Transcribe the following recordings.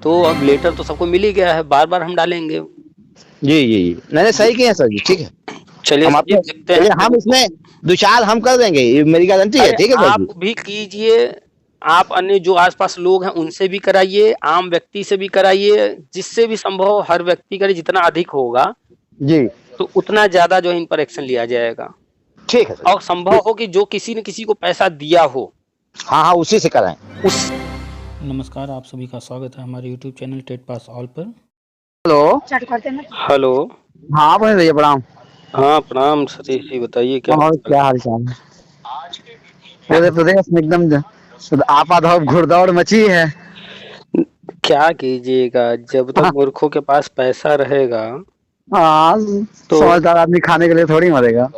तो अब लेटर तो सबको मिल ही गया है, बार-बार हम डालेंगे। जी, जी, जी। नहीं, सही किए हैं सर जी, ठीक है। चलिए हम सर जी, आपको देखते हैं चलिए हम लोगों को। इसमें 2-4 हम कर देंगे, ये मेरी गारंटी है, अरे ठीक है सर आप जी। भी कीजिए, आप अन्य जो आस-पास लोग हैं उनसे भी कराइए, आम व्यक्ति से भी कराइए, जिससे भी संभव हो हर व्यक्ति करे जितना अधिक होगा, जी, तो उतना ज़्यादा जो है इन पर एक्शन लिया जाएगा। ठीक है सर और जी। संभव हो कि जो किसी ने किसी को पैसा दिया हो, हाँ, हाँ, उसी से कराएँ। उस नमस्कार, आप सभी का स्वागत है हमारे YouTube channel TET pass all पर। हेलो। हेलो। हाँ, बोले भैया प्रणाम। हाँ, प्रणाम सतीश जी, बताइए क्या और हाल-चाल क्या हाल-चाल है? पूरे प्रदेश में एकदम आपाधाप घुड़दौड़ मची है। है? क्या कीजिएगा, जब तक हाँ, मूर्खों के पास पैसा रहेगा, हाँ, तो समझदार आदमी खाने के लिए थोड़ी मरेगा।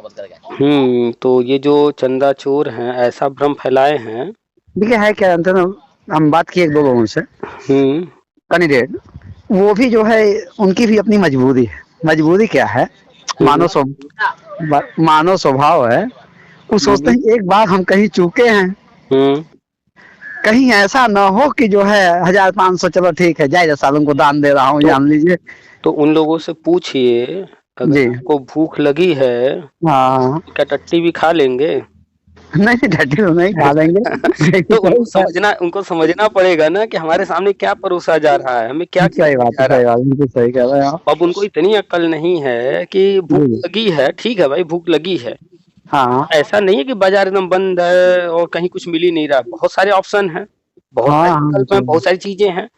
तो ये जो चंदा चोर हैं, ऐसा भ्रम फैलाए हैं। देखिए है क्या जानते हैं ना, हम बात किए 1-2 लोगों से हुँ, कैंडिडेट, वो भी जो है उनकी भी अपनी मजबूरी है। मजबूरी क्या है? हुँ, मानव स्व मानव स्वभाव है, वो सोचते हुँ, हैं एक बार हम कहीं चूके हैं, हुँ। कहीं ऐसा ना हो कि जो है 1500 चलो ठीक है, जाए 10 सालों को दान दे रहा हूँ, तो जान लीजिए। तो उन लोगों से पूछिए, जी, अगर आपको भूख लगी है, हाँ। तो क्या टट्टी भी खा लेंगे? नहीं, नहीं डटी तो नहीं खा लेंगे। तो लेकिन उनको वही है। समझना पड़ेगा ना कि हमारे सामने क्या परोसा जा रहा है, हमें क्या सही खिलाया बात है, जा रहा सही है। बात है, बिल्कुल सही कह रहे हैं आप। अब उनको इतनी अक्ल नहीं है कि भूख जी, लगी है, ठीक है भाई भूख लगी है। हाँ, ऐसा नहीं है कि बाज़ार एकदम बंद है और कहीं कुछ मिल ही नहीं रहा, बहुत सारे ऑप्शन हैं, बहुत हाँ, सारे हाँ, विकल्प हैं, बहुत सारी चीज़ें हैं।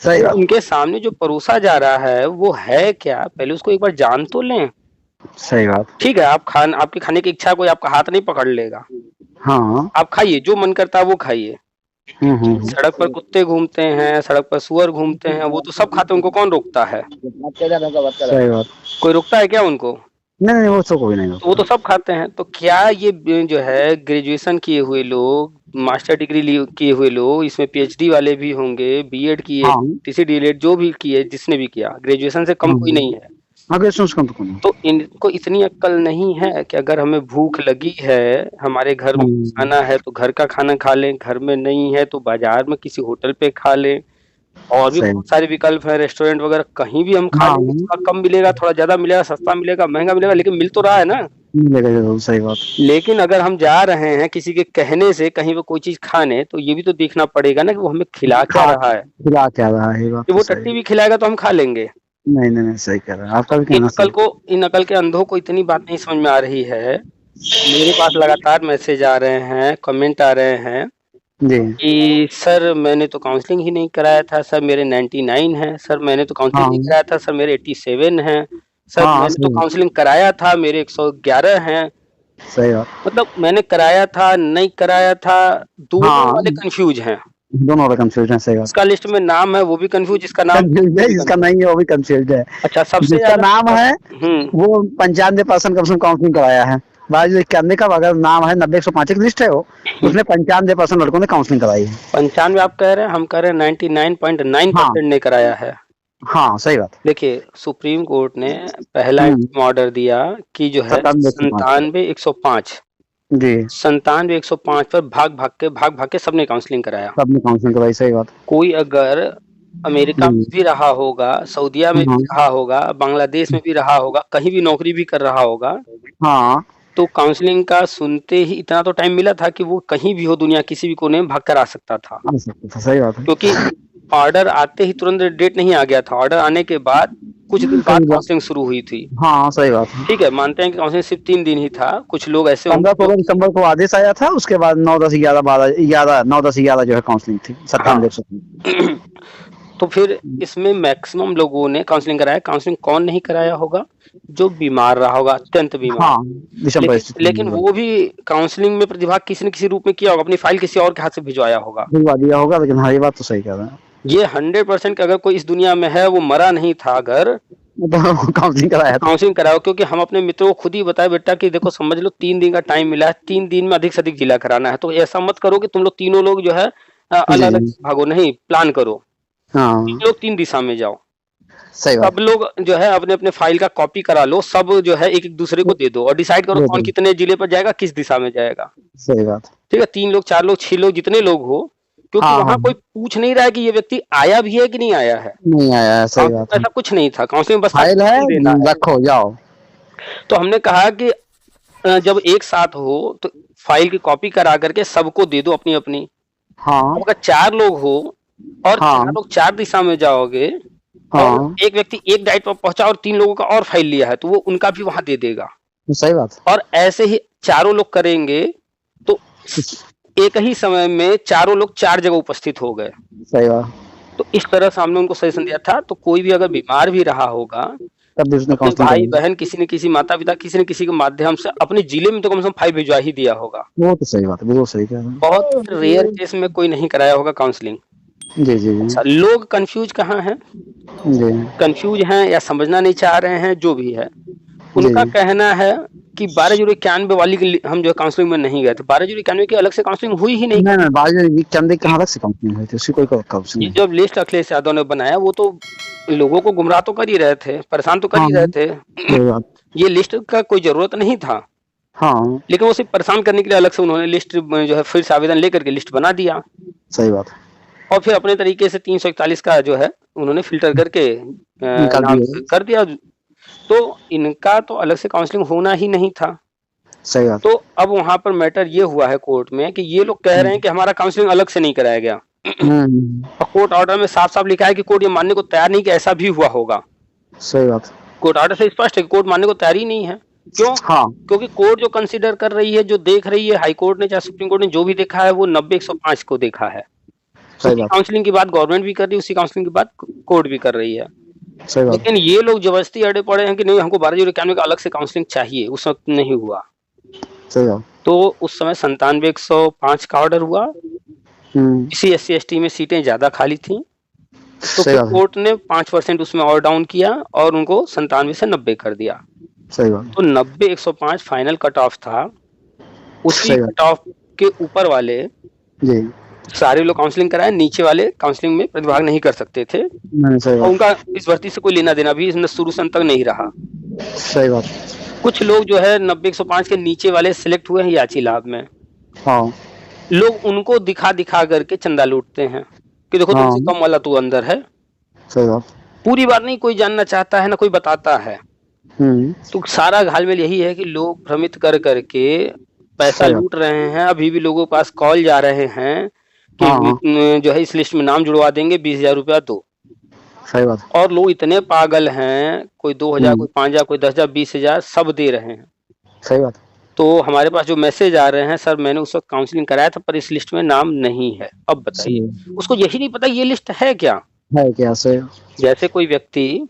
सही तो बात, उनके सामने जो परोसा जा रहा है, वो है क्या? पहले उसको एक बार जान तो लें। सही बात। ठीक है, आपके खाने की इच्छा कोई आपका हाथ नहीं पकड़ लेगा। हाँ, आप खाइए, जो मन करता है वो खाइए। हुँ। सड़क पर कुत्ते घूमते हैं, सड़क पर सूअर घूमते हैं, वो तो सब खाते हैं, उनको कौन रोकता है? सही बात। कोई रोकता है क्या उनको? नहीं, नहीं, वो तो कोई नहीं तो वो होता। तो सब खाते हैं। तो क्या ये जो है ग्रेजुएशन किए हुए लोग, मास्टर डिग्री किए हुए लोग, इसमें पीएचडी वाले भी होंगे, बीएड किए, हाँ, टीसी डीएलएड जो भी किए, जिसने भी किया, ग्रेजुएशन से कम हाँ, कोई नहीं है। आगे सोच कम तो कौन तो इनको इतनी अक्ल नहीं है कि अगर हमें भूख लगी है, हमारे घर में हाँ, खाना है तो घर का खाना खा लें, घर में नहीं है तो बाजार में किसी होटल पे खा लें। और भी सही। बहुत सारे विकल्प हैं, रेस्टोरेंट वगैरह कहीं भी हम खा हाँ, लेंगे, थोड़ा कम मिलेगा, थोड़ा ज़्यादा मिलेगा, सस्ता मिलेगा, महँगा मिलेगा, लेकिन मिल तो रहा है ना। मिलेगा ज़रूर, सही बात। लेकिन अगर हम जा रहे हैं किसी के कहने से कहीं पे कोई चीज़ खाने, तो ये भी तो देखना पड़ेगा ना कि वो हमें खिला क्या खा रहा है। खिला क्या रहा है, ये बात कि तो वो सही टट्टी है। भी खिलाएगा तो हम खा लेंगे। नहीं, नहीं, नहीं, सही कह रहे हैं, आपका भी कहना सही है। इन अकल के अंधों को इतनी बात नहीं समझ में आ रही है। मेरे पास लगातार मैसेज आ रहे हैं, कमेंट आ रहे हैं जी, कि सर मैंने तो काउंसलिंग ही नहीं कराया था, सर मेरे 99 हैं, सर मैंने तो काउंसलिंग नहीं हाँ, कराया था, सर मेरे 87 हैं, सर हाँ, मैंने तो सही बात, काउंसलिंग कराया था, मेरे 111 हैं। सही बात। मतलब मैंने कराया था, नहीं कराया था, दोनों हाँ, वाले कन्फ्यूज़ हैं। दोनों वाला कन्फ्यूज़न है, सही बात। जिसका लिस्ट में नाम है वो भी कन्फ्यूज़, जिसका नाम नहीं है कन्फ्यूज़ वो है, भी जिसका कन्फ्यूज़। नहीं है वो भी कन्फ्यूज़ है। अच्छा सबसे जिसका ज़्यादा नाम है हुँ, वो 95% कम से कम काउंसलिंग कराया है। बाकी जो 91 का अगर नाम है, 90-105 की लिस्ट है वो, उसमें 95% लड़कों ने काउंसलिंग कराई है। 95 आप कह रहे हैं, हम कह रहे हैं हाँ, 99.9% ने कराया है। हाँ, सही बात है। देखिए, सुप्रीम कोर्ट ने पहला हुँ, इंटीरिम ऑर्डर दिया कि जो है 97-105 97-105 जी, 97-105 पर भाग-भाग के सबने काउंसलिंग कराया। सबने काउंसलिंग कराई, सही बात। कोई अगर अमेरिका में हुँ, भी रहा होगा, सऊदीया में भी हाँ, रहा होगा, बांग्लादेश में भी रहा होगा, कहीं भी नौकरी भी कर रहा होगा, हाँ, तो काउंसलिंग का सुनते ही इतना तो टाइम मिला था कि वो कहीं भी हो दुनिया किसी भी कोने में भाग कर आ सकता था। आ सकता था, सही बात है। क्योंकि ऑर्डर आते ही तुरंत डेट नहीं आ गया था, ऑर्डर आने के बाद कुछ दिन बाद कई बार काउंसलिंग शुरू हुई थी। हाँ, सही बात है। ठीक है, मानते हैं कि काउंसलिंग सिर्फ़ 3 दिन ही था, कुछ लोग ऐसे होंगे जो 15-16 दिसंबर को आदेश आया था, उसके बाद 9, 10, 11, 12, 11, 9, 10, 11 जो है काउंसलिंग थी, हाँ। 97-105। तो फिर इसमें मैक्सिमम लोगों ने काउंसलिंग कराया, काउंसलिंग कौन नहीं कराया होगा? जो बीमार रहा होगा, अत्यंत बीमार। हाँ, विषम परिस्थिति लेकिन में वो भी काउंसलिंग में प्रतिभाग किसी न किसी रूप में किया होगा, अपनी फाइल किसी और के हाथ से भिजवाया होगा। भिजवा दिया होगा, लेकिन हाँ, ये बात तो सही कह रहे हैं। ये 100% कि अगर कोई इस दुनिया में है, वो मरा नहीं था अगर, तो काउंसलिंग कराया था। काउंसलिंग कराओ। क्योंकि हम अपने मित्रों को खुद ही बताया बेटा कि देखो समझ लो 3 दिन का टाइम मिला है, 3 दिन में अधिक से अधिक जिला कराना है। तो ऐसा मत करो कि तुम लोग तीनों लोग जो है जी, अलग-अलग जी। भागो, नहीं प्लान करो। 3 हाँ, लोग 3 दिशा में जाओ। सही बात। सब लोग जो है अपने-अपने फाइल का कॉपी करा लो, सब जो है एक-एक दूसरे को दे दो और डिसाइड करो कौन बिल्कुल, कितने जिले पर जाएगा, किस दिशा में जाएगा। सही बात। ठीक है? 3 लोग, 4 लोग, 6 लोग जितने लोग हो, क्योंकि हाँ वहां हाँ कोई पूछ नहीं रहा है कि ये व्यक्ति आया भी है कि नहीं आया है। नहीं आया है, सही काउंसलिंग बात में है। ऐसा कुछ नहीं था, काउंसलिंग में बस था कि फाइल है, फॉर्म देना है। रखो जाओ। तो हमने कहा कि जब एक साथ हो तो फाइल की कॉपी करा करके सबको दे दो अपनी अपनी। अब हाँ अगर 4 लोग हो और हाँ 4 लोग 4 दिशा में जाओगे और हाँ, एक व्यक्ति एक डाइट पर पहुंचा और 3 लोगों का और फाइल लिया है तो वो उनका भी वहां दे देगा। सही बात है। और ऐसे ही चारों लोग करेंगे तो एक ही समय में चारों लोग 4 जगह उपस्थित हो गए। सही बात। तो इस तरह से हमने उनको सजेशन दिया था। तो कोई भी अगर बीमार भी रहा होगा तब भी उसने अपने काउंसलिंग भाई करेंगे। बहन किसी न किसी माता पिता किसी न किसी के माध्यम से अपने जिले में तो कम से कम फाइल भिजवा ही दिया होगा। वो तो सही बात है, बिल्कुल सही कह रहे बहुत रेयर हैं। केस में कोई नहीं कराया होगा काउंसलिंग। जी जी जी अच्छा, लोग कंफ्यूज कहाँ हैं? जी कंफ्यूज हैं या समझना नहीं चाह रहे हैं, जो भी है। जी उनका कहना है कि 12,091 वाली हम जो है काउंसलिंग में नहीं गए थे। 12,091 की अलग से काउंसलिंग हुई ही नहीं नहीं कभी। नहीं, बाजी चंदे कहाँ तक से काउंसलिंग हुई थी, उसकी कोई काउंसलिंग ये नहीं। जब लिस्ट अखिलेश यादव ने बनाया वो तो लोगों को गुमराह तो कर ही रहे थे, परेशान तो कर हाँ ही रहे थे। सही बात। ये लिस्ट का कोई जरूरत नहीं था, हाँ लेकिन वो सिर्फ परेशान करने के लिए अलग से उन्होंने लिस्ट जो है फिर से आवेदन लेकर के लिस्ट बना दिया सही बात। और फिर अपने तरीके से 341 का जो है उन्होंने फिल्टर करके निकाल नाम दिया। कर दिया। तो इनका तो अलग से काउंसलिंग होना ही नहीं था। सही बात। तो अब वहां पर मैटर ये हुआ है कोर्ट में कि ये लोग कह रहे हैं कि हमारा काउंसलिंग अलग से नहीं कराया गया। और कोर्ट ऑर्डर में साफ साफ लिखा है कि कोर्ट ये मानने को तैयार नहीं कि ऐसा भी हुआ होगा। सही बात। कोर्ट ऑर्डर से स्पष्ट है कि कोर्ट मानने को तैयार ही नहीं है। क्यों? हाँ क्योंकि कोर्ट जो कंसीडर कर रही है, जो देख रही है, हाई कोर्ट ने चाहे सुप्रीम कोर्ट ने जो भी देखा है वो 90-105 को देखा है। सही उसी बात। काउंसलिंग की बात गवर्नमेंट भी कर रही है, उसी काउंसलिंग की बात कोर्ट भी कर रही है। सही बात। लेकिन ये लोग जबरदस्ती अड़े पड़े हैं कि नहीं हमको 12,091 का अलग से काउंसलिंग चाहिए, उस वक्त नहीं हुआ। सही बात। तो उस समय 97-105 का ऑर्डर हुआ। इसी SC/ST में सीटें ज्यादा खाली थी तो सही फिर बात। कोर्ट ने 5% उसमें और डाउन किया और उनको 97 से 90 कर दिया। सही बात। तो 90-105 फाइनल कट ऑफ था। उसी सही बात। कट ऑफ के ऊपर वाले जी सारे लोग काउंसलिंग कराए, नीचे वाले काउंसलिंग में प्रतिभाग नहीं कर सकते थे नहीं, सही और बात। उनका इस भर्ती से कोई लेना देना भी इसमें शुरू से अंत तक नहीं रहा। सही बात। कुछ लोग जो है 90-105 के नीचे वाले सिलेक्ट हुए हैं याची लाभ में। हाँ लोग उनको दिखा दिखा करके चंदा लूटते हैं कि देखो तुमसे हाँ कम वाला तू अंदर है। सही बात। पूरी बात नहीं कोई जानना चाहता है ना कोई बताता है। तो सारा घालमेल यही है कि लोग भ्रमित कर करके पैसा सही बात। लूट रहे हैं। अभी भी लोगों के पास कॉल जा रहे हैं कि हाँ जो है इस लिस्ट में नाम जुड़वा देंगे, 20,000 रुपया दो। सही बात। और लोग इतने पागल हैं, कोई 2,000 कोई 5,000 कोई 10,000 20,000 सब दे रहे हैं। सही बात। तो हमारे पास जो मैसेज आ रहे हैं, सर मैंने उस वक्त काउंसलिंग कराया था पर इस लिस्ट में नाम नहीं है। अब बताइए, सही उसको यही नहीं पता ये लिस्ट है क्या। है क्या? सही। जैसे कोई व्यक्ति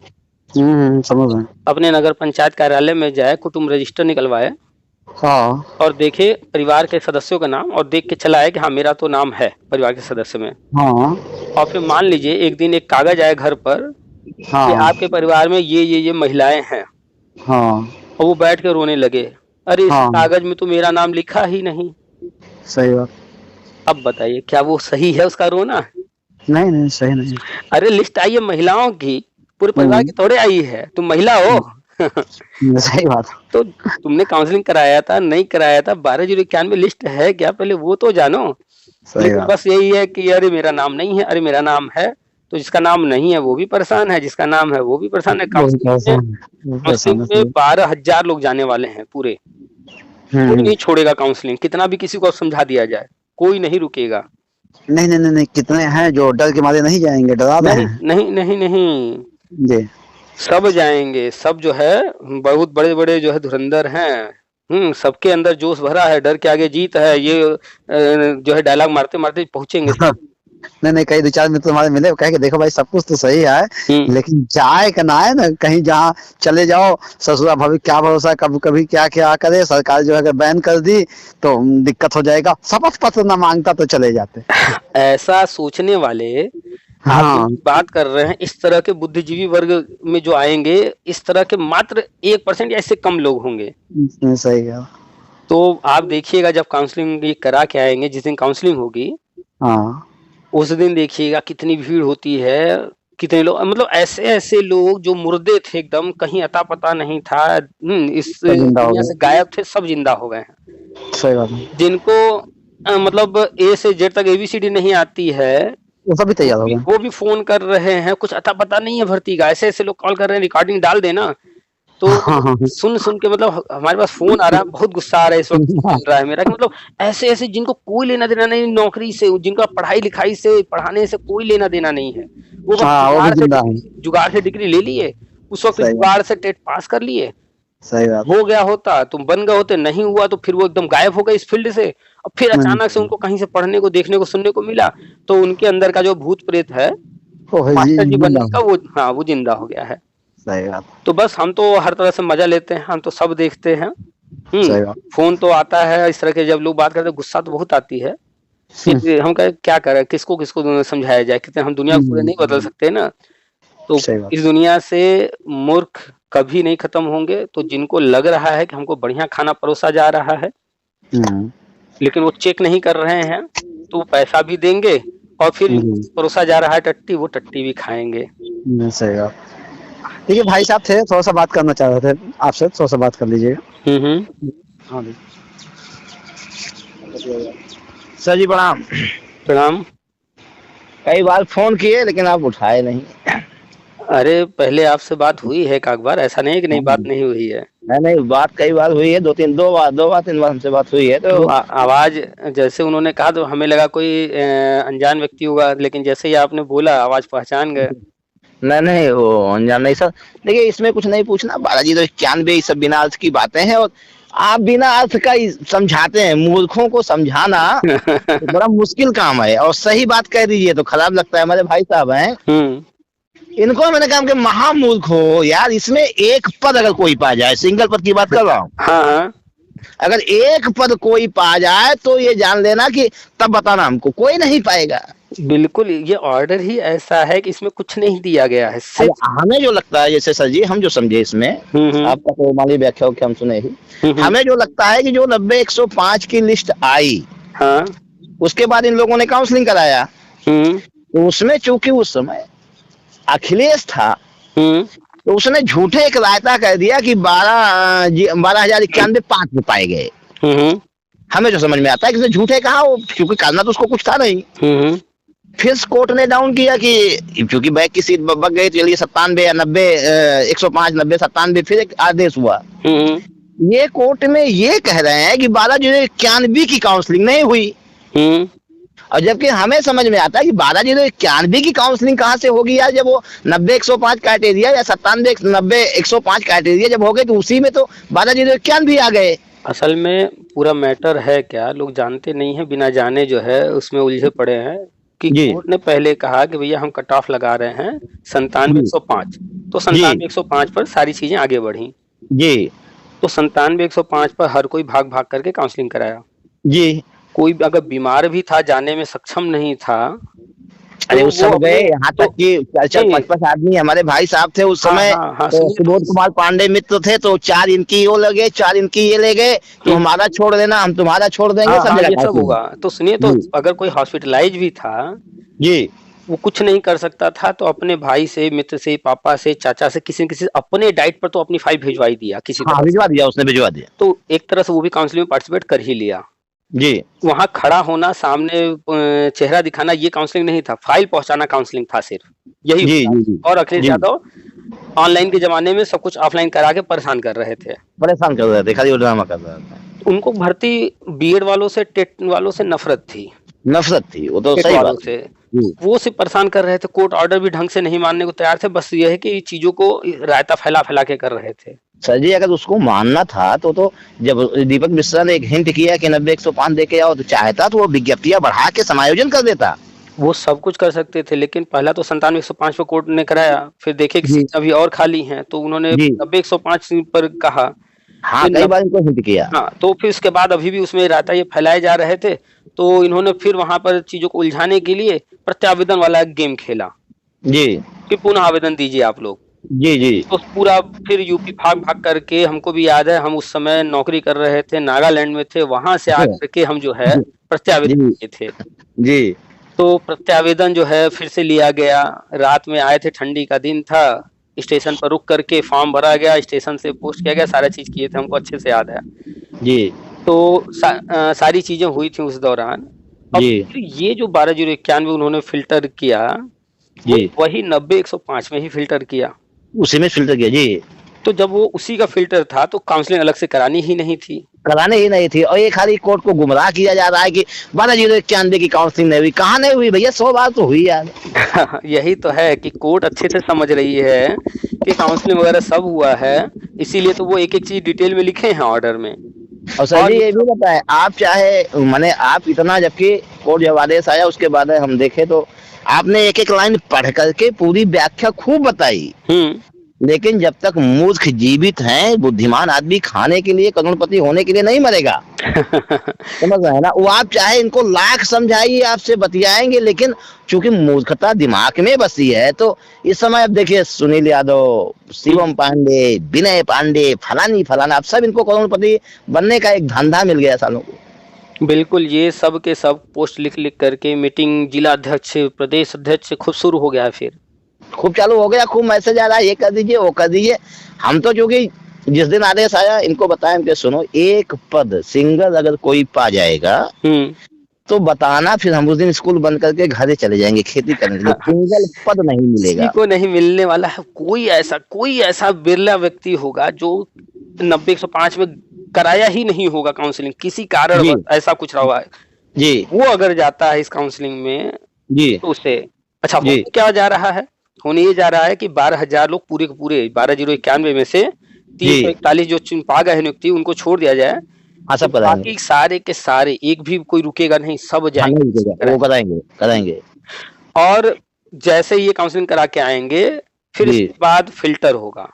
समझ रहे हैं। अपने नगर पंचायत कार्यालय में जाए, कुटुंब रजिस्टर निकलवाए हाँ और देखे परिवार के सदस्यों का नाम और देख के चला है कि हाँ मेरा तो नाम है परिवार के सदस्य में। हाँ और फिर मान लीजिए एक दिन एक कागज आए घर पर कि हाँ आपके परिवार में ये महिलाएं हैं हाँ और वो बैठ के रोने लगे, अरे इस हाँ कागज में तो मेरा नाम लिखा ही नहीं। सही बात। अब बताइए क्या वो सही है उसका रोना? नहीं नहीं सही नहीं। अरे लिस्ट आई है महिलाओं की, पूरे परिवार की थोड़े आई है, तुम महिला हो। सही बात। तो तुमने काउंसलिंग कराया था नहीं कराया था, 12,091 लिस्ट है क्या पहले वो तो जानो। सही लेकिन बात। बस यही है कि अरे मेरा नाम नहीं है, अरे मेरा नाम है। तो जिसका नाम नहीं है वो भी परेशान है, जिसका नाम है वो भी परेशान है। काउंसलिंग में 12,000 लोग जाने वाले हैं पूरे। कोई नहीं छोड़ेगा काउंसलिंग, कितना भी किसी को समझा दिया जाए कोई नहीं रुकेगा। नहीं नहीं नहीं, कितने हैं जो डर के मारे नहीं जाएंगे, डरा रहे हैं। नहीं नहीं नहीं जी सब जाएंगे, सब जो है बहुत बड़े बड़े जो है धुरंधर हैं। सबके अंदर जोश भरा है, डर के आगे जीत है, ये जो है डायलॉग मारते मारते पहुंचेंगे। नहीं नहीं, कई 2-4 मित्र तुम्हारे मिले, कहे कि देखो भाई सब कुछ तो सही है लेकिन जाए का ना है ना, कहीं जहाँ चले जाओ ससुरा भाभी क्या भरोसा, कभी कभी क्या क्या करे सरकार, जो है अगर बैन कर दी तो दिक्कत हो जाएगा। शपथ पत्र ना मांगता तो चले जाते। ऐसा सोचने वाले आप बात कर रहे हैं, इस तरह के बुद्धिजीवी वर्ग में जो आएंगे, इस तरह के मात्र 1% या इससे कम लोग होंगे। सही है। तो आप देखिएगा जब काउंसलिंग ये करा के आएंगे, जिस दिन काउंसलिंग होगी उस दिन देखिएगा कितनी भीड़ होती है, कितने लोग, मतलब ऐसे ऐसे लोग जो मुर्दे थे एकदम, कहीं अता पता नहीं था, इस दुनिया से गायब थे, सब जिंदा हो गए हैं। सही बात है। जिनको मतलब ए से जेड तक ABCD नहीं आती है, वो सब भी तैयार हो गया। वो भी फोन कर रहे हैं, कुछ अता पता नहीं है भर्ती का, ऐसे ऐसे लोग कॉल कर रहे हैं, रिकॉर्डिंग डाल देना। तो हाँ। सुन के मतलब हमारे पास फोन आ रहा है, बहुत गुस्सा आ रहा है इस वक्त चल रहा है मेरा, कि मतलब ऐसे ऐसे जिनको कोई लेना देना नहीं नौकरी से, जिनका पढ़ाई लिखाई से, पढ़ाने से कोई लेना देना नहीं है, वो बस जुगाड़ से डिग्री ले लिए, उस वक्त जुगाड़ से टेट पास कर लिए, सही बात, हो गया होता, तुम बन गए होते, नहीं हुआ तो फिर वो एकदम गायब हो गए इस फील्ड से। अब फिर अचानक से उनको कहीं से पढ़ने को, देखने को, सुनने को मिला, तो उनके अंदर का जो भूत प्रेत है मास्टर जी बनने का, वो हाँ वो जिंदा हो गया है। सही बात। तो बस हम तो हर तरह से मजा लेते हैं, हम तो सब देखते हैं। फोन तो आता है इस तरह के, जब लोग बात करते हैं गुस्सा तो बहुत आती है, फिर हम कहे क्या करें, किसको किसको समझाया जाए, कहते हैं हम दुनिया को पूरे नहीं बदल सकते ना, तो इस दुनिया से मूर्ख कभी नहीं खत्म होंगे। तो जिनको लग रहा है कि हमको बढ़िया खाना परोसा जा रहा है, लेकिन वो चेक नहीं कर रहे हैं, तो पैसा भी देंगे और फिर परोसा जा रहा है टट्टी, वो टट्टी भी खाएंगे। सही बात। देखिए भाई साहब थे, थोड़ा सा बात करना चाह रहे थे आपसे, थोड़ा सा बात कर लीजिएगा। हाँ सर जी प्रणाम। प्रणाम। कई बार फोन किए लेकिन आप उठाए नहीं। अरे पहले आपसे बात हुई है एक बार, ऐसा नहीं है कि नहीं बात नहीं हुई है। नहीं बात कई बार हुई है, दो बार 3 बार हमसे बात हुई है। तो आवाज जैसे उन्होंने कहा तो हमें लगा कोई अनजान व्यक्ति होगा, लेकिन जैसे ही आपने बोला आवाज पहचान गए। नहीं वो अनजान नहीं सर। देखिए इसमें कुछ नहीं पूछना, बालाजी तो 91 सब बिना अर्थ की बातें हैं, और आप बिना अर्थ का ही समझाते हैं। मूर्खों को समझाना तो बड़ा मुश्किल काम है, और सही बात कह दीजिए तो खराब लगता है। हमारे भाई साहब हैं, इनको मैंने कहा कि महामूर्ख हो यार, इसमें एक पद अगर कोई पा जाए, सिंगल पद की बात कर रहा हूँ, हाँ। अगर एक पद कोई पा जाए तो ये जान लेना कि तब बताना हमको, कोई नहीं पाएगा। बिल्कुल, ये ऑर्डर ही ऐसा है कि इसमें कुछ नहीं दिया गया है। हमें जो लगता है, जैसे सर जी हम जो समझे इसमें, आपका तो माली व्याख्या हम सुने ही, हमें जो लगता है कि जो 90-105 की लिस्ट आई, हाँ, उसके बाद इन लोगों ने काउंसलिंग कराया, तो उसमें चूंकि उस समय अखिलेश था, तो उसने झूठे एक रायता कह दिया कि 12,091 पात्र पाए गए। हमें जो समझ में आता है कि झूठे कहा, वो क्योंकि करना तो उसको कुछ था नहीं। फिर कोर्ट ने डाउन किया कि क्योंकि बैक की सीट बच गई, चलिए 97 या 90, 105, 90, 97, फिर एक आदेश हुआ। ये कोर्ट में ये कह रहे हैं कि 12,091 की काउंसलिंग नहीं हुई, और जबकि हमें समझ में आता है कि 12,091 की काउंसलिंग कहाँ से होगी यार, जब वो 90-105 क्राइटेरिया या 97-90-105 क्राइटेरिया जब हो गए, तो उसी में तो 12,091 आ गए। असल में पूरा मैटर है क्या, लोग जानते नहीं है, बिना जाने जो है उसमें उलझे पड़े हैं कि कोर्ट ने पहले कहा कि भैया हम कट ऑफ लगा रहे हैं 97-105, तो 97-105 पर सारी चीजें आगे बढ़ी जी, तो 97-105 पर हर कोई भाग भाग करके काउंसलिंग कराया जी। कोई अगर बीमार भी था, जाने में सक्षम नहीं था, अरे उस समय गए, यहाँ तक कि 40-50 आदमी हमारे भाई साहब थे उस समय। तो सुबोध कुमार पांडे मित्र थे, तो 4 इनकी वो लगे, 4 इनकी ये ले गए, तो हमारा छोड़ देना, हम तुम्हारा छोड़ देंगे, सब होगा। तो सुनिए, तो अगर कोई हॉस्पिटलाइज भी था जी, वो कुछ नहीं कर सकता था, तो अपने भाई से, मित्र से, पापा से, चाचा से, किसी न किसी अपने डाइट पर तो अपनी फाइल भिजवाई दिया, किसी भिजवा दिया, उसने भिजवा दिया, तो एक तरह से वो भी काउंसलिंग में पार्टिसिपेट कर ही लिया जी। वहां खड़ा होना, सामने चेहरा दिखाना, ये काउंसलिंग नहीं था, फाइल पहुंचाना काउंसलिंग था सिर्फ, यही जी। और अखिलेश यादव ऑनलाइन के जमाने में सब कुछ ऑफलाइन करा के परेशान कर रहे थे, खाली ड्रामा कर रहे थे। उनको भर्ती बीएड वालों से, टेट वालों से नफरत थी, वो तो सही बात से वो सिर्फ परेशान कर रहे थे, कोर्ट ऑर्डर भी ढंग से नहीं मानने को तैयार थे, बस ये है कि चीजों को रायता फैला फैला के कर रहे थे। सर जी अगर उसको मानना था तो जब दीपक मिश्रा ने एक हिंट किया कि 90-105 दे के आओ, तो चाहता तो वो विज्ञप्तियां बढ़ा के समायोजन कर देता, वो सब कुछ कर सकते थे, लेकिन पहला तो 97-105 पर कोर्ट ने कराया, फिर देखे कि अभी और खाली हैं, तो उन्होंने 90-105 पर कहा, हाँ कई बार इनको हिंट किया, हाँ, तो फिर उसके बाद अभी भी उसमें रायता ये फैलाए जा रहे थे, तो इन्होंने फिर वहां पर चीजों को उलझाने के लिए प्रत्यावेदन वाला गेम खेला जी, कि पुनः आवेदन दीजिए आप लोग, जी। तो पूरा फिर यूपी भाग भाग करके, हमको भी याद है, हम उस समय नौकरी कर रहे थे, नागालैंड में थे, वहां से आकर के हम जो है प्रत्यावेदन किए थे जी। तो प्रत्यावेदन जो है फिर से लिया गया, रात में आए थे, ठंडी का दिन था, स्टेशन पर रुक करके फॉर्म भरा गया, स्टेशन से पोस्ट किया गया, सारा चीज किए थे, हमको अच्छे से याद है जी। तो सारी चीजें हुई थी उस दौरान। अब जी फिर ये जो 12,091 उन्होंने फिल्टर किया, जी वही 90-105 में ही फिल्टर किया। उसी में फिल्टर किया जी। तो जब वो उसी का फिल्टर था तो काउंसलिंग अलग से करानी ही नहीं थी। कराने ही नहीं थी, और ये खाली कोर्ट को गुमराह किया जा रहा है कि 12,091 की काउंसलिंग नहीं हुई। कहाँ नहीं हुई भैया, 100 बार तो हुई यार। यही तो है कि कोर्ट अच्छे से समझ रही है कि काउंसलिंग वगैरह सब हुआ है, इसीलिए तो वो एक एक चीज डिटेल में लिखे हैं ऑर्डर में। और सर जी ये भी बताएं, आप चाहे माने आप इतना, जबकि कोर्ट जब आदेश आया उसके बाद हम देखे तो आपने एक एक लाइन पढ़ करके पूरी व्याख्या खूब बताई। लेकिन जब तक मूर्ख जीवित हैं, बुद्धिमान आदमी खाने के लिए, करोड़पति होने के लिए नहीं मरेगा। समझ रहे हैं ना? वो आप चाहे इनको लाख समझाइए, आपसे बतियाएंगे, लेकिन चूंकि मूर्खता दिमाग में बसी है, तो इस समय अब देखिए सुनील यादव, शिवम पांडे, विनय पांडे, फलानी फलाना, अब सब इनको करोड़पति बनने का एक धंधा मिल गया सालों को। बिल्कुल, ये सब के सब पोस्ट लिख लिख करके मीटिंग जिला अध्यक्ष, प्रदेश अध्यक्ष खूब शुरू हो गया है, फिर खूब चालू हो गया, खूब मैसेज आ रहा है, ये कर दीजिए वो कर दीजिए। हम तो चूंकि जिस दिन आदेश आया इनको बताया कि सुनो, एक पद सिंगल अगर कोई पा जाएगा तो बताना, फिर हम उस दिन स्कूल बंद करके घरे चले जाएंगे खेती करने के लिए। सिंगल पद नहीं मिलेगा, किसी को नहीं मिलने वाला है। कोई ऐसा बिरला व्यक्ति होगा जो 90-105 में कराया ही नहीं होगा काउंसलिंग, किसी कारण ऐसा कुछ रहा है जी। वो अगर जाता है इस काउंसलिंग में जी तो उसे अच्छा हो क्या जा रहा है, होने ये जा रहा है कि 12,000 लोग पूरे के पूरे 12,091 में से 341 जो चुन पा गए नियुक्ति, उनको छोड़ दिया जाए। सब तो बाकी सारे के सारे, एक भी कोई रुकेगा नहीं, सब जाएंगे, वो कराएंगे। और जैसे ही ये काउंसलिंग करा के आएंगे, फिर इसके बाद फिल्टर होगा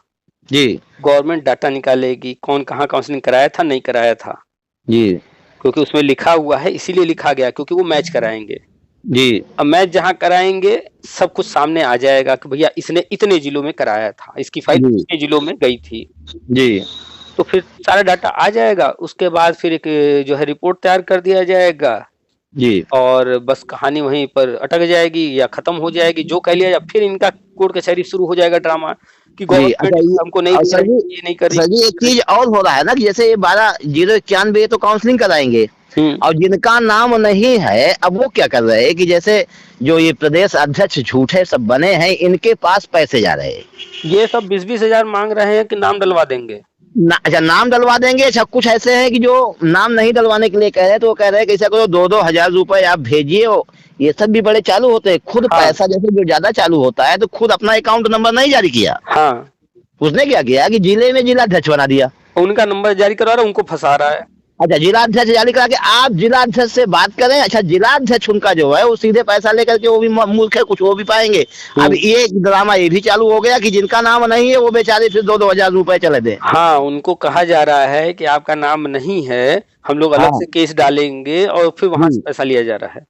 जी। गवर्नमेंट डाटा निकालेगी कौन कहाँ काउंसलिंग कराया था, नहीं कराया था जी, क्योंकि उसमें लिखा हुआ है, इसीलिए लिखा गया क्योंकि वो मैच कराएंगे जी। अब मैच जहाँ कराएंगे सब कुछ सामने आ जाएगा कि भैया इसने इतने जिलों में कराया था, इसकी फाइल इतने जिलों में गई थी जी। तो फिर सारा डाटा आ जाएगा। उसके बाद फिर एक जो है रिपोर्ट तैयार कर दिया जाएगा जी, और बस कहानी वहीं पर अटक जाएगी या खत्म हो जाएगी, जो कह लिया, या फिर इनका कोर्ट कचहरी शुरू हो जाएगा ड्रामा कि गवर्नमेंट हमको नहीं दिया, ये नहीं कर रही। एक चीज और हो रहा है ना कि जैसे ये 12,091 तो काउंसलिंग कराएंगे, और जिनका नाम नहीं है अब वो क्या कर रहे हैं कि जैसे जो ये प्रदेश अध्यक्ष झूठे सब बने हैं, इनके पास पैसे जा रहे हैं, ये सब 20-20 हजार मांग रहे हैं कि नाम डलवा देंगे अच्छा नाम डलवा देंगे। अच्छा कुछ ऐसे हैं कि जो नाम नहीं डलवाने के लिए कह रहे हैं, तो वो कह रहे हैं कि ऐसा करो 2-2 हजार रुपए आप भेजिए। ये सब भी बड़े चालू होते हैं, खुद पैसा जैसे जो ज्यादा चालू होता है तो खुद अपना अकाउंट नंबर नहीं जारी किया। हाँ, उसने क्या किया कि जिले में जिला अध्यक्ष बना दिया, उनका नंबर जारी करवा रहा है, उनको फंसा रहा है। अच्छा जिला अध्यक्ष जारी करा के आप जिला अध्यक्ष से बात करें। अच्छा जिला अध्यक्ष उनका जो है वो सीधे पैसा लेकर के, वो भी मूर्ख है, कुछ वो भी पाएंगे। अब ये ड्रामा ये भी चालू हो गया कि जिनका नाम नहीं है वो बेचारे फिर 2-2 हजार रुपए चले दे। हाँ, उनको कहा जा रहा है कि आपका नाम नहीं है, हम लोग अलग से केस डालेंगे, और फिर वहां से पैसा लिया जा रहा है।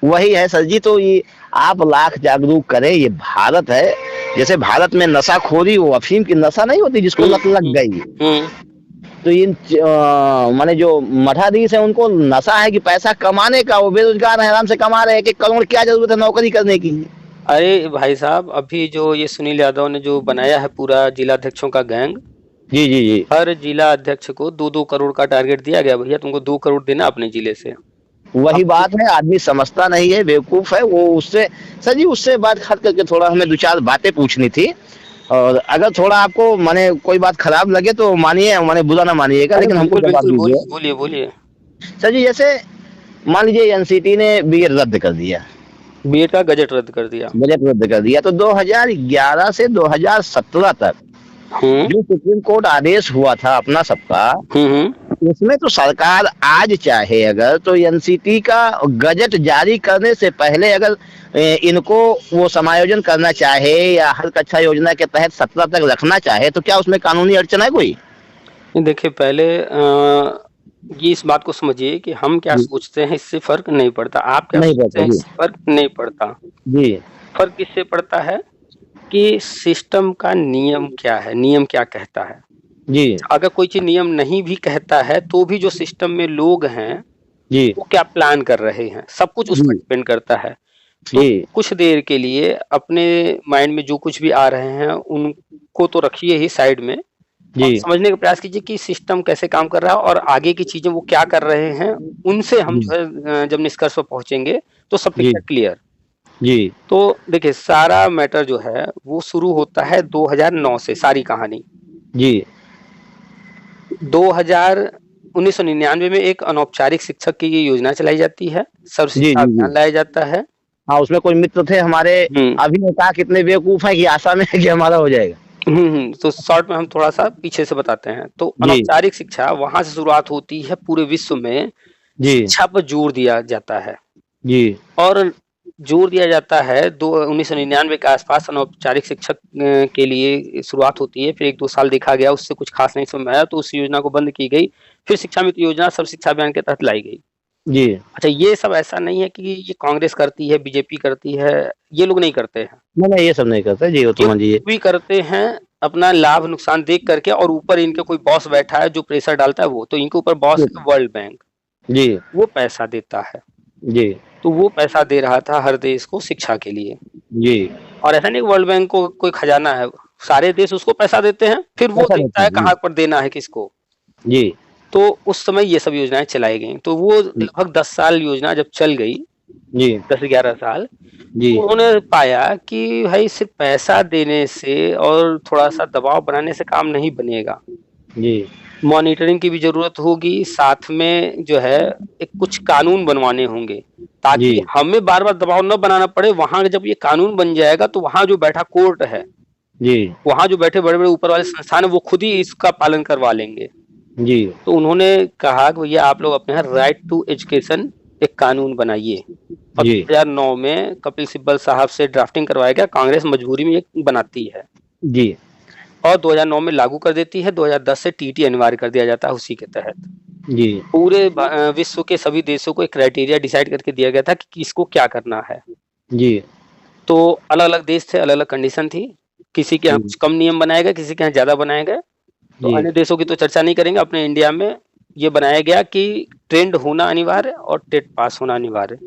वही है सर जी, तो ये आप लाख जागरूक करें, ये भारत है। जैसे भारत में नशाखोरी, वो अफीम की नशा नहीं होती जिसको लत लग गई, तो इन माने जो मठाधीश है उनको नशा है कि पैसा कमाने का, वो बेरोजगार है, आराम से कमा रहे हैं। 1 करोड़ क्या जरूरत है नौकरी करने की। अरे भाई साहब, अभी जो ये सुनील यादव ने जो बनाया है पूरा जिला अध्यक्षों का गैंग, जी जी जी, हर जिला अध्यक्ष को 2-2 करोड़ का टारगेट दिया गया। भैया तुमको 2 करोड़ देना अपने जिले से। वही बात है, आदमी समझता नहीं है, बेवकूफ है वो। उससे सर जी, उससे बात खास करके थोड़ा हमें 2-4 बातें पूछनी थी, और अगर थोड़ा आपको माने कोई बात खराब लगे तो मानिए, माने बुरा ना मानिएगा, लेकिन हमको जवाब दीजिए। बोलिए सर जी। जैसे मान लीजिए एनसीटी ने बीएड रद्द कर दिया, बीएड का गजट रद्द कर दिया, तो 2011 से 2017 तक जो सुप्रीम कोर्ट आदेश हुआ था अपना सबका, उसमें तो सरकार आज चाहे अगर तो एनसीटी का गजट जारी करने से पहले अगर इनको वो समायोजन करना चाहे या हर कक्षा योजना के तहत 17 तक रखना चाहे, तो क्या उसमें कानूनी अड़चन है कोई? देखिए, पहले ये इस बात को समझिए कि हम क्या सोचते हैं इससे फर्क नहीं पड़ता, आप क्या सोचते हैं इससे फर्क नहीं पड़ता जी। फर्क किससे पड़ता है कि सिस्टम का नियम क्या है, नियम क्या कहता है जी। अगर कोई चीज नियम नहीं भी कहता है तो भी जो सिस्टम में लोग हैं जी, वो क्या प्लान कर रहे हैं, सब कुछ उस पर डिपेंड करता है। तो कुछ देर के लिए अपने माइंड में जो कुछ भी आ रहे हैं उनको तो रखिए ही साइड में, और समझने का प्रयास कीजिए कि सिस्टम कैसे काम कर रहा है और आगे की चीजें वो क्या कर रहे हैं, उनसे हम जो है जब निष्कर्ष पर पहुंचेंगे तो सब पिक्चर क्लियर। जी तो देखिए सारा मैटर जो है वो शुरू होता है 2009 से, सारी कहानी। जी 1999 में एक अनौपचारिक शिक्षक की ये योजना चलाई जाती है, सर्व शिक्षा अभियान लाया जाता है। हाँ, उसमें कुछ मित्र थे हमारे, अभिनेता कितने बेवकूफ है कि आशा में है कि हमारा हो जाएगा। तो शॉर्ट में हम थोड़ा सा पीछे से बताते हैं। तो अनौपचारिक शिक्षा वहां से शुरुआत होती है, पूरे विश्व में शिक्षा पर जोर दिया जाता है जी और जोर दिया जाता है 1999 के आसपास अनौपचारिक शिक्षक के लिए शुरुआत होती है। फिर 1-2 साल देखा गया, उससे कुछ खास नहीं समझ में आया तो उस योजना को बंद की गई। फिर शिक्षा मित्र योजना सर्व शिक्षा अभियान के तहत लाई गई। जी अच्छा, ये सब ऐसा नहीं है कि ये कांग्रेस करती है, बीजेपी करती है, ये लोग नहीं करते हैं। नहीं, ये सब नहीं करते जी, वो तो समझिए। भी करते हैं अपना लाभ नुकसान देख करके, और ऊपर इनके कोई बॉस बैठा है जो प्रेशर डालता है, वो तो इनके ऊपर बॉस है वर्ल्ड बैंक जी, वो पैसा देता है जी, तो वो पैसा दे रहा था हर देश को शिक्षा के लिए जी। और ऐसा नहीं वर्ल्ड बैंक को कोई खजाना है, सारे देश उसको पैसा देते हैं, फिर वो देखता है कहाँ पर देना है किसको। जी तो उस समय ये सब योजनाएं चलाई गई। तो वो लगभग 10 साल योजना जब चल गई, जी 10-11 साल, जी, तो उन्होंने पाया कि भाई सिर्फ पैसा देने से और थोड़ा सा दबाव बनाने से काम नहीं बनेगा। जी, मॉनिटरिंग की भी जरूरत होगी, साथ में जो है एक कुछ कानून बनवाने होंगे ताकि हमें बार बार दबाव न बनाना पड़े। वहां जब ये कानून बन जाएगा तो वहां जो बैठा कोर्ट है, जी, वहां जो बैठे बड़े बड़े ऊपर वाले संस्थान है, वो खुद ही इसका पालन करवा लेंगे। जी। तो उन्होंने कहा कि भैया आप लोग अपने यहाँ राइट टू एजुकेशन एक कानून बनाइए और 2009 में कपिल सिब्बल साहब से ड्राफ्टिंग करवाया गया। कांग्रेस मजबूरी में ये बनाती है जी और 2009 में लागू कर देती है। 2010 से टीटी अनिवार्य कर दिया जाता है उसी के तहत। जी पूरे विश्व के सभी देशों को एक क्राइटेरिया डिसाइड करके दिया गया था कि किसको क्या करना है। जी। तो अलग अलग देश थे, अलग अलग कंडीशन थी, किसी के यहाँ कुछ कम नियम बनाए गए, किसी के यहाँ ज्यादा बनाए गए। तो अन्य देशों की तो चर्चा नहीं करेंगे। अपने इंडिया में ये बनाया गया कि ट्रेंड होना अनिवार्य और टेट पास होना अनिवार्य।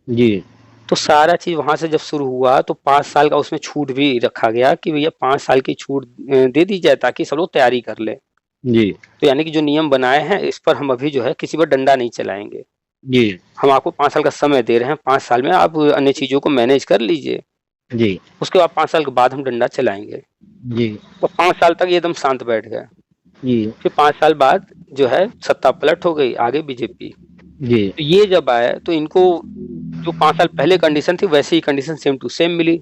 जी। तो सारा चीज वहां से जब शुरू हुआ तो 5 साल का उसमें छूट भी रखा गया कि भैया 5 साल की छूट दे दी जाए ताकि सब लोग तैयारी कर ले। जी। तो यानी कि जो नियम बनाए हैं इस पर हम अभी जो है किसी पर डंडा नहीं चलाएंगे। जी। हम आपको 5 साल का समय दे रहे हैं, 5 साल में आप अन्य चीजों को मैनेज कर लीजिए। जी। उसके बाद 5 साल के बाद हम डंडा चलाएंगे। जी। तो 5 साल तक एकदम शांत बैठ गए। जी। फिर 5 साल बाद जो है सत्ता पलट हो गई, आगे बीजेपी। जी। तो ये जब आए तो इनको जो 5 साल पहले कंडीशन थी वैसे ही कंडीशन सेम टू सेम मिली।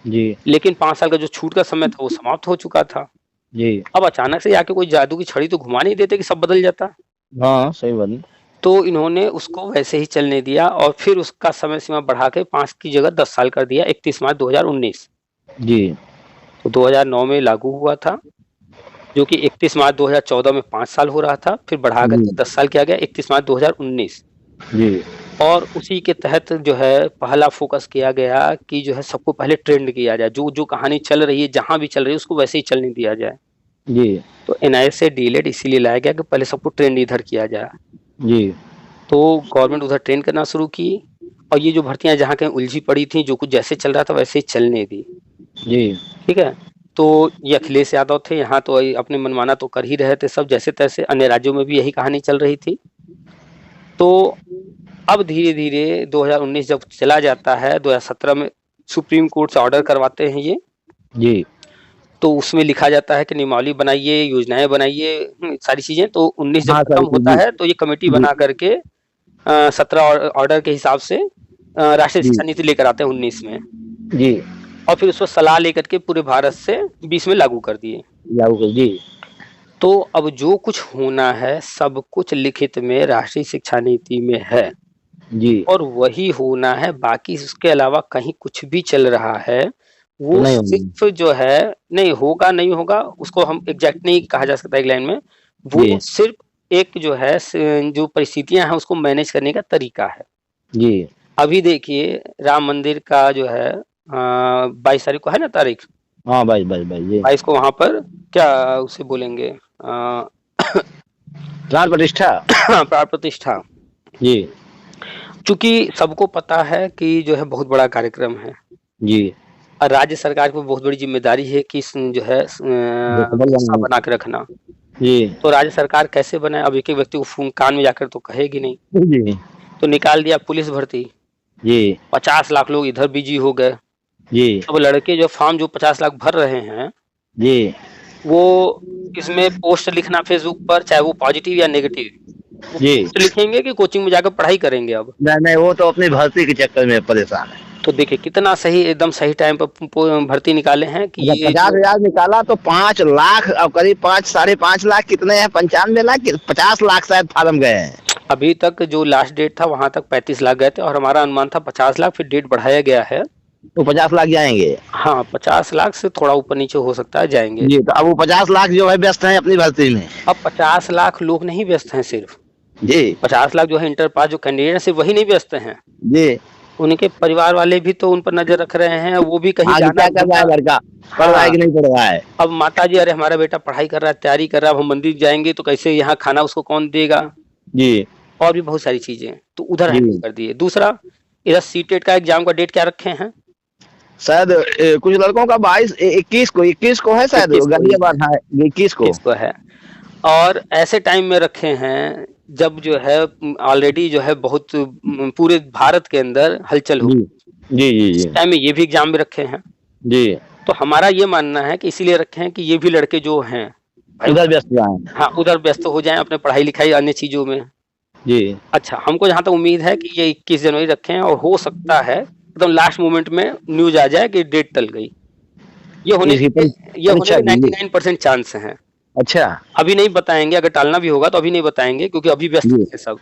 जी। लेकिन 5 साल का जो छूट का समय था वो समाप्त हो चुका था। जी। अब अचानक से आके कोई जादू की छड़ी तो घुमा नहीं देते कि सब बदल जाता। हाँ, सही बात। तो इन्होंने उसको वैसे ही चलने दिया और फिर उसका समय सीमा बढ़ा के 5 की जगह 10 साल कर दिया, 31 मार्च 2019। जी। तो 2009 में लागू हुआ था, जो कि 31 मार्च 2014 में 5 साल हो रहा था, फिर बढ़ा कर 10 साल किया गया 31 मार्च 2019। जी। और उसी के तहत जो है पहला फोकस किया गया कि जो है सबको पहले ट्रेंड किया जाए, जो जो कहानी चल रही है जहां भी चल रही है उसको वैसे ही चलने दिया जाए। जी। तो एनआईएस से डीएलएड इसीलिए लाया गया कि पहले सबको ट्रेंड इधर किया जाए। जी। तो गवर्नमेंट उधर ट्रेन करना शुरू की और ये जो भर्तियां जहाँ कहीं उलझी पड़ी थी, जो कुछ जैसे चल रहा था वैसे ही चलने दी। जी। ठीक है। तो ये अखिलेश यादव थे, यहाँ तो अपने मनमाना तो कर ही रहे थे सब जैसे तैसे, अन्य राज्यों में भी यही कहानी चल रही थी। तो अब धीरे धीरे 2019 जब चला जाता है, 2017 में सुप्रीम कोर्ट से ऑर्डर करवाते हैं ये। जी। तो उसमें लिखा जाता है कि नियमावली बनाइए, योजनाएं बनाइए, सारी चीजें। तो 19 जब खत्म होता है तो ये कमेटी बना करके 17 ऑर्डर के हिसाब से राष्ट्रीय शिक्षा नीति लेकर आते हैं 19 में। जी। और फिर उस पर सलाह लेकर के पूरे भारत से 20 में लागू कर दिए। जी। तो अब जो कुछ होना है सब कुछ लिखित में राष्ट्रीय शिक्षा नीति में है जी। और वही होना है। बाकी उसके अलावा कहीं कुछ भी चल रहा है वो सिर्फ जो है नहीं होगा, नहीं होगा उसको हम एग्जैक्ट नहीं कहा जा सकता एक लाइन में। वो सिर्फ एक जो है जो परिस्थितियां हैं उसको मैनेज करने का तरीका है। जी। अभी देखिए राम मंदिर का जो है 22 तारीख को है ना तारीख। हाँ, 22 22 को वहां पर क्या उसे बोलेंगे प्राण प्रतिष्ठा। प्राण प्रतिष्ठा। जी। चूंकि सबको पता है कि जो है बहुत बड़ा कार्यक्रम है। जी। राज्य सरकार की बहुत बड़ी जिम्मेदारी है कि जो है व्यवस्था बना के रखना। जी। तो राज्य सरकार कैसे बनाए? अब एक एक व्यक्ति को फोन कान में जाकर तो कहेगी नहीं। जी। तो निकाल दिया पुलिस भर्ती। जी। 50 लाख लोग इधर बिजी हो गए। जी। अब लड़के जो फॉर्म जो 50 लाख भर रहे हैं, जी। वो इसमें पोस्ट लिखना फेसबुक पर, चाहे वो पॉजिटिव या नेगेटिव, जी। तो लिखेंगे कि कोचिंग में जाकर पढ़ाई करेंगे। अब नहीं, वो तो अपनी भर्ती के चक्कर में परेशान है। तो देखिए कितना सही, एकदम सही टाइम पर भर्ती निकाले हैं कि ये 50,000 निकाला तो 5 लाख, अब करीब 5 साढ़े 5 लाख कितने हैं, 95 लाख 50 लाख शायद फार्म गए हैं। अभी तक जो लास्ट डेट था वहां तक 35 लाख गए थे और हमारा अनुमान था 50 लाख, फिर डेट बढ़ाया गया है तो 50 लाख जाएंगे। हाँ, 50 लाख से थोड़ा ऊपर नीचे हो सकता है जाएंगे जी। तो अब वो 50 लाख जो है व्यस्त हैं अपनी भर्ती में। अब 50 लाख लोग नहीं व्यस्त हैं सिर्फ जी। 50 लाख जो है इंटर पास जो कैंडिडेट सिर्फ वही नहीं व्यस्त हैं जी। उनके परिवार वाले भी तो उन पर नजर रख रहे हैं। वो भी कहीं क्या कर रहा है लड़का, पढ़ रहा है कि नहीं पढ़ रहा है। अब माता जी, अरे हमारा बेटा पढ़ाई कर रहा है, तैयारी कर रहा है, अब हम मंदिर जाएंगे तो कैसे यहाँ खाना उसको कौन देगा। जी। और भी बहुत सारी चीजें तो उधर हैंडल कर दिए। दूसरा, इधर सीटेट का एग्जाम का डेट क्या रखे हैं? शायद कुछ लड़कों का 21 को है शायद, गाजियाबाद है 21 को है। और ऐसे टाइम में रखे हैं जब जो है ऑलरेडी जो है बहुत पूरे भारत के अंदर हलचल हो। जी। इस टाइम में ये भी एग्जाम में रखे हैं। जी। तो हमारा ये मानना है कि इसीलिए रखे हैं कि ये भी लड़के जो हैं उधर व्यस्त जाएं। हाँ, उधर व्यस्त हो जाएं अपने पढ़ाई लिखाई अन्य चीजों में। जी। अच्छा, हमको जहाँ तक उम्मीद है कि ये 21 जनवरी रखे हैं और हो सकता है एकदम लास्ट मोमेंट में न्यूज आ जाए कि डेट टल गई। ये होने के 99% चांस है। अच्छा, अभी नहीं बताएंगे, अगर टालना भी होगा तो अभी नहीं बताएंगे क्योंकि अभी व्यस्त है सब।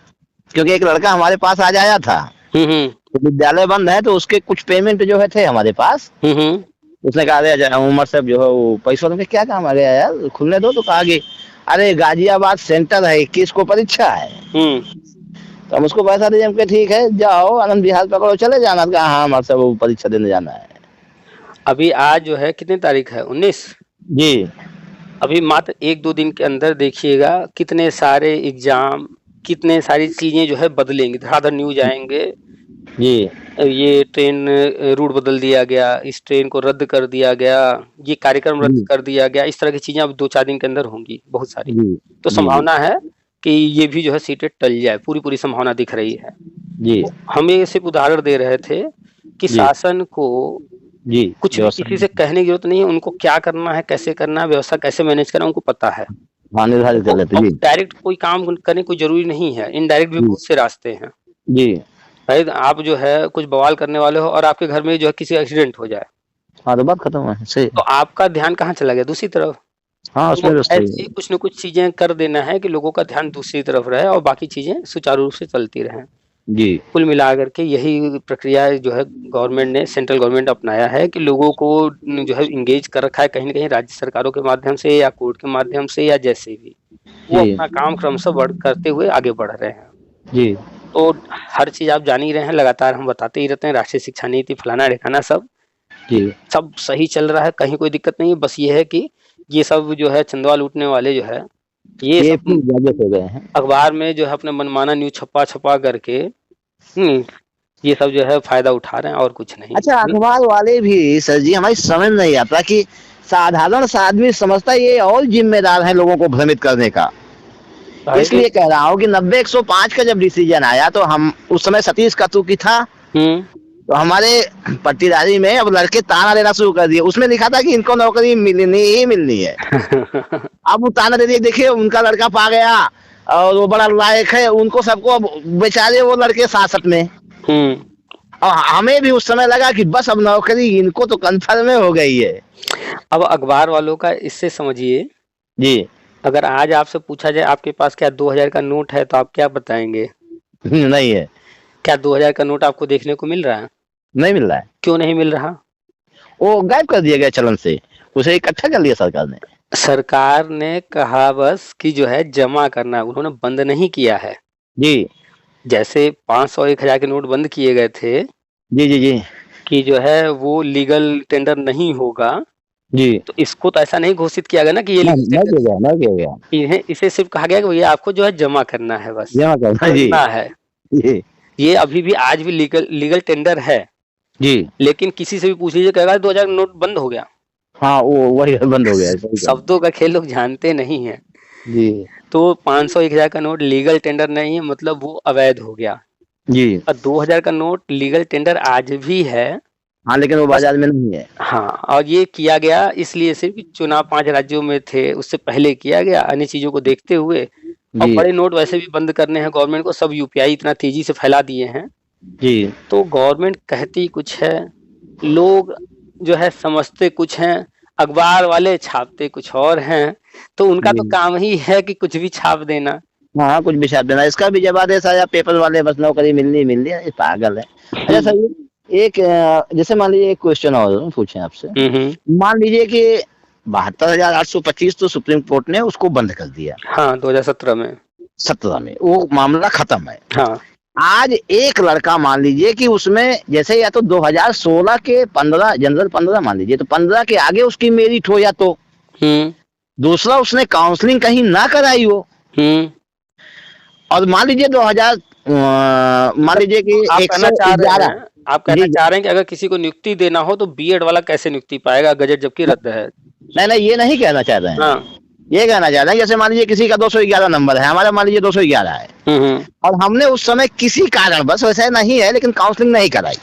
क्योंकि एक लड़का हमारे पास आज आया था, तो विद्यालय बंद है तो उसके कुछ पेमेंट जो है थे हमारे पास। उसने कहा उमर साहब जो है वो पैसा में क्या काम आ गया यार, खुलने दो। तो कहा कि अरे गाजियाबाद सेंटर है, 21 को परीक्षा है। तो हम उसको पैसा दिए, हमके ठीक है जाओ आनंद विहार पकड़ो चले जाना। कहा हाँ हमारे साहब वो परीक्षा देने जाना है। अभी आज जो है कितनी तारीख है? 19। जी। अभी मात्र 1-2 दिन के अंदर देखिएगा कितने सारे एग्जाम, कितने सारी चीजें जो है बदलेंगी। धड़ाधड़ न्यूज आएंगे। जी। ये ट्रेन रूट बदल दिया गया, इस ट्रेन को रद्द कर दिया गया, ये कार्यक्रम रद्द कर दिया गया। इस तरह की चीजें अब 2-4 दिन के अंदर होंगी बहुत सारी। तो संभावना है कि ये भी जो है सीटें टल जाए, पूरी संभावना दिख रही है। जी। हम ये सिर्फ उदाहरण दे रहे थे कि शासन को जी कुछ भी किसी से कहने की जरूरत नहीं है। उनको क्या करना है, कैसे करना है, व्यवस्था कैसे मैनेज करना है, उनको पता है। डायरेक्ट कोई काम करने कोई जरूरी नहीं है, इनडायरेक्ट भी बहुत से रास्ते हैं। जी। भाई आप जो है कुछ बवाल करने वाले हो और आपके घर में जो है किसी एक्सीडेंट हो जाए, हाँ तो बात खत्म है। सही। तो आपका ध्यान कहाँ चला गया? दूसरी तरफ। हाँ, उसमें ऐसी कुछ न कुछ चीजें कर देना है कि लोगों का ध्यान दूसरी तरफ रहे और बाकी चीजें सुचारू रूप से चलती रहें। जी। कुल मिलाकर के यही प्रक्रिया जो है गवर्नमेंट ने, सेंट्रल गवर्नमेंट अपनाया है कि लोगों को जो है इंगेज कर रखा है कहीं न कहीं राज्य सरकारों के माध्यम से या कोर्ट के माध्यम से या जैसे भी वो अपना काम क्रमशः करते हुए आगे बढ़ रहे हैं। जी। तो हर चीज आप जान ही रहे हैं, लगातार हम बताते ही रहते हैं, राष्ट्रीय शिक्षा नीति फलाना ढिकाना सब जी सब सही चल रहा है, कहीं कोई दिक्कत नहीं है। बस ये है कि ये सब जो है चंदवा लूटने वाले जो है ये सब हो गए हैं, अखबार में जो है अपने मनमाना न्यूज छपा करके ये सब जो है फायदा उठा रहे हैं और कुछ नहीं। अच्छा, अखबार वाले भी सर जी हमारी समझ नहीं आता कि साधारण आदमी समझता ये और जिम्मेदार है लोगों को भ्रमित करने का। इसलिए कह रहा हूँ कि 90-105 का जब डिसीजन आया तो हम उस समय सतीश कतुकी था, तो हमारे पट्टीदारी में अब लड़के ताना देना शुरू कर दिए। उसमें लिखा था कि इनको नौकरी मिलनी ही मिलनी है। अब वो ताना दे दिए, देखिए उनका लड़का पा गया और वो बड़ा लायक है, उनको सबको बेचारे वो लड़के सासत में। और हमें भी उस समय लगा कि बस अब नौकरी इनको तो कंफर्म हो गई है। अब अखबार वालों का इससे समझिए जी, अगर आज आपसे पूछा जाए आपके पास क्या 2000 का नोट है तो आप क्या बताएंगे? नहीं है। क्या 2000 का नोट आपको देखने को मिल रहा है? नहीं मिल रहा है। क्यों नहीं मिल रहा? वो गायब कर दिया गया चलन से, उसे इकट्ठा कर लिया सरकार ने। सरकार ने कहा बस कि जो है जमा करना, उन्होंने बंद नहीं किया है जी। जैसे 500-1000 के नोट बंद किए गए थे जी जी जी कि जो है वो लीगल टेंडर नहीं होगा जी, तो इसको तो ऐसा नहीं घोषित किया गया ना कि ये नहीं, इसे सिर्फ कहा गया कि ये आपको जो है जमा करना है, बस जमा करना है। ये अभी भी आज भी लीगल टेंडर है। जी। लेकिन किसी से भी पूछ लीजिए कहेगा 2000 का नोट बंद हो गया। हाँ, वो वही बंद हो गया है। शब्दों का खेल लोग जानते नहीं है। जी। तो 500 1000 का नोट लीगल टेंडर नहीं है, मतलब वो अवैध हो गया। जी। और 2000 का नोट लीगल टेंडर आज भी है। हाँ, लेकिन वो बस बाजार में नहीं है। हाँ, और ये किया गया इसलिए सिर्फ चुनाव 5 राज्यों में थे, उससे पहले किया गया अन्य चीजों को देखते हुए। और जी। बड़े नोट वैसे भी बंद करने हैं गवर्नमेंट को, सब यूपीआई इतना तेजी से फैला दिए हैं। जी। तो गवर्नमेंट कहती कुछ है, लोग जो है समझते कुछ हैं, अखबार वाले छापते कुछ और हैं। तो उनका तो जी। काम ही है कि कुछ भी छाप देना। हाँ, कुछ भी छाप देना। इसका भी जब आदेश आया पेपर वाले बस नौकरी मिलनी मिलनी है, ये पागल है। अच्छा सर, एक जैसे मान लीजिए एक क्वेश्चन और पूछें आपसे। मान लीजिए कि 72,825 तो सुप्रीम कोर्ट ने उसको बंद कर दिया। हाँ, 2017 में। 17 में वो मामला खत्म है। हाँ। आज एक लड़का मान लीजिए कि उसमें जैसे या तो 2016 के 15 जनवरी 15 मान लीजिए, तो 15 के आगे उसकी मेरिट हो, या तो दूसरा उसने काउंसलिंग कहीं ना कराई हो, और मान लीजिए 2000 मान लीजिए कि आप कहना चाह रहे हैं कि अगर किसी को नियुक्ति देना हो तो बीएड वाला कैसे नियुक्ति पाएगा, गजट जबकि रद्द है। नहीं, ये नहीं कहना चाह रहे हैं। हाँ। ये कहना चाह रहे हैं जैसे मान लीजिए किसी का 211 नंबर है, हमारा मान लीजिए 211 है, और हमने उस समय किसी कारण बस वैसे नहीं है लेकिन काउंसलिंग नहीं कराई।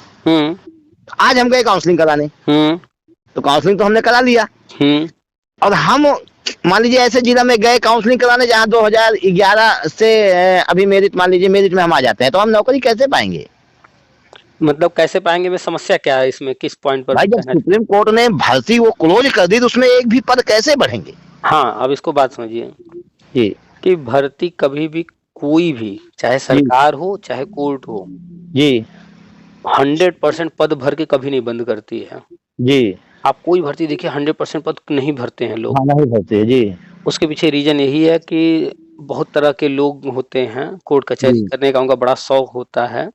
आज हम गए काउंसलिंग कराने, तो काउंसलिंग तो हमने करा लिया, और हम मान लीजिए ऐसे जिला में गए काउंसलिंग कराने जहाँ 2011 से अभी मेरिट, मान लीजिए मेरिट में हम आ जाते हैं, तो हम नौकरी कैसे पाएंगे? मतलब कैसे पाएंगे में समस्या क्या है इसमें, किस पॉइंट पर? भाई जब सुप्रीम कोर्ट ने भर्ती वो क्लोज कर दी तो उसमें एक भी पद कैसे बढ़ेंगे? हाँ, अब इसको बात समझिए जी, कि भर्ती कभी भी कोई भी, चाहे सरकार हो चाहे कोर्ट हो जी, 100% पद भर के कभी नहीं बंद करती है जी। आप कोई भर्ती देखिए 100% पद नहीं भरते हैं लोग। हाँ, नहीं भरते जी। उसके पीछे रीजन यही है कि बहुत तरह के लोग होते हैं, कोर्ट कचहरी करने का उनका बड़ा शौक होता है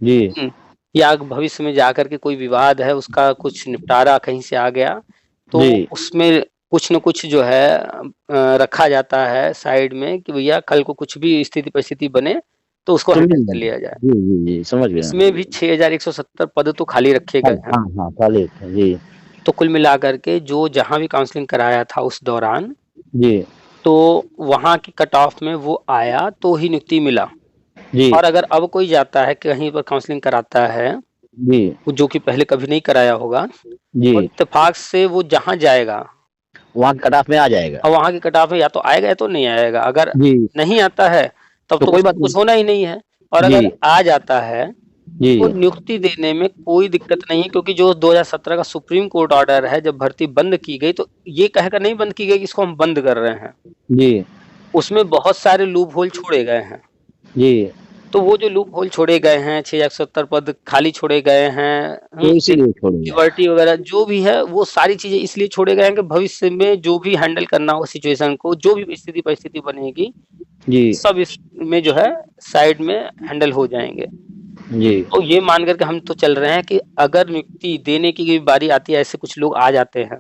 जी, या भविष्य में जाकर के कोई विवाद है उसका कुछ निपटारा कहीं से आ गया तो उसमें कुछ न कुछ जो है रखा जाता है साइड में कि भैया कल को कुछ भी स्थिति परिस्थिति बने तो उसको हैंडल कर लिया जाए। जी, समझ गया। इसमें भी 6170 पद तो खाली रखे गए हैं। हाँ, खाली जी। तो कुल मिलाकर के जो जहां भी काउंसलिंग कराया था उस दौरान जी, तो वहां की कट ऑफ में वो आया तो ही नियुक्ति मिला जी। और अगर अब कोई जाता है कहीं पर काउंसलिंग कराता है जी, जो कि पहले कभी नहीं कराया होगा जी, तो इत्तेफाक से वो जहां जाएगा वहाँ कट ऑफ में आ जाएगा, और वहां की कट ऑफ में या तो आएगा या तो नहीं आएगा। अगर नहीं आता है तब तो कोई बात कुछ होना ही नहीं है, और अगर आ जाता है तो नियुक्ति देने में कोई दिक्कत नहीं है, क्योंकि जो 2017 का सुप्रीम कोर्ट ऑर्डर है जब भर्ती बंद की गई तो ये कहकर नहीं बंद की गई कि इसको हम बंद कर रहे हैं जी, उसमें बहुत सारे लूप होल छोड़े गए हैं जी। तो वो जो लूप होल छोड़े गए हैं 6170 पद खाली छोड़े गए हैं लिबर्टी वगैरह जो भी है वो सारी चीजें इसलिए छोड़े गए हैं कि भविष्य में जो भी हैंडल करना हो सिचुएशन को, जो भी स्थिति परिस्थिति बनेगी जी सब इसमें जो है साइड में हैंडल हो जाएंगे जी। तो ये मान करके हम तो चल रहे हैं कि अगर नियुक्ति देने की बारी आती है ऐसे कुछ लोग आ जाते हैं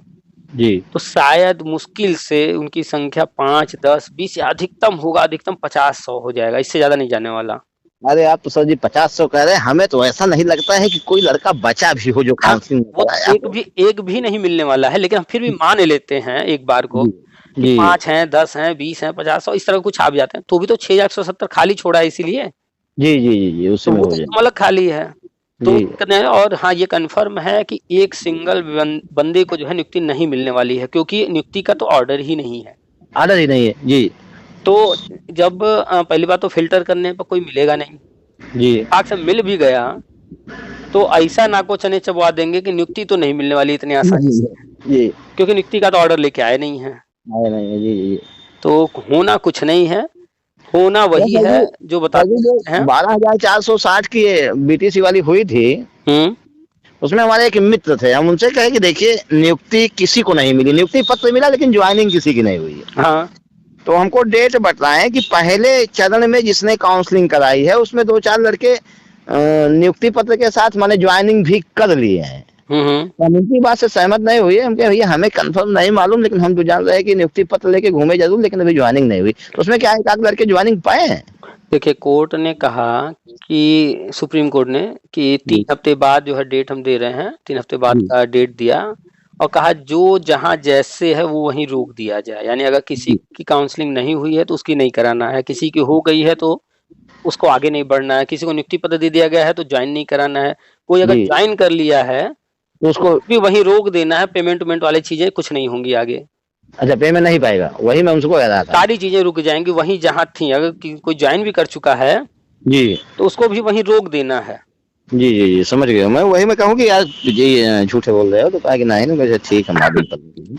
जी तो शायद मुश्किल से उनकी संख्या 5, 10, 20 या अधिकतम होगा, अधिकतम 50-100 हो जाएगा, इससे ज्यादा नहीं जाने वाला। अरे आप तो सर जी 50-100 कह रहे हैं, हमें तो ऐसा नहीं लगता है कि कोई लड़का बचा भी हो जो काउंसलिंग वो एक भी नहीं मिलने वाला है, लेकिन हम फिर भी मान लेते हैं एक बार को कि 5 हैं, 10 हैं, 20 हैं, 50 इस तरह कुछ आप जाते हैं तो भी तो 6170 खाली छोड़ा है इसीलिए जी उसमें तो मतलब खाली है तो और हाँ ये कंफर्म है कि एक सिंगल बंदे को जो है नियुक्ति नहीं मिलने वाली है क्योंकि नियुक्ति का तो ऑर्डर ही नहीं है जी। तो जब पहली बात तो फिल्टर करने पर कोई मिलेगा नहीं जी, आपसे मिल भी गया तो ऐसा नाको चने चबवा देंगे कि नियुक्ति तो नहीं मिलने वाली इतनी आसानी से जी, क्योंकि नियुक्ति का तो ऑर्डर लेके आए नहीं है जी। तो होना कुछ नहीं है, होना वही है जो बताते हैं। 12,460 की बीटीसी वाली हुई थी उसमें हमारे एक मित्र थे, हम उनसे कहे कि देखिए नियुक्ति किसी को नहीं मिली, नियुक्ति पत्र मिला लेकिन ज्वाइनिंग किसी की नहीं हुई है। हाँ तो हमको डेट बताएं कि पहले चरण में जिसने काउंसलिंग कराई है उसमें 2-4 लड़के नियुक्ति पत्र के साथ माने ज्वाइनिंग भी कर लिए हैं। हम उनकी बात से सहमत नहीं हुए, हम कह भैया हमें कंफर्म नहीं मालूम लेकिन हम तो जान रहे हैं कि नियुक्ति पत्र लेके घूमे जरूर लेकिन अभी ज्वाइनिंग नहीं हुई। तो उसमें क्या एक आध लड़के ज्वाइनिंग पाए हैं? देखिए, कोर्ट ने कहा कि सुप्रीम कोर्ट ने कि 3 हफ्ते बाद जो है डेट हम दे रहे हैं, 3 हफ्ते बाद का डेट दिया और कहा जो जहाँ जैसे है वो वहीं रोक दिया जाए। यानी अगर किसी की काउंसलिंग नहीं हुई है तो उसकी नहीं कराना है, किसी की हो गई है तो उसको आगे नहीं बढ़ना है, किसी को नियुक्ति पत्र दे दिया गया है तो ज्वाइन नहीं कराना है, कोई अगर ज्वाइन कर लिया है तो उसको भी वहीं रोक देना है, पेमेंट वाली चीजें कुछ नहीं होंगी आगे। अच्छा, पेमेंट नहीं पाएगा, वही मैं उनको कह रहा था। सारी चीजें रुक जाएंगी वहीं जहाँ थी। अगर कोई ज्वाइन भी कर चुका है जी तो उसको भी वहीं रोक देना है। जी जी जी, समझ गया मैं। वही मैं कहूँ कि यार जी झूठे बोल रहे हो, तो कहा कि नहीं ना, ठीक है मालूम।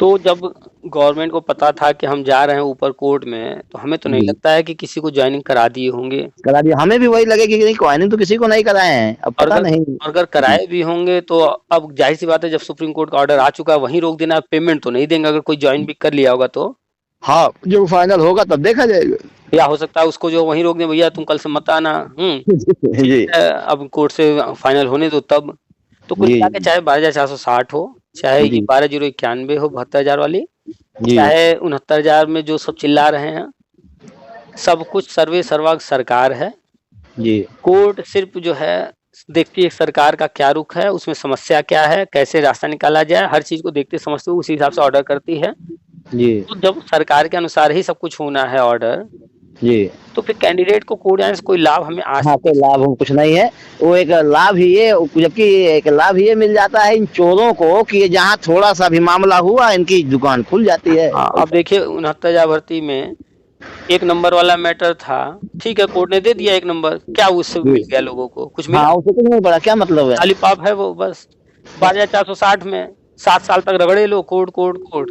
तो जब गवर्नमेंट को पता था कि हम जा रहे हैं ऊपर कोर्ट में, तो हमें तो नहीं लगता है कि किसी को ज्वाइनिंग करा दिए होंगे। करा दिया, हमें भी वही लगे कि नहीं, ज्वाइनिंग तो किसी को नहीं कराए हैं, अब पता नहीं। अगर कराए भी होंगे तो अब जाहिर सी बात है, जब सुप्रीम कोर्ट का ऑर्डर आ चुका है वहीं रोक देना, पेमेंट तो नहीं देंगे अगर कोई ज्वाइन भी कर लिया होगा तो। हाँ, जो फाइनल होगा तब देखा जाएगा। या हो सकता है उसको जो वहीं रोक दे, भैया तुम कल से मत आना। अब कोर्ट से फाइनल होने दो तब। तो कुल मिला के चाहे 12,460 हो, चाहे 12,091 हो 72,000 वाली, चाहे 69,000 में जो सब चिल्ला रहे हैं, सब कुछ सर्वे सर्वा सरकार है जी। कोर्ट सिर्फ जो है देखती है सरकार का क्या रुख है, उसमें समस्या क्या है, कैसे रास्ता निकाला जाए, हर चीज को देखते समझते उसी हिसाब से ऑर्डर करती है जी। तो जब सरकार के अनुसार ही सब कुछ होना है ऑर्डर जी, तो फिर कैंडिडेट को कोर्ट जाने से कोई लाभ हमें कोई लाभ हम कुछ नहीं है। वो एक लाभ ही ये, जबकि एक लाभ ये मिल जाता है इन चोरों को कि जहाँ थोड़ा सा भी मामला हुआ इनकी दुकान खुल जाती है। अब देखिए 69,000 भर्ती में 1 नंबर वाला मैटर था, ठीक है कोर्ट ने दे दिया 1 नंबर, क्या उससे मिल गया लोगों को? कुछ मिला? उससे कुछ नहीं पड़ा, क्या मतलब है? खाली पाप है वो बस। 12,460 में 7 साल तक रगड़े लो कोर्ट कोर्ट कोर्ट,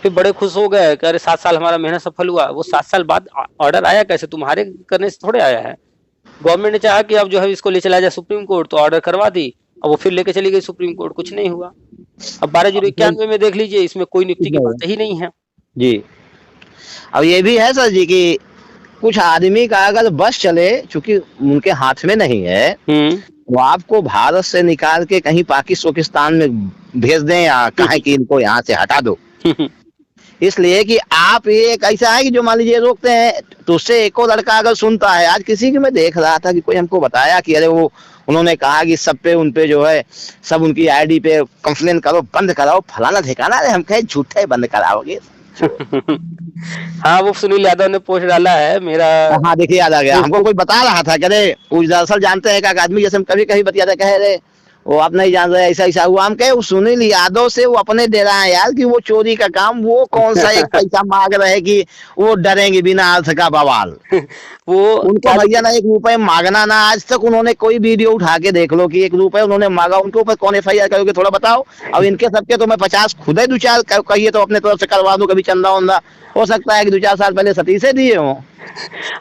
फिर बड़े खुश हो गए कि अरे 7 साल हमारा मेहनत सफल हुआ। वो 7 साल बाद ऑर्डर आया कैसे? तुम्हारे करने से थोड़े आया है। गवर्नमेंट ने चाहा कि अब जो है इसको ले चला जाए सुप्रीम कोर्ट, तो ऑर्डर करवा दी, अब वो फिर लेके चली गई सुप्रीम कोर्ट, कुछ नहीं हुआ। अब 12,091 में देख लीजिए, इसमें कोई नियुक्ति की बात ही नहीं है जी। अब ये भी है सर जी कि कुछ आदमी का अगर बस चले, चूंकि उनके हाथ में नहीं है, वो आपको भारत से निकाल के कहीं पाकिस्तान में भेज दें या कहें कि इनको यहाँ से हटा दो। इसलिए कि आप ये एक ऐसा है कि जो मान लीजिए रोकते हैं तो उससे एको लड़का अगर सुनता है। आज किसी की मैं देख रहा था कि कोई हमको बताया कि अरे वो उन्होंने कहा कि सब पे उन पे जो है सब उनकी आईडी पे कंप्लेन करो, बंद कराओ, फलाना ठिकाना। अरे हम कहे झूठे बंद कराओगे। हाँ, वो सुनील यादव ने पोस्ट डाला है मेरा। हाँ देखिए, याद आ गया हमको, कोई बता रहा था कि दरअसल जानते हैं एक आदमी, जैसे हम कभी कभी बतियाते, कहे रहे वो आप नहीं जान रहे, ऐसा ऐसा हुआ। हम कहे सुनील यादव से वो अपने दे रहा है यार कि वो चोरी का काम, वो कौन सा एक पैसा मांग रहे कि वो डरेंगे बिना अर्थ का बवाल। वो उनको भैया ना 1 रुपए मांगना ना, आज तक उन्होंने कोई वीडियो उठा के देख लो कि 1 रुपए उन्होंने मांगा, उनके ऊपर कौन FIR करोगे थोड़ा बताओ। अब इनके सबके तो मैं 50 खुद ही 2-4 कहिए तो अपने तरफ से करवा दूं, कभी चंदा वंदा हो सकता है कि 2-4 साल पहले सतीशे दिए हों।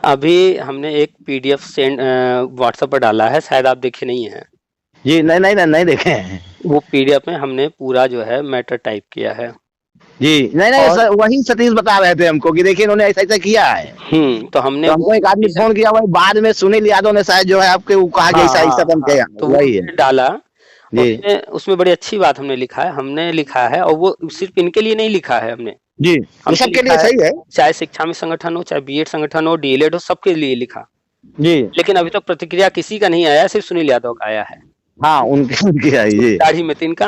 अभी हमने एक PDF सेंड व्हाट्सएप पर डाला है, शायद आप देखे नहीं है जी। नहीं देखे हैं। वो PDF में हमने पूरा जो है मैटर टाइप किया है जी। नहीं सर, वही सतीश बता रहे थे हमको कि देखिए इन्होंने ऐसा ऐसा किया है। तो हमने हमको एक आदमी फोन किया, वही बाद में सुनील यादव ने शायद जो है आपके वो कहा कि ऐसा ऐसा बन गया, तो वही है डाला जी। उसमें बड़ी अच्छी बात हमने लिखा है और वो सिर्फ इनके लिए नहीं लिखा है हमने जी, हम सबके लिए सही है, चाहे शिक्षा में संगठन हो, चाहे B.Ed संगठन हो, DLED हो, सबके लिए लिखा जी। लेकिन अभी तक प्रतिक्रिया किसी का नहीं आया, सिर्फ सुनील यादव का आया है। हाँ, उनकी आई जी, दाढ़ी में 3 का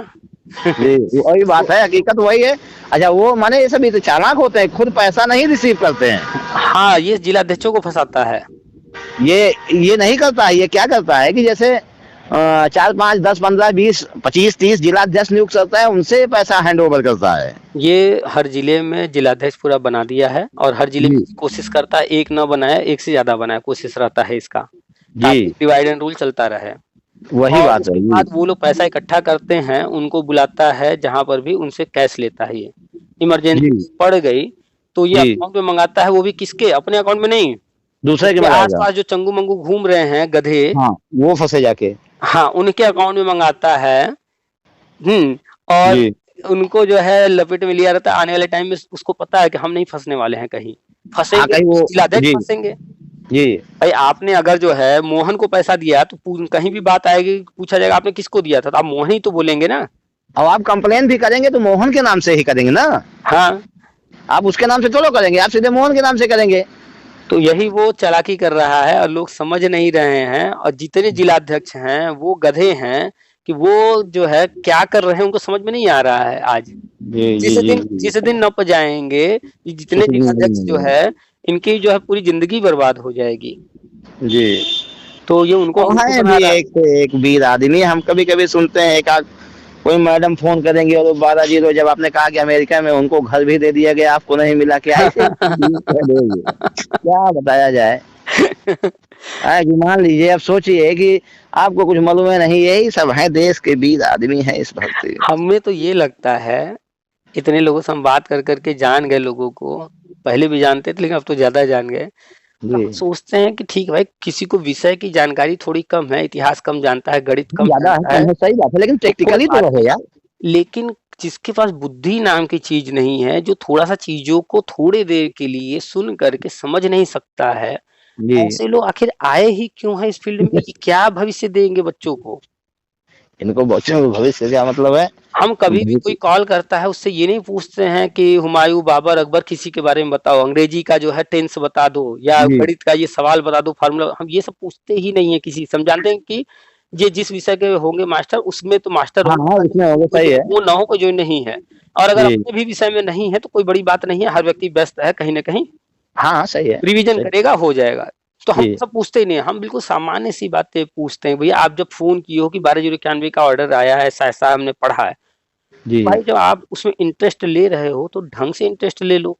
जी, वही बात है, हकीकत वही है। अच्छा, वो माने ये सब तो चालाक होते हैं, खुद पैसा नहीं रिसीव करते हैं। हाँ, ये जिलाध्यक्षों को फंसाता है। ये नहीं करता है, ये क्या करता है कि जैसे 4, 5, 10, 15, 20, 25, 30 जिलाध्यक्ष नियुक्त करता है, उनसे पैसा हैंड ओवर करता है। ये हर जिले में जिलाध्यक्ष पूरा बना दिया है और हर जिले में कोशिश करता है एक न बनाए, एक से ज्यादा बनाए, कोशिश रहता है इसका जी, डिवाइड एंड रूल चलता रहे। वही बात है। वो लोग पैसा इकट्ठा करते हैं, उनको बुलाता है जहां पर भी, उनसे कैश लेता है। ये इमरजेंसी पड़ गई तो ये अकाउंट में मंगाता है, वो भी किसके? अपने अकाउंट में नहीं, दूसरे के आसपास जो चंगू मंगू घूम रहे हैं गधे, हाँ, वो फंसे जाके, हाँ, उनके अकाउंट में मंगाता है। और उनको जो है लपेट में लिया रहता है। आने वाले टाइम में उसको पता है कि हम नहीं फंसने वाले हैं, कहीं फंसेंगे फंसेंगे जी। भाई आपने अगर जो है मोहन को पैसा दिया तो कहीं भी बात आएगी, पूछा जाएगा आपने किसको दिया था, तो आप मोहन ही तो बोलेंगे ना। अब आप कंप्लेन भी करेंगे तो मोहन के नाम से ही करेंगे ना। हाँ, आप उसके नाम से थोड़ा करेंगे, आप सीधे मोहन के नाम से करेंगे। तो यही वो चालाकी कर रहा है और लोग समझ नहीं रहे हैं, और जितने जिलाध्यक्ष हैं वो गधे हैं कि वो जो है क्या कर रहे हैं उनको समझ में नहीं आ रहा है आज। जिस दिन न पजाएंगे जितने जिलाध्यक्ष जो है इनकी जो है पूरी जिंदगी बर्बाद हो जाएगी जी। तो ये उनको है भी एक वीर आदमी। हम कभी कभी सुनते हैं एक कोई मैडम फोन करेंगे और 12 जब आपने कहा कि अमेरिका में उनको घर भी दे दिया गया, आपको नहीं मिला, क्या ऐसे क्या बताया जाए। मान लीजिए, अब सोचिए कि आपको कुछ मालूम है नहीं, यही सब है, देश के वीर आदमी है इस भक्ति। हमें तो ये लगता है, इतने लोगों से हम बात कर करके जान गए, लोगों को पहले भी जानते थे लेकिन अब तो ज्यादा जान गए। हम सोचते हैं कि ठीक भाई, किसी को विषय की जानकारी थोड़ी कम है, इतिहास कम जानता है, गणित कम जानता है, सही बात है, लेकिन प्रैक्टिकली तो है यार। लेकिन जिसके पास बुद्धि नाम की चीज नहीं है, जो थोड़ा सा चीजों को थोड़ी देर के लिए सुन करके समझ नहीं सकता है, ऐसे लोग आखिर आए ही क्यों है इस फील्ड में? क्या भविष्य देंगे बच्चों को? इनको बच्चों को भविष्य क्या मतलब है? हम कभी भी कोई कॉल करता है उससे ये नहीं पूछते हैं कि हुमायूं, बाबर, अकबर किसी के बारे में बताओ, अंग्रेजी का जो है टेंस बता दो, या गणित का ये सवाल बता दो, फार्मूला। हम ये सब पूछते ही नहीं है किसी। समझाते हैं कि ये जिस विषय के होंगे मास्टर, उसमें तो मास्टर सही है, वो ना हो कोई जो नहीं है। और अगर अपने भी विषय में नहीं है तो कोई बड़ी बात नहीं है, हर व्यक्ति व्यस्त है कहीं ना कहीं। हाँ सही है, रिवीजन करेगा, हो जाएगा। तो हम सब पूछते ही नहीं, हम बिल्कुल सामान्य सी बातें पूछते हैं। भैया आप जब फोन किए हो कि 1291 का ऑर्डर आया है, ऐसा ऐसा हमने पढ़ा है जी। भाई जब आप उसमें इंटरेस्ट ले रहे हो तो ढंग से इंटरेस्ट ले लो,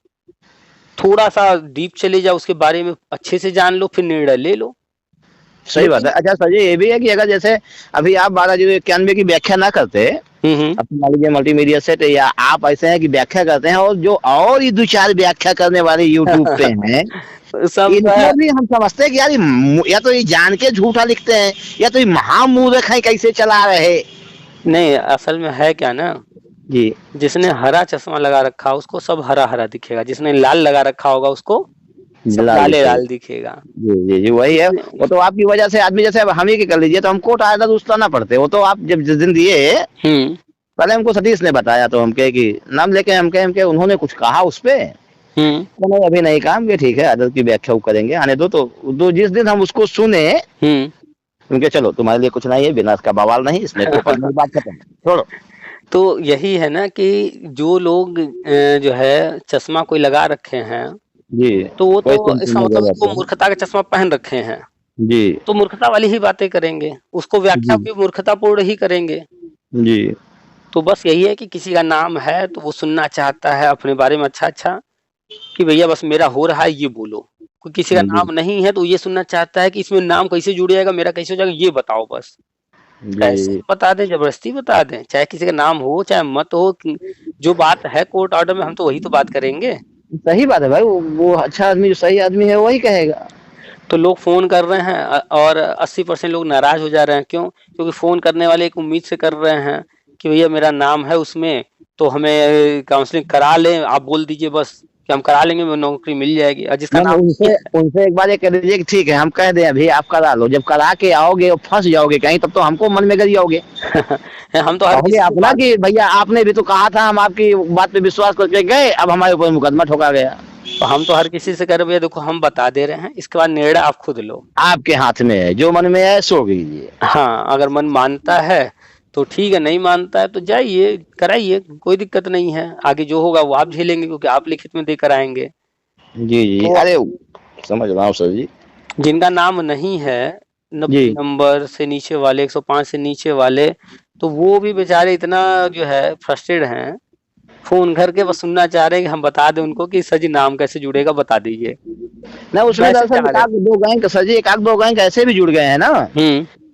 थोड़ा सा डीप चले जाओ, उसके बारे में अच्छे से जान लो, फिर निर्णय ले लो। सही बात है। अच्छा सर जी, ये भी है कि अगर जैसे अभी आप 1291 की व्याख्या ना करते, मान लीजिए मल्टीमीडिया सेट, या आप ऐसे हैं कि व्याख्या करते हैं, और जो और ये 2-4 व्याख्या करने वाले यूट्यूब पे हैं इनको भी हम समझते हैं कि यार या तो ये जान के झूठा लिखते हैं, या तो ये महामूर्ख है, कैसे चला रहे। नहीं, असल में है क्या ना जी, जिसने हरा चश्मा लगा रखा उसको सब हरा हरा दिखेगा, जिसने लाल लगा रखा होगा उसको लाल दिखेगा। जी जी वही है। वो तो आपकी वजह से आदमी, जैसे अब हम ही कर लीजिए, तो हमको आदत उस्ताना पड़ते। वो तो आप जब जिस दिन दिए पहले हमको सतीश ने बताया, तो हम कहे कि नाम लेके हम कहे उन्होंने कुछ कहा उस पे, तो नहीं अभी नहीं कहा। हम ठीक है, आदत की व्याख्या करेंगे, आने दो। तो जिस दिन हम उसको सुने उनके, चलो तुम्हारे लिए कुछ नहीं है, बिना इसका बवाल नहीं, इसमें बात खत्म, छोड़ो। तो यही है ना कि जो लोग जो है चश्मा कोई लगा रखे हैं जी, तो वो तो इसका मतलब वो मूर्खता का चश्मा पहन रखे हैं जी, तो मूर्खता वाली ही बातें करेंगे, उसको व्याख्या भी मूर्खतापूर्ण ही करेंगे जी। तो बस यही है कि किसी का नाम है तो वो सुनना चाहता है अपने बारे में अच्छा कि भैया बस मेरा हो रहा है ये बोलो। कोई किसी का नाम नहीं है तो ये सुनना चाहता है कि इसमें नाम कैसे जुड़ जाएगा, मेरा कैसे हो जाएगा, ये बताओ बस। कैसे बता दें, जबरदस्ती बता दें, चाहे किसी का नाम हो चाहे मत हो, जो बात है कोर्ट ऑर्डर में हम तो वही तो बात करेंगे। सही बात है भाई, वो अच्छा आदमी, जो सही आदमी है वही कहेगा। तो लोग फोन कर रहे हैं और 80% लोग नाराज हो जा रहे हैं। क्यों? क्योंकि फोन करने वाले एक उम्मीद से कर रहे हैं कि भैया मेरा नाम है उसमें, तो हमें काउंसलिंग करा लें, आप बोल दीजिए बस कि हम करा लेंगे, नौकरी मिल जाएगी। और जिसका नाम उनसे एक बार ये कह दीजिए कि ठीक है हम कह दें अभी आप करा लो, जब करा के आओगे और फंस जाओगे कहीं, तब तो हमको मन में गिर जाओगे। हम तो अपना कि भैया आपने भी तो कहा था, हम आपकी बात पे विश्वास करके गए, अब हमारे ऊपर मुकदमा ठोका गया। तो हम तो हर किसी से कह रहे भैया देखो हम बता दे रहे हैं, इसके बाद निर्णय आप खुद लो, आपके हाथ में है, जो मन में है सो कीजिए। हाँ, अगर मन मानता है तो ठीक है, नहीं मानता है तो जाइए कराइए, कोई दिक्कत नहीं है। आगे जो होगा वो आप झेलेंगे क्योंकि आप लिखित में देकर आएंगे। जी जी तो, अरे समझ रहा हूँ सर जी। जिनका नाम नहीं है 90 नंबर से नीचे वाले, 105 से नीचे वाले, तो वो भी बेचारे इतना जो है फ्रस्ट्रेट हैं, फोन करके बस सुनना चाह रहे हैं कि हम बता दें उनको कि सर जी नाम कैसे जुड़ेगा बता दीजिए। ना उसमें दरअसल सर जी एक आध दो बैंक ऐसे भी जुड़ गए हैं ना,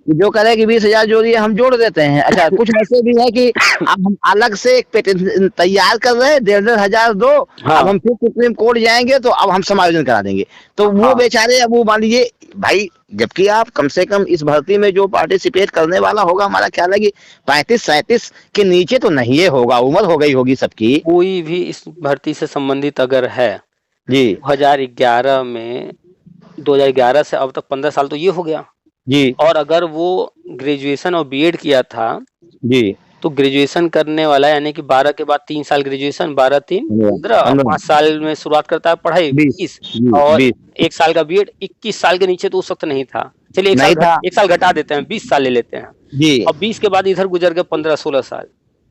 जो कह रहे हैं कि 20,000 जोड़िए, हम जोड़ देते हैं। अच्छा कुछ ऐसे भी है कि अब हम अलग से एक पेटेंट तैयार कर रहे हैं, 1,500 दो, अब हम फिर सुप्रीम कोर्ट जाएंगे तो अब हम समायोजन करा देंगे। तो वो बेचारे, अब वो मान लीजिए भाई, जबकि आप कम से कम इस भर्ती में जो पार्टिसिपेट करने वाला होगा, हमारा ख्याल है कि 35-37 के नीचे तो नहीं है होगा, उम्र हो गई होगी सबकी। कोई भी इस भर्ती से संबंधित अगर है जी, 2011 में, 2011 से अब तक 15 साल तो ये हो गया जी, और अगर वो ग्रेजुएशन और बीएड किया था जी, तो ग्रेजुएशन करने वाला यानी कि 12 के बाद 3 साल ग्रेजुएशन, 12 3 15 और 5 साल में शुरुआत करता है पढ़ाई 20 और 1 साल का बीएड। 21 साल के नीचे तो उस वक्त नहीं था। चलिए 1 साल घटा देते हैं, 20 साल ले लेते हैं जी। और 20 के बाद इधर गुजर गए 15-16 साल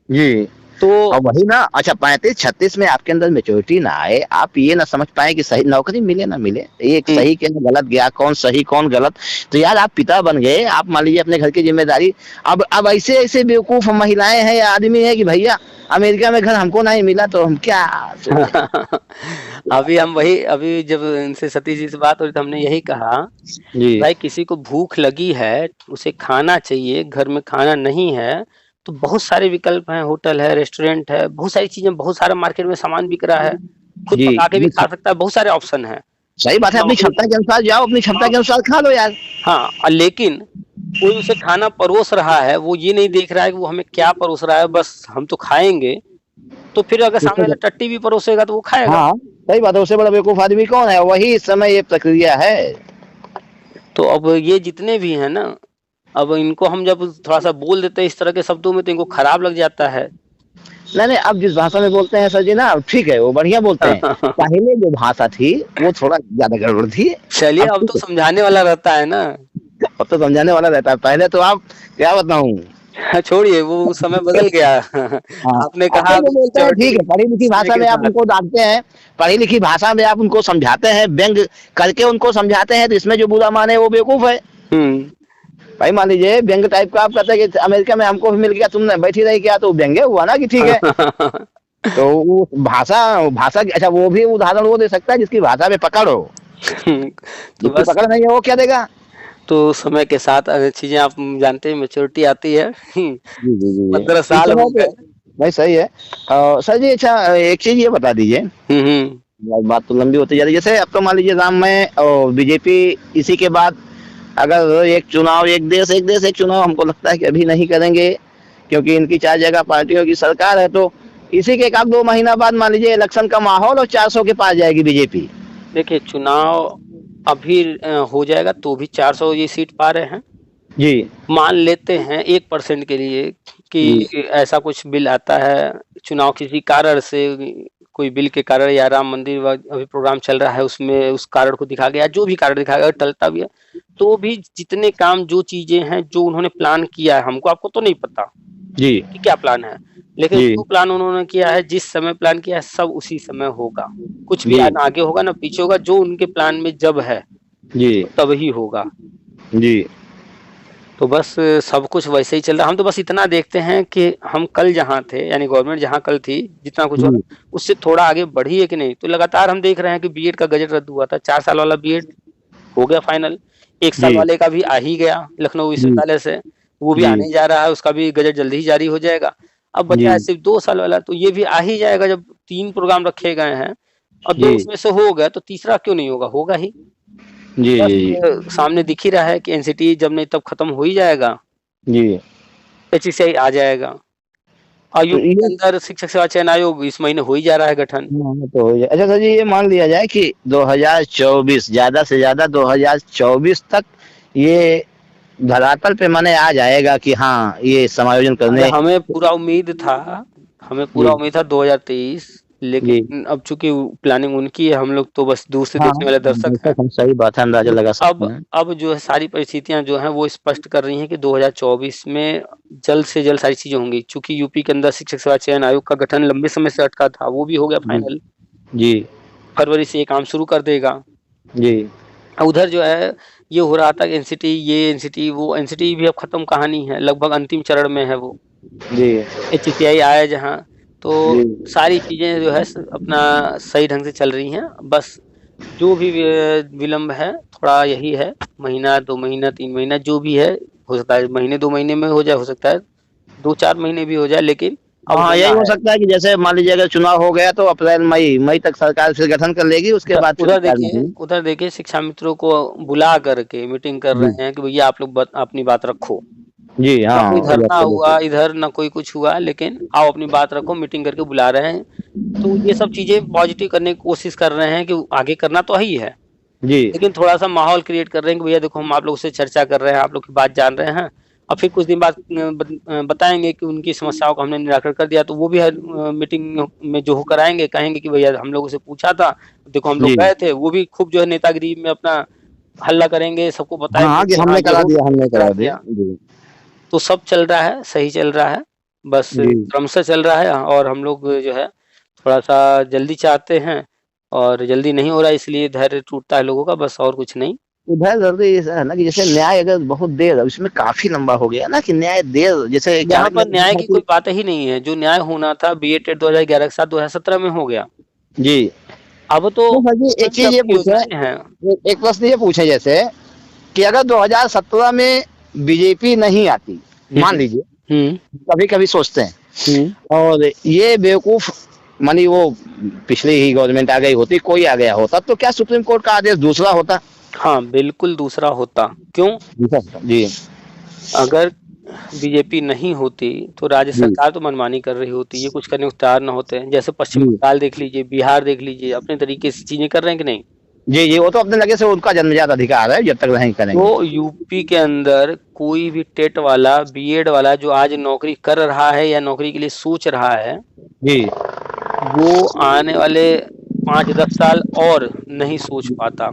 जी। तो और वही ना, अच्छा 35-36 में आपके अंदर मेच्योरिटी ना आए, आप ये ना समझ पाए कि सही नौकरी मिले ना मिले, एक सही के गलत गया, कौन सही कौन गलत। तो यार आप पिता बन गए, आप मान लीजिए अपने घर की जिम्मेदारी। अब ऐसे ऐसे बेवकूफ महिलाएं हैं या आदमी है कि भैया अमेरिका में घर हमको नहीं मिला तो हम क्या अभी जब इनसे सतीश जी से बात हो रही तो हमने यही कहा जी। भाई किसी को भूख लगी है, उसे खाना चाहिए, घर में खाना नहीं है तो बहुत सारे विकल्प हैं, होटल है, रेस्टोरेंट है, बहुत सारी चीजें, बहुत सारा मार्केट में सामान बिक रहा है, खुद पका के भी खा सकता है, बहुत सारे ऑप्शन है। सही बात है, अपनी क्षमता के अनुसार जाओ, अपनी क्षमता के अनुसार खा लो यार। हाँ, लेकिन कोई उसे खाना परोस रहा है, वो ये नहीं देख रहा है कि वो हमें क्या परोस रहा है, बस हम तो खाएंगे। तो फिर अगर सामने वाला टट्टी भी परोसेगा तो वो खाएगा। हाँ सही बात है, उससे बड़ा बेवकूफ आदमी कौन है? वही इस समय ये प्रक्रिया है। तो अब ये जितने भी है ना, अब इनको हम जब थोड़ा सा बोल देते हैं इस तरह के शब्दों में तो इनको खराब लग जाता है। नहीं, अब जिस भाषा में बोलते हैं सर जी ना, ठीक है, वो बढ़िया बोलते हैं। पहले जो भाषा थी वो थोड़ा ज्यादा गड़बड़ थी। चलिए अब तो समझाने वाला रहता है ना, अब तो समझाने वाला रहता है। पहले तो आप क्या बताऊं, छोड़िए वो समय बदल गया। आपने कहा ठीक है, पढ़ी लिखी भाषा में आप उनको डांटते हैं, पढ़ी लिखी भाषा में आप उनको समझाते हैं, व्यंग करके उनको समझाते हैं, तो इसमें जो बुरा माने वो बेवकूफ है। भाई मान लीजिए व्यंग टाइप का आप कहते हैं कि अमेरिका में हमको भी मिल गया, तुमने बैठी रही क्या, तो व्यंग्य हुआ ना कि ठीक है। तो वो भाषा अच्छा वो भी उदाहरण वो दे सकता है जिसकी भाषा में पकड़ हो। तो बस पकड़ नहीं है वो क्या देगा। तो समय के साथ चीजें आप जानते हैं, मैच्योरिटी आती है। 15 साल हो गए भाई, सही है। सर जी अच्छा एक चीज ये बता दीजिए, बात तो लंबी होती जा रही है। जैसे अब तो मान लीजिए राम में और बीजेपी इसी के बाद अगर एक चुनाव, एक देश एक चुनाव, हमको लगता है कि अभी नहीं करेंगे क्योंकि इनकी 4 जगह पार्टियों की सरकार है। तो इसी के 1-2 महीना बाद मान लीजिए इलेक्शन का माहौल और 400 के पास जाएगी बीजेपी। देखिए चुनाव अभी हो जाएगा तो भी 400 ये सीट पा रहे हैं जी। मान लेते हैं 1% के लिए कि ऐसा कुछ बिल आता है, चुनाव किसी कारण से, कोई बिल के कारण या राम मंदिर अभी प्रोग्राम चल रहा है उसमें उस कारण को दिखा गया, जो भी कारण दिखा गया, टलता भी है तो भी जितने काम, जो चीजें हैं, जो उन्होंने प्लान किया है, हमको आपको तो नहीं पता जी कि क्या प्लान है, लेकिन जो प्लान उन्होंने किया है, जिस समय प्लान किया है, सब उसी समय होगा। कुछ भी ना आगे होगा ना पीछे होगा, जो उनके प्लान में जब है जी तब ही होगा जी। तो बस सब कुछ वैसे ही चल रहा है। हम तो बस इतना देखते हैं कि हम कल जहाँ थे, यानी गवर्नमेंट जहाँ कल थी, जितना कुछ हुआ उससे थोड़ा आगे बढ़ी है कि नहीं। तो लगातार हम देख रहे हैं कि बीएड का गजट रद्द हुआ था, 4 साल वाला बीएड हो गया फाइनल, 1 साल वाले का भी आ ही गया लखनऊ विश्वविद्यालय से, वो भी आने जा रहा है, उसका भी गजट जल्दी ही जारी हो जाएगा। अब बचा है सिर्फ 2 साल वाला, तो ये भी आ ही जाएगा। जब 3 प्रोग्राम रखे गए हैं और 2 उसमें से हो गया तो तीसरा क्यों नहीं होगा, होगा ही जी। सामने दिख ही रहा है कि एनसीटी जब नहीं तब खत्म हो ही जाएगा जी, एचईसीआई आ जाएगा। आयोग के अंदर शिक्षक सेवा चयन आयोग इस महीने हो ही जा रहा है गठन। तो अच्छा सर जी, ये मान लिया जाए कि 2024 ज्यादा से ज्यादा 2024 तक ये धरातल पे माने आ जाएगा कि हाँ ये समायोजन करने, हमें पूरा उम्मीद था 2023, लेकिन अब चूंकि प्लानिंग उनकी है, हम लोग तो बस दूर से देखने वाले दर्शक हैं। सही बात है, अंदाजा लगा सकते हैं। अब जो है सारी परिस्थितियां जो हैं वो स्पष्ट कर रही हैं कि 2024 में जल्द से जल्द सारी चीजें होंगी। चूंकि यूपी के अंदर शिक्षक सेवा चयन आयोग का गठन लंबे समय से अटका था, वो भी हो गया फाइनल जी, फरवरी से ये काम शुरू कर देगा जी। उधर जो है ये हो रहा था कि एनसीटी, ये एनसीटी, वो एनसीटी भी अब खत्म कहानी है, लगभग अंतिम चरण में है वो जी। एचईसीआई आया जहाँ, तो सारी चीजें जो है अपना सही ढंग से चल रही हैं। बस जो भी विलम्ब है थोड़ा यही है, महीना 2 महीना 3 महीना जो भी है, हो सकता है महीने 2 महीने में हो जाए, हो सकता है 2-4 महीने भी हो जाए, लेकिन हाँ यही हो सकता है कि जैसे मान लीजिए अगर चुनाव हो गया तो अप्रैल मई तक सरकार फिर गठन कर लेगी, उसके बाद उधर देखिए शिक्षा मित्रों को बुला करके मीटिंग कर रहे हैं कि भैया आप लोग अपनी बात रखो जी। हाँ, कोई धरना हुआ इधर, ना कोई कुछ हुआ, लेकिन आओ अपनी बात रखो, मीटिंग करके बुला रहे हैं। तो ये सब चीजें पॉजिटिव करने की कोशिश कर रहे हैं कि आगे करना तो ही है जी, लेकिन थोड़ा सा माहौल क्रिएट कर रहे हैं कि भैया देखो हम आप लोगों से चर्चा कर रहे हैं, आप लोग की बात जान रहे हैं, और फिर कुछ दिन बाद बताएंगे कि उनकी समस्याओं का हमने निराकरण कर दिया, तो वो भी मीटिंग में जो होकर आएंगे कहेंगे कि भैया हम लोगों से पूछा था, देखो हम लोग जी गए थे। वो भी खूब जो है नेतागिरी में अपना हल्ला करेंगे, सबको बताएंगे हाँ कि कि हमने हाँ करा दिया, हमने करा करा दिया। दिया। जी तो सब चल रहा है, सही चल रहा है, बस जी क्रमशः चल रहा है। और हम लोग जो है थोड़ा सा जल्दी चाहते हैं और जल्दी नहीं हो रहा है, इसलिए धैर्य टूटता है लोगों का, बस और कुछ नहीं। उधर जरूरी ऐसा है ना कि जैसे न्याय अगर बहुत देर, उसमें काफी लंबा हो गया ना कि न्याय देर, जैसे यहाँ चाणक्य पर न्याय ने की कोई बात ही नहीं है। जो न्याय होना था BA टेट 2011 के साथ 2017 में हो गया। जी अब तो तो सर जी एक चीज ये सबकी पूछे, योजनाएं हैं। एक प्रश्न ये पूछे जैसे कि अगर 2017 में बीजेपी नहीं आती, मान लीजिए, हम्म कभी कभी सोचते हैं, हम्म और ये बेवकूफ मानी वो पिछली ही गवर्नमेंट आ गई होती, कोई आ गया होता, तो क्या सुप्रीम कोर्ट का आदेश दूसरा होता? हाँ, बिल्कुल दूसरा होता। क्यों? जी अगर बीजेपी नहीं होती तो राज्य जी सरकार तो मनमानी कर रही होती, ये कुछ करने को तैयार न होते। जैसे पश्चिम जी बंगाल देख लीजिए, बिहार देख लीजिए, अपने तरीके से चीजें कर रहे हैं कि नहीं। जी जी वो तो अपने लगे से उनका जन्मजात अधिकार है, जब तक नहीं करेंगे। तो यूपी के अंदर कोई भी टेट वाला, बीएड वाला जो आज नौकरी कर रहा है या नौकरी के लिए सोच रहा है, जी वो आने वाले 5-10 साल और नहीं सोच पाता।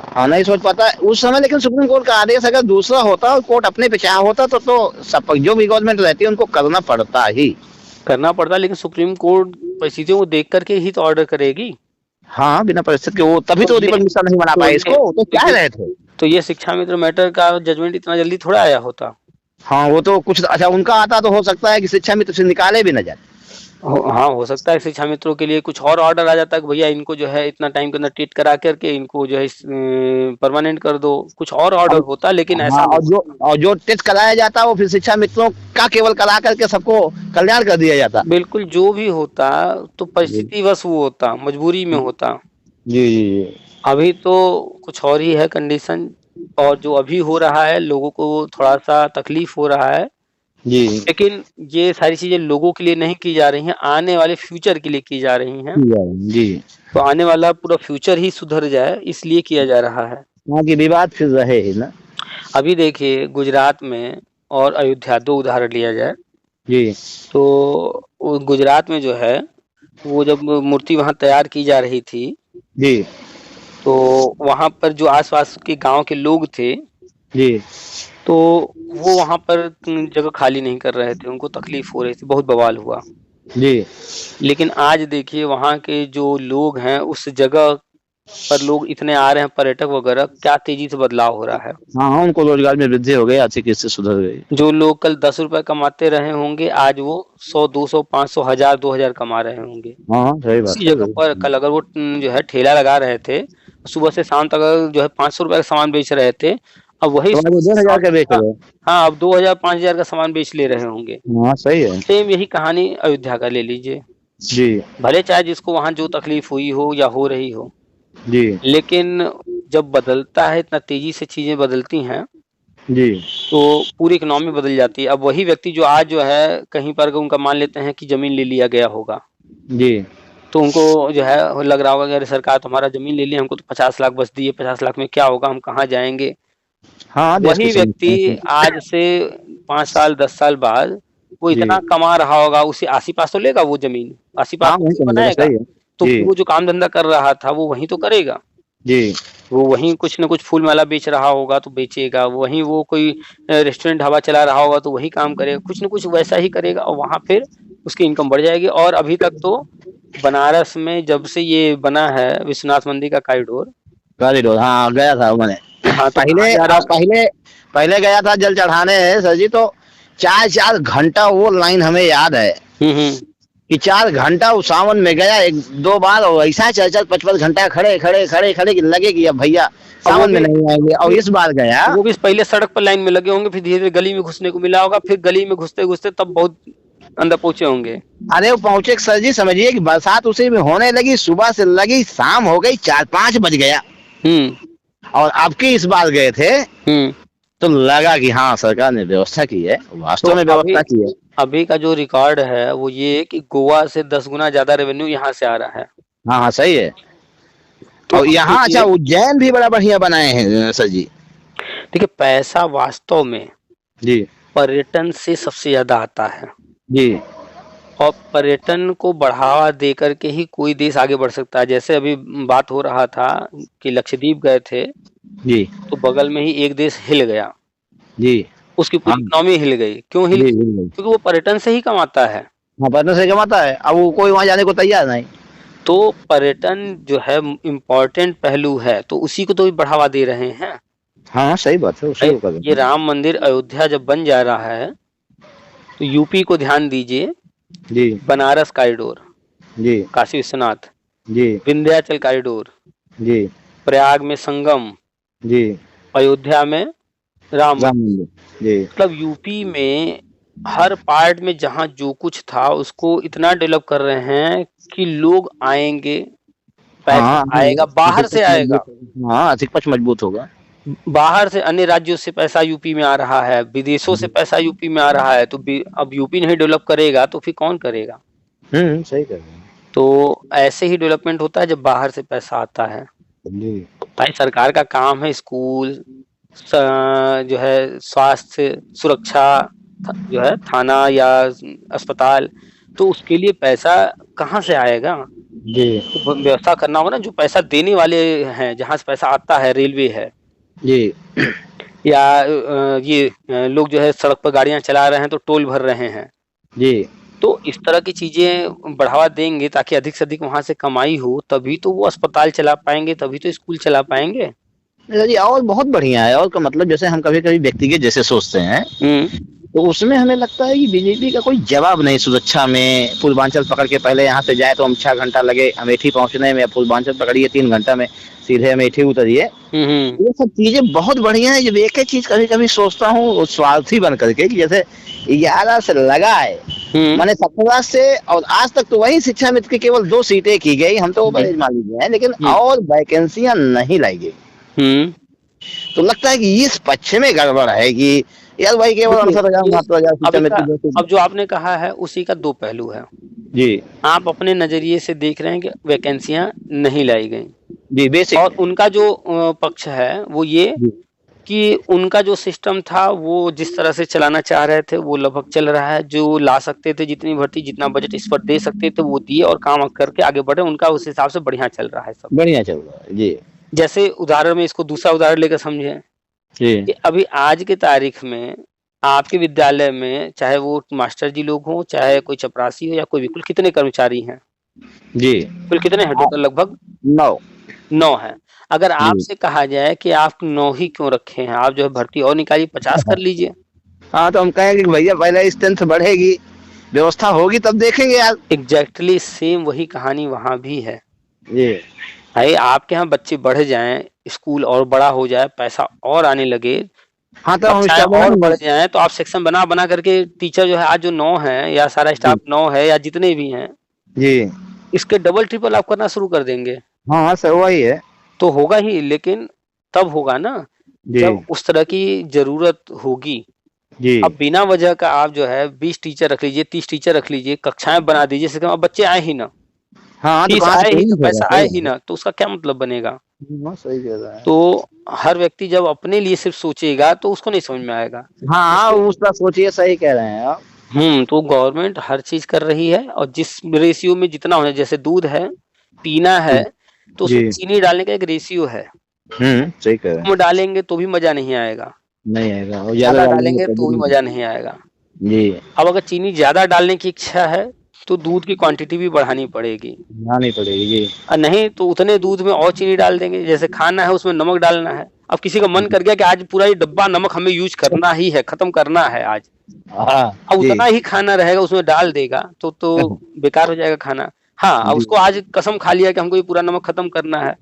हाँ नहीं सोच पाता उस समय, लेकिन सुप्रीम कोर्ट का आदेश अगर दूसरा होता और कोर्ट अपने पे चाह होता तो सब जो भी गवर्नमेंट रहती है उनको करना पड़ता ही। करना पड़ता, लेकिन सुप्रीम कोर्ट परिस्थितियों को देख करके ही तो ऑर्डर करेगी। हाँ बिना परिस्थिति के वो तभी तो तो ये दीपक मिश्रा नहीं बना तो पाए ये इसको, तो क्या रहे थे। तो ये शिक्षा मित्र मैटर का जजमेंट इतना जल्दी थोड़ा आया होता। हाँ वो तो कुछ अच्छा उनका आता तो हो सकता है कि शिक्षा मित्र से निकाले भी न जाए। हाँ, हो सकता है शिक्षा मित्रों के लिए कुछ और ऑर्डर आ जाता है कि भैया इनको जो है इतना टाइम के अंदर ट्रीट करा करके इनको जो है परमानेंट कर दो, कुछ और ऑर्डर होता, लेकिन ऐसा हाँ नहीं। और जो टेस्ट कराया जाता वो फिर शिक्षा मित्रों का केवल करा करके सबको कल्याण कर दिया जाता। बिल्कुल, जो भी होता तो जी परिस्थिति बस वो होता, मजबूरी में होता। जी जी अभी तो कुछ और ही है कंडीशन। और जो अभी हो रहा है, लोगों को थोड़ा सा तकलीफ हो रहा है, जी लेकिन ये सारी चीजें लोगों के लिए नहीं की जा रही हैं, आने वाले फ्यूचर के लिए की जा रही हैं। जी तो आने वाला पूरा फ्यूचर ही सुधर जाए, इसलिए किया जा रहा है। वहाँ की विवाद फिर रहे ही ना। अभी देखिए गुजरात में और अयोध्या, दो उदाहरण लिया जाए जी तो वो गुजरात में जो है, वो जब मूर्ति वहां तैयार की जा रही थी, जी तो वहां पर जो आसपास के गांव के लोग थे, जी तो वो वहां पर जगह खाली नहीं कर रहे थे, उनको तकलीफ हो रही थी, बहुत बवाल हुआ। जी लेकिन आज देखिए वहां के जो लोग हैं, उस जगह पर लोग इतने आ रहे हैं, पर्यटक वगैरह, क्या तेजी से बदलाव हो रहा है। हाँ उनको रोजगार में वृद्धि हो गई, आर्थिक स्थिति सुधर गई। जो लोग कल 10 रुपए कमाते रहे होंगे, आज वो 100, 200, 500, 1000, 2000 कमा रहे होंगे। हाँ सही बात उसी है। जगह पर कल अगर वो जो है ठेला लगा रहे थे, सुबह से शाम तक अगर जो है 500 रुपए का सामान बेच रहे थे, अब वही तो आज 2000 का बेच रहे। हाँ, अब 2000, 5000 का सामान बेच ले रहे होंगे। हाँ सही है। सेम यही कहानी अयोध्या का ले लीजिए। जी भले चाहे जिसको वहां जो तकलीफ हुई हो या हो रही हो, जी लेकिन जब बदलता है, इतना तेजी से चीजें बदलती हैं, जी तो पूरी इकोनॉमी बदल जाती है। अब वही व्यक्ति जो आज जो है कहीं पर उनका मान लेते हैं कि जमीन ले लिया गया होगा, जी तो उनको जो है लग रहा होगा कि अरे सरकार तो हमारा जमीन ले ली, हमको तो 50 लाख बस दिए, 50 लाख में क्या होगा, हम कहाँ जाएंगे। हाँ देश की वही व्यक्ति समस्या। आज से 5 साल 10 साल बाद वो जी इतना कमा रहा होगा, उसे आसी पास तो लेगा वो जमीन, आसी पास हाँ तो वही उसे समझेगा, बनाएगा। सही है। तो जी वो जो काम धंधा कर रहा था वो वहीं तो करेगा। जी वो वहीं कुछ न कुछ फूल माला बेच रहा होगा तो बेचेगा, वहीं वो कोई रेस्टोरेंट ढाबा चला रहा होगा तो वही काम करेगा, कुछ न कुछ वैसा ही करेगा, और वहां फिर उसकी इनकम बढ़ जाएगी। और अभी तक तो बनारस में जब से ये बना है विश्वनाथ मंदिर का कॉरिडोर, कॉरिडोर, हाँ गया था मैंने। हाँ, तो कहाँ जा रहा। पहले गया था जल चढ़ाने सर जी, तो 4 घंटा वो लाइन हमें याद है हम्म कि 4 घंटा उस सावन में गया, 1-2 बार, और ऐसा 4-5 घंटा खड़े खड़े खड़े खड़े कि लगे कि अब भैया सावन में नहीं आएंगे। और इस बार गया, वो भी पहले सड़क पर लाइन में लगे होंगे, फिर धीरे धीरे गली में घुसने को मिला होगा, फिर गली में घुसते घुसते तब बहुत अंदर पहुंचे होंगे। अरे वो पहुंचे सर जी, समझिए कि बरसात उसी में होने लगी, सुबह से लगी, शाम हो गई, 4-5 बज गया। और अब की इस बार गए थे तो लगा कि हाँ सरकार ने व्यवस्था की है, वास्तव तो में व्यवस्था की है। अभी का जो रिकॉर्ड है वो ये कि गोवा से 10 गुना ज्यादा रेवेन्यू यहाँ से आ रहा है। हाँ हाँ सही है। तो और यहाँ अच्छा उज्जैन भी बड़ा बढ़िया बनाए हैं सर जी। देखिए पैसा वास्तव में जी पर्यटन से सबसे ज्यादा आता है जी और पर्यटन को बढ़ावा दे करके ही कोई देश आगे बढ़ सकता है। जैसे अभी बात हो रहा था कि लक्षद्वीप गए थे, जी तो बगल में ही एक देश हिल गया, जी। उसकी पूरी हाँ इकोनॉमी हिल गई। क्यों हिल जी गई? जी। क्योंकि वो पर्यटन से ही कमाता है। हाँ, पटना से कमाता है, अब वो कोई वहां जाने को तैयार नहीं। तो पर्यटन जो है इम्पोर्टेंट पहलू है, तो उसी को तो भी बढ़ावा दे रहे हैं। हाँ हाँ, सही बात है, उसी को कर ये राम मंदिर अयोध्या जब बन जा रहा है तो यूपी को ध्यान दीजिए, जी बनारस कॉरिडोर, जी काशी विश्वनाथ, जी विंध्याचल कॉरिडोर, जी प्रयाग में संगम, जी। अयोध्या में राम राम मंदिर। मंदिर। जी मतलब यूपी में हर पार्ट में जहाँ जो कुछ था उसको इतना डेवलप कर रहे हैं कि लोग आएंगे, पैसा हाँ आएगा, बाहर से आएगा, हाँ, आर्थिक पक्ष मजबूत होगा। बाहर से अन्य राज्यों से पैसा यूपी में आ रहा है, विदेशों से पैसा यूपी में आ रहा है। तो अब यूपी नहीं डेवलप करेगा तो फिर कौन करेगा? सही कह रहे हैं। तो ऐसे ही डेवलपमेंट होता है जब बाहर से पैसा आता है। जी भाई सरकार का काम है स्कूल, जो है स्वास्थ्य सुरक्षा, जो है थाना या अस्पताल, तो उसके लिए पैसा कहाँ से आएगा? जी तो व्यवस्था करना होगा ना, जो पैसा देने वाले हैं, जहाँ से पैसा आता है, रेलवे है जी या ये लोग जो है सड़क पर गाड़ियां चला रहे हैं तो टोल भर रहे हैं। जी। तो इस तरह की चीजें बढ़ावा देंगे ताकि अधिक से अधिक वहां से कमाई हो, तभी तो वो अस्पताल चला पाएंगे, तभी तो स्कूल चला पाएंगे। जी, और बहुत बढ़िया है। और का मतलब जैसे हम कभी कभी व्यक्तिगत जैसे सोचते हैं, तो उसमें हमें लगता है कि बीजेपी का कोई जवाब नहीं सुरक्षा में। पूर्वांचल पकड़ के पहले यहाँ से जाए तो हम 6 घंटा लगे अमेठी पहुंचने में, पूर्वांचल पकड़िए 3 घंटा में सीधे अमेठी उतरिए। ये सब चीजें बहुत बढ़िया है। जब एक एक चीज कभी कभी सोचता हूँ स्वार्थी बन करके, कि जैसे 11 से लगाए मैंने 17 से और आज तक तो वही शिक्षा मित्र की केवल 2 सीटें की गई, हम तो बड़े मान लीजिए हैं, लेकिन और वैकेंसियां नहीं लाई गई। तो लगता है कि इस पक्ष में गड़बड़ है कि यार भाई केवल 68,000 अब जो आपने कहा है उसी का 2 पहलू है जी। आप अपने नजरिए से देख रहे हैं कि वैकेंसियां नहीं लाई गई जी बेसिक। और उनका जो पक्ष है वो ये कि उनका जो सिस्टम था वो जिस तरह से चलाना चाह रहे थे वो लगभग चल रहा है। जो ला सकते थे, जितनी भर्ती, जितना बजट इस पर दे सकते थे वो दिए और काम करके आगे बढ़े। उनका उस हिसाब से बढ़िया चल रहा है, सब बढ़िया चल रहा है जी। जैसे उदाहरण में इसको दूसरा उदाहरण लेकर समझे कि अभी आज के तारीख में आपके विद्यालय में चाहे वो मास्टर जी लोग हों, चाहे कोई चपरासी हो या कोई भी, कुल कितने कर्मचारी हैं? जी कुल कितने हैं टोटल? लगभग 9 है। अगर आपसे कहा जाए कि आप 9 ही क्यों रखे हैं, आप जो है भर्ती और निकालिए, 50 कर लीजिए। हाँ, तो हम कहेंगे कि भैया पहले स्ट्रेंथ बढ़ेगी, व्यवस्था होगी, तब देखेंगे यार। एग्जैक्टली सेम वही कहानी वहां भी है। जी भाई आपके यहाँ बच्चे बढ़ जाएं, स्कूल और बड़ा हो जाए, पैसा और आने लगे, हाँ, तो हम और बढ़ जाए, तो आप सेक्शन बना बना करके टीचर जो है आज जो 9 है या सारा स्टाफ 9 है या जितने भी हैं जी, इसके डबल ट्रिपल आप करना शुरू कर देंगे। हाँ सर, वही है। तो होगा ही, लेकिन तब होगा ना जब उस तरह की जरूरत होगी। जी। अब बिना वजह का आप जो है 20 टीचर रख लीजिए, 30 टीचर रख लीजिए, कक्षाएं बना दीजिए, अब बच्चे आए ही ना, हाँ, तो आए ही ना, पैसा आए ही ना, तो उसका क्या मतलब बनेगा? सही कह रहा है। तो हर व्यक्ति जब अपने लिए सिर्फ सोचेगा तो उसको नहीं समझ में आएगा। हाँ, उसका सोचिए, सही कह रहे हैं आप। तो गवर्नमेंट हर चीज कर रही है और जिस रेशियो में जितना होना, जैसे दूध है, पीना है, तो उसमें चीनी डालने का एक रेशियो है। सही कह रहे हैं। हम डालेंगे तो भी मजा नहीं आएगा, नहीं आएगा, और ज्यादा डालेंगे तो भी मजा नहीं आएगा जी। अब अगर चीनी ज्यादा डालने की इच्छा है तो दूध की क्वांटिटी भी बढ़ानी पड़ेगी जी। और नहीं तो उतने दूध में और चीनी डाल देंगे। जैसे खाना है उसमें नमक डालना है, अब किसी का मन कर गया कि आज पूरा ये डब्बा नमक हमें यूज करना ही है, खत्म करना है आज, अब उतना ही खाना रहेगा उसमें डाल देगा तो बेकार हो जाएगा खाना। हाँ, उसको आज कसम खा लिया कि हमको ये पूरा नमक खत्म करना है,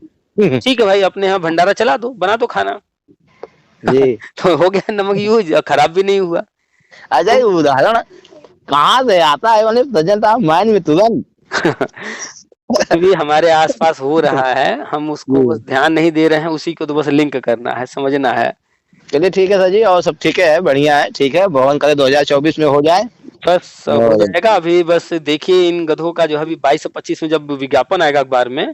ठीक है भाई, अपने यहाँ भंडारा चला दो, बना दो खाना जी। तो हो गया नमक यूज, खराब भी नहीं हुआ। अच्छा, उदाहरण कहाँ से आता है, मतलब माइंड में तुरंत भी हमारे आसपास हो रहा है, हम उसको बस ध्यान नहीं दे रहे हैं, उसी को तो बस लिंक करना है, समझना है। चलिए ठीक है सर जी, और सब ठीक है, बढ़िया है, ठीक है, भगवान करे 2024 में हो जाए, बस हो जाएगा। अभी बस देखिए इन गधों का जो है अभी 22 और 25 में जब विज्ञापन आएगा अखबार में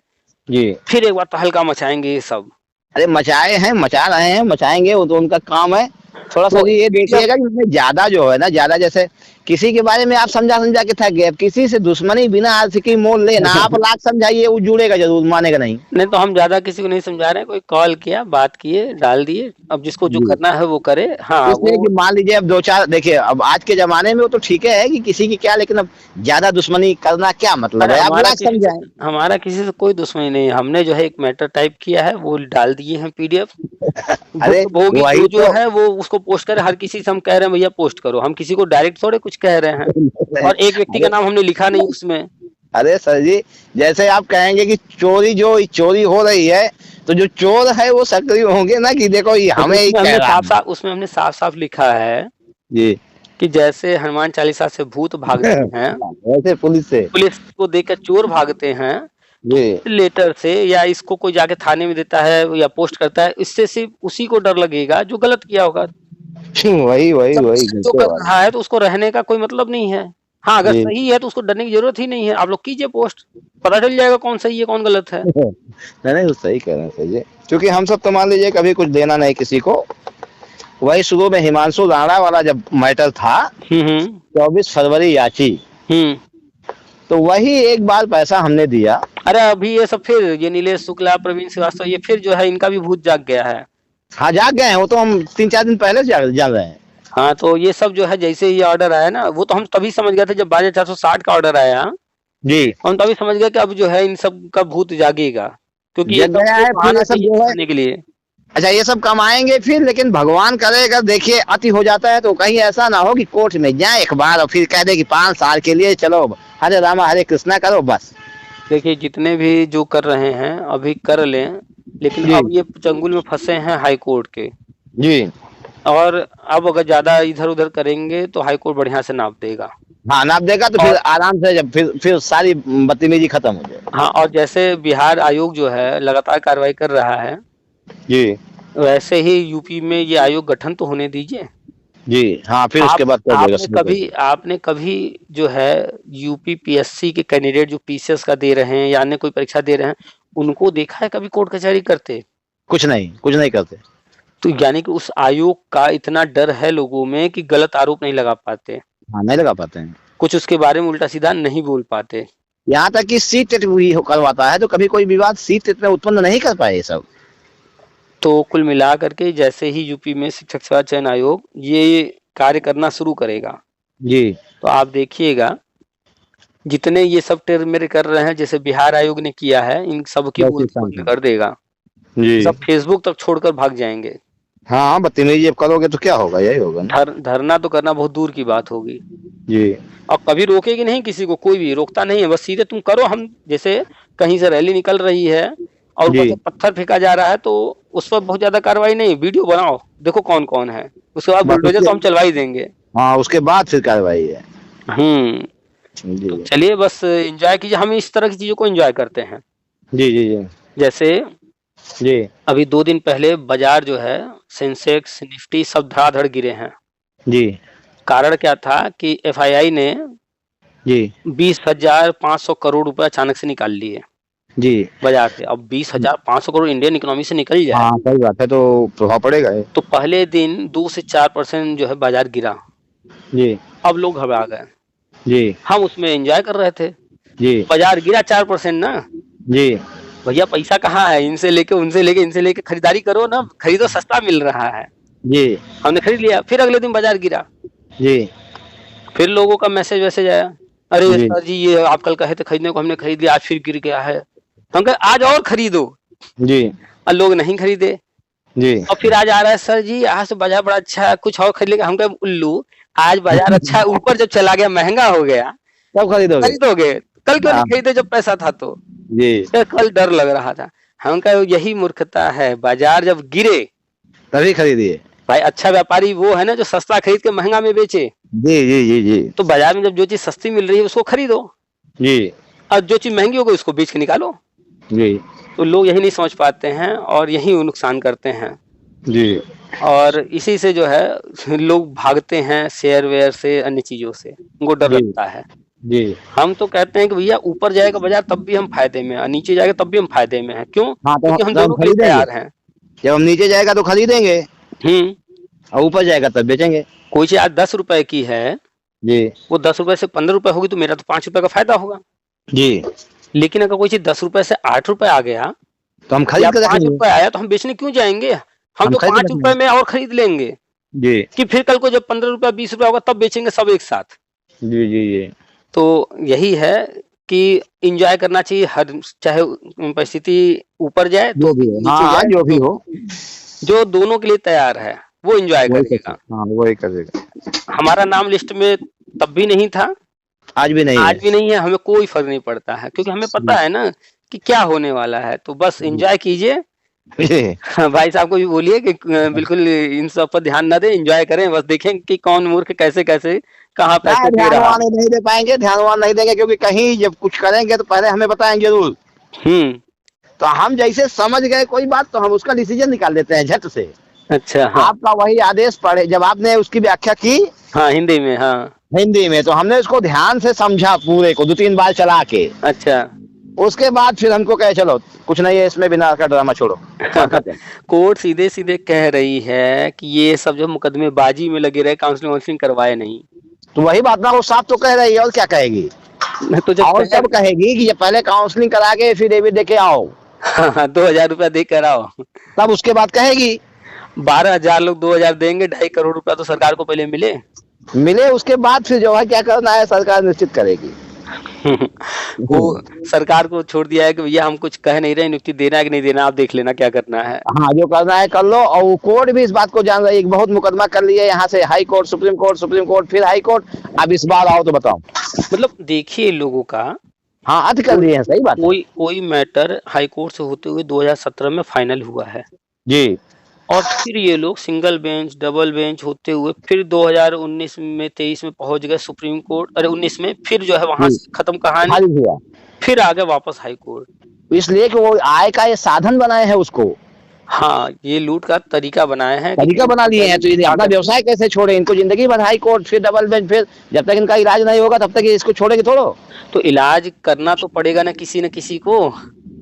जी, फिर एक बार तहलका मचाएंगे ये सब। अरे मचाए हैं, मचा रहे हैं, मचाएंगे, वो तो उनका काम है। थोड़ा सा तो ये देखिएगा कि इसमें ज्यादा जो है ना, ज्यादा जैसे किसी के बारे में आप समझा समझा के थक गए, किसी से दुश्मनी बिना आशिकी मोल लेना, आप लाख समझाइए वो जुड़ेगा जरूर, मानेगा नहीं। नहीं तो हम ज्यादा किसी को नहीं समझा रहे हैं, कोई कॉल किया, बात किए, डाल दिए, अब जिसको जो जी। करना है वो करे। हाँ इसलिए वो कि मान लीजिए अब दो चार, देखिए अब आज के जमाने में वो तो ठीक है कि किसी की क्या, लेकिन अब ज्यादा दुश्मनी करना क्या मतलब अरे है, आप लाख समझाएं। हमारा किसी से कोई दुश्मनी नहीं है। हमने जो है एक मैटर टाइप किया है, वो डाल दिए हैं पीडीएफ। अरे भोगी वही जो जो तो। है वो उसको पोस्ट करे। हर किसी से हम कह रहे हैं भैया पोस्ट करो, हम किसी को डायरेक्ट थोड़े कुछ कह रहे हैं। और एक व्यक्ति का अरे नाम हमने लिखा नहीं उसमें। अरे सर जी, जैसे आप कहेंगे कि चोरी हो रही है, तो जो चोर है वो सक्रिय होंगे ना कि देखो ये तो हमें ही कह रहा है। उसमें हमने साफ साफ लिखा है जी। कि जैसे हनुमान चालीसा से भूत भागते हैं, वैसे पुलिस को देखकर चोर भागते हैं, जी। लेटर से या इसको कोई जाके थाने में देता है या पोस्ट करता है, इससे सिर्फ उसी को डर लगेगा जो गलत किया होगा। वही वही जब वही जो कर रहा है तो उसको रहने का कोई मतलब नहीं है। हाँ अगर जी। सही है तो उसको डरने की जरूरत ही नहीं है। आप लोग कीजिए पोस्ट, पता चल जाएगा कौन सही है कौन गलत है। नहीं तो सही कह रहे हैं सही है, क्योंकि हम सब तो मान लीजिए कभी कुछ देना नहीं किसी को। वही शुरू में हिमांशु राणा वाला जब मैटर था, 24 फरवरी याची, तो वही एक बार पैसा हमने दिया। अरे अभी ये सब फिर ये नीलेश शुक्ला, प्रवीण श्रीवास्तव, ये फिर जो है इनका भी भूत जाग गया है। हाँ जाग गए हैं, वो तो हम 3-4 दिन पहले से जाग रहे हैं। हाँ तो ये सब जो है जैसे ही ऑर्डर आया ना, वो तो हम तभी समझ गए थे जब 12,460 का ऑर्डर आया जी। हम तभी समझ गए कि अब जो है इन सब का भूत जागेगा, क्योंकि ये जग गया है फिर ये सब जो है के लिए। अच्छा ये सब कमाएंगे फिर, लेकिन भगवान करेगा देखिए अति हो जाता है तो कहीं ऐसा ना हो कि कोर्ट में जाए एक बार और फिर कह दे कि 5 साल के लिए चलो हरे रामा हरे कृष्णा करो बस। देखिए जितने भी जो कर रहे हैं अभी कर लें, लेकिन अब ये चंगुल में फंसे हैं हाई कोर्ट के जी। और अब अगर ज्यादा इधर उधर करेंगे तो हाई कोर्ट बढ़िया से नाप देगा। हाँ नाप देगा तो फिर आराम से जब फिर सारी बदतमीजी खत्म हो जाएगी। हाँ और जैसे बिहार आयोग जो है लगातार कार्रवाई कर रहा है जी, वैसे ही यूपी में ये आयोग गठन तो होने दीजिए जी। हाँ फिर उसके बाद आपने कभी जो है यूपी पीएससी के कैंडिडेट जो पीसीएस का दे रहे हैं या अन्य कोई परीक्षा दे रहे हैं उनको देखा है कभी कोर्ट कचहरी करते? कुछ नहीं करते। तो यानी कि उस आयोग का इतना डर है लोगों में कि गलत आरोप नहीं लगा पाते। हाँ नहीं लगा पाते हैं, कुछ उसके बारे में उल्टा सीधा नहीं बोल पाते। यहाँ तक कि सीट टेट भी करवाता है तो कभी कोई विवाद सीट टेट में उत्पन्न नहीं कर पाए ये सब। तो कुल मिला करके जैसे ही यूपी में शिक्षक सेवा चयन आयोग ये कार्य करना शुरू करेगा जी, तो आप देखिएगा जितने ये सब मेरे कर रहे हैं जैसे बिहार आयोग ने किया है इन सब की कर देगा जी। सब फेसबुक तक छोड़कर भाग जाएंगे। हाँ बदतमीजी जब करोगे तो क्या होगा, यही होगा ना। धरना तो करना बहुत दूर की बात होगी जी। और कभी रोकेगी नहीं किसी को, कोई भी रोकता नहीं है, बस सीधे तुम करो। हम जैसे कहीं से रैली निकल रही है और ऊपर से पत्थर फेंका जा रहा है तो उस पर बहुत ज्यादा कार्रवाई नहीं, वीडियो बनाओ देखो कौन कौन है, उसके बाद बुलडोजर तो हम चलवा ही देंगे। हाँ उसके बाद फिर कार्रवाई है। तो चलिए बस एंजॉय कीजिए, हम इस तरह की चीजों को एंजॉय करते हैं। जी जी जी। जैसे जी अभी 2 दिन पहले बाजार जो है सेंसेक्स निफ्टी सब धड़ाधड़ गिरे हैं जी। कारण क्या था कि एफआईआई ने जी 20,500 करोड़ रुपए अचानक से निकाल लिए जी बाजार से। अब 20,500 करोड़ इंडियन इकोनॉमी से निकल जाए हाँ सही बात है, तो प्रभाव पड़ेगा। तो पहले दिन 2 से 4% जो है बाजार गिरा जी। अब लोग घबरा गए जी। हम उसमें एंजॉय कर रहे थे जी। बाजार गिरा 4% ना जी। भैया पैसा कहाँ है, इनसे लेके उनसे लेके इनसे लेके खरीदारी करो ना, खरीदो सस्ता मिल रहा है। जी हमने खरीद लिया, फिर अगले दिन बाजार गिरा। जी। फिर लोगों का मैसेज आया, अरे सर जी ये आप कल कहे थे खरीदने को, हमने खरीद लिया, आज फिर गिर गया है। हम कहे आज और खरीदो जी। और लोग नहीं खरीदे जी। और फिर आज आ रहा है सर जी आज तो बाजार बड़ा अच्छा है कुछ और खरीद लेगा। हम कहे उल्लू आज बाजार अच्छा है, ऊपर जब चला गया महंगा हो गया तब खरीदोगे, कल क्यों नहीं खरीदे जब पैसा था तो जी। तो कल डर लग रहा था। हम कहे यही मूर्खता है, बाजार जब गिरे तभी खरीदिए भाई। अच्छा व्यापारी वो है ना जो सस्ता खरीद के महंगा में बेचे। जी जी जी जी। तो बाजार में जब जो चीज सस्ती मिल रही है उसको खरीदो जी, और जो चीज महंगी हो गई उसको बेच के निकालो जी। तो लोग यही नहीं समझ पाते हैं और यही वो नुकसान करते हैं जी। और इसी से जो है लोग भागते हैं शेयर वेयर से, अन्य चीजों से, उनको डर लगता है जी। हम तो कहते हैं कि भैया ऊपर जाएगा बाजार तब भी हम फायदे में हैं, नीचे जाएगा तब भी हम फायदे में हैं। क्यों? हाँ, तो क्योंकि हम दोनों के लिए तैयार हैं। जब हम नीचे जाएगा तो खरीदेंगे। और ऊपर जाएगा तब बेचेंगे। कोई चीज आज 10 रुपए की है जी वो 10 रुपए से 15 रुपए होगी तो मेरा तो 5 रुपए का फायदा होगा। जी, लेकिन अगर कोई चीज 10 रुपए से 8 रुपए आ गया तो हम या खरीद कर 5 रखेंगे। रुपए आया तो हम बेचने क्यों जाएंगे? हम तो खरीद 5 कर रुपए में और खरीद लेंगे जी कि फिर कल को जब 15 रुपया 20 रुपया होगा तब बेचेंगे सब एक साथ। जी जी जी। तो यही है कि इंजॉय करना चाहिए, हर चाहे परिस्थिति ऊपर जाए जो भी हो, हाँ जो भी हो, जो दोनों के लिए तैयार है वो इंजॉय करेगा। हाँ वही करेगा। हमारा नाम लिस्ट में तब भी नहीं था, आज भी नहीं आज भी नहीं है, हमें कोई फर्क नहीं पड़ता है क्योंकि हमें पता है ना कि क्या होने वाला है। तो बस एंजॉय कीजिए। है। भाई साहब को भी बोलिए कि बिल्कुल इन सब पर ध्यान ना दें, एंजॉय करें, बस देखें कि कौन मूर्ख कैसे कैसे कहाँ पैसे दे ध्यान रहा वान नहीं दे पाएंगे, ध्यान वान नहीं देंगे, क्योंकि कहीं जब कुछ करेंगे तो पहले हमें बताएंगे जरूर। है। तो हम जैसे समझ गए कोई बात तो हम उसका डिसीजन निकाल देते हैं झट से। अच्छा हाँ। आपका वही आदेश पढ़े, जब आपने उसकी व्याख्या की हाँ हिंदी में, हाँ हिंदी में, तो हमने उसको ध्यान से समझा पूरे को 2-3 बार चला के। अच्छा। उसके बाद फिर हमको कहे चलो कुछ नहीं है इसमें, बिना का ड्रामा छोड़ो। कोर्ट सीधे सीधे कह रही है कि ये सब जो मुकदमेबाजी में लगे रहे, काउंसलिंग वाउंसलिंग करवाए नहीं। तो वही बात ना, वो साफ तो कह रही है, और क्या कहेगी? तो जब और सब कहेगी कि ये पहले काउंसलिंग करा के फिर डेबिट दे के आओ। हाँ 2000 रुपया दे कर आओ, तब उसके बाद कहेगी 12,000 लोग 2000 देंगे, 2.5 करोड़ रुपया तो सरकार को पहले मिले, उसके बाद फिर जो है क्या करना है सरकार निश्चित करेगी। वो सरकार को छोड़ दिया है कि भैया हम कुछ कह नहीं रहे, नियुक्ति देना है कि नहीं देना आप देख लेना क्या करना है। हाँ जो करना है कर लो। और वो कोर्ट भी इस बात को जान रही है, बहुत मुकदमा कर लिए यहाँ से हाई कोर्ट, सुप्रीम कोर्ट, फिर हाई कोर्ट, अब इस बार आओ तो बताओ। मतलब देखिए लोगों का, हाँ अति कर दिए हैं, सही बात। कोई मैटर हाई कोर्ट से होते हुए 2017 में फाइनल हुआ है जी, और फिर ये लोग सिंगल बेंच डबल बेंच होते हुए फिर 2019 में 23 में पहुंच गए सुप्रीम कोर्ट, अरे 19 में, फिर जो है वहां से खत्म कहानी, फिर आ गए वापस हाई कोर्ट। इसलिए कि वो आय का ये साधन बनाए हैं उसको। हाँ ये लूट का तरीका बनाए हैं, तरीका बना लिए हैं। तो ये अपना व्यवसाय कैसे छोड़े? इनको जिंदगी भर हाई कोर्ट, फिर डबल बेंच, फिर जब तक इनका इलाज नहीं होगा तब तक ये इसको छोड़ेंगे थोड़ो। तो इलाज करना तो पड़ेगा ना किसी को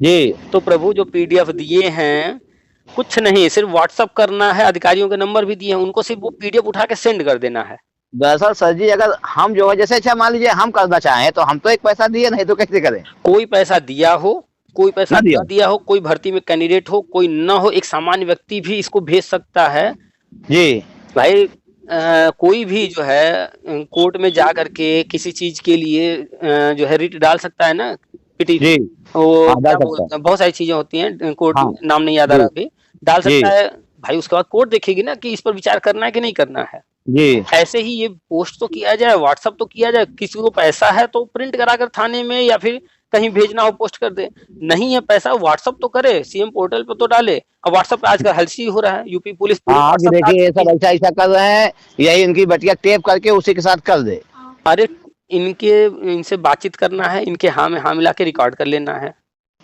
जी। तो प्रभु जो पीडीएफ दिए हैं कुछ नहीं, सिर्फ व्हाट्सअप करना है, अधिकारियों के नंबर भी दिए हैं, उनको सिर्फ वो पीडीएफ उठा के सेंड कर देना है। दरअसल सर जी, अगर हम जो है जैसे अच्छा मान लीजिए हम करना चाहें तो हम तो एक पैसा दिए नहीं तो कैसे करें? कोई पैसा दिया हो, कोई पैसा ना दिया हो, कोई भर्ती में कैंडिडेट हो, कोई ना हो, एक सामान्य व्यक्ति भी इसको भेज सकता है। जी भाई कोई भी जो है कोर्ट में जा करके किसी चीज के लिए जो है रिट डाल सकता है ना, पिटीशन, वो बहुत सारी चीजें होती हैं, कोर्ट नाम नहीं याद आ रहा अभी, डाल सकता है भाई। उसके बाद कोर्ट देखेगी ना कि इस पर विचार करना है कि नहीं करना है। जी। ऐसे ही ये पोस्ट तो किया जाए, व्हाट्सएप तो किया जाए, किसी को पैसा है तो प्रिंट कराकर थाने में या फिर कहीं भेजना हो पोस्ट कर दे, नहीं है पैसा व्हाट्सएप तो करे, सीएम पोर्टल पे तो डाले। अब व्हाट्सएप पे आजकल हलसी हो रहा है, यूपी पुलिस देखिए ये सब ऐसा कर रहे हैं, यही इनकी बटिया टेप करके उसी के साथ कर दे। अरे इनसे बातचीत करना है, इनके हाँ में हाँ मिला के रिकॉर्ड कर लेना है।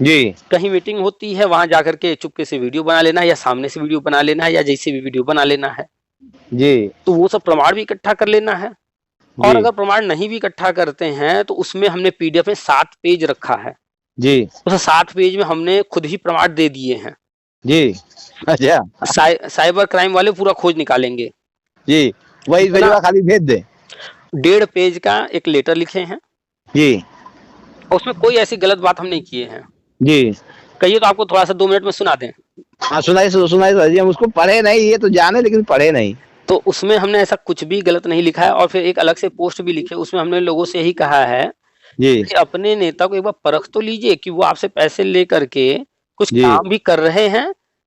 जी। कहीं मीटिंग होती है वहां जाकर के चुपके से वीडियो बना लेना है, या सामने से वीडियो बना लेना है, या जैसे भी वीडियो बना लेना है। जी। तो वो सब प्रमाण भी इकट्ठा कर लेना है। और अगर प्रमाण नहीं भी इकट्ठा करते हैं तो उसमें हमने पीडीएफ में 7 पेज रखा है। जी। उस 7 पेज में हमने खुद ही प्रमाण दे दिए हैं। जी। अच्छा। साइबर क्राइम वाले पूरा खोज निकालेंगे। जी। वही खाली भेज दे। 1.5 पेज का एक लेटर लिखे हैं। जी। उसमें कोई ऐसी गलत बात हम नहीं किए हैं। जी। कहिए तो आपको थोड़ा सा 2 मिनट में सुना दें। हाँ सुनाइए, हम उसको पढ़े नहीं, ये तो जाने लेकिन पढ़े नहीं। तो उसमें हमने ऐसा कुछ भी गलत नहीं लिखा है। और फिर एक अलग से पोस्ट भी लिखे, उसमें हमने लोगों से यही कहा है जी कि अपने नेता को एक बार परख तो लीजिए कि वो आपसे पैसे लेकर के कुछ काम भी कर रहे हैं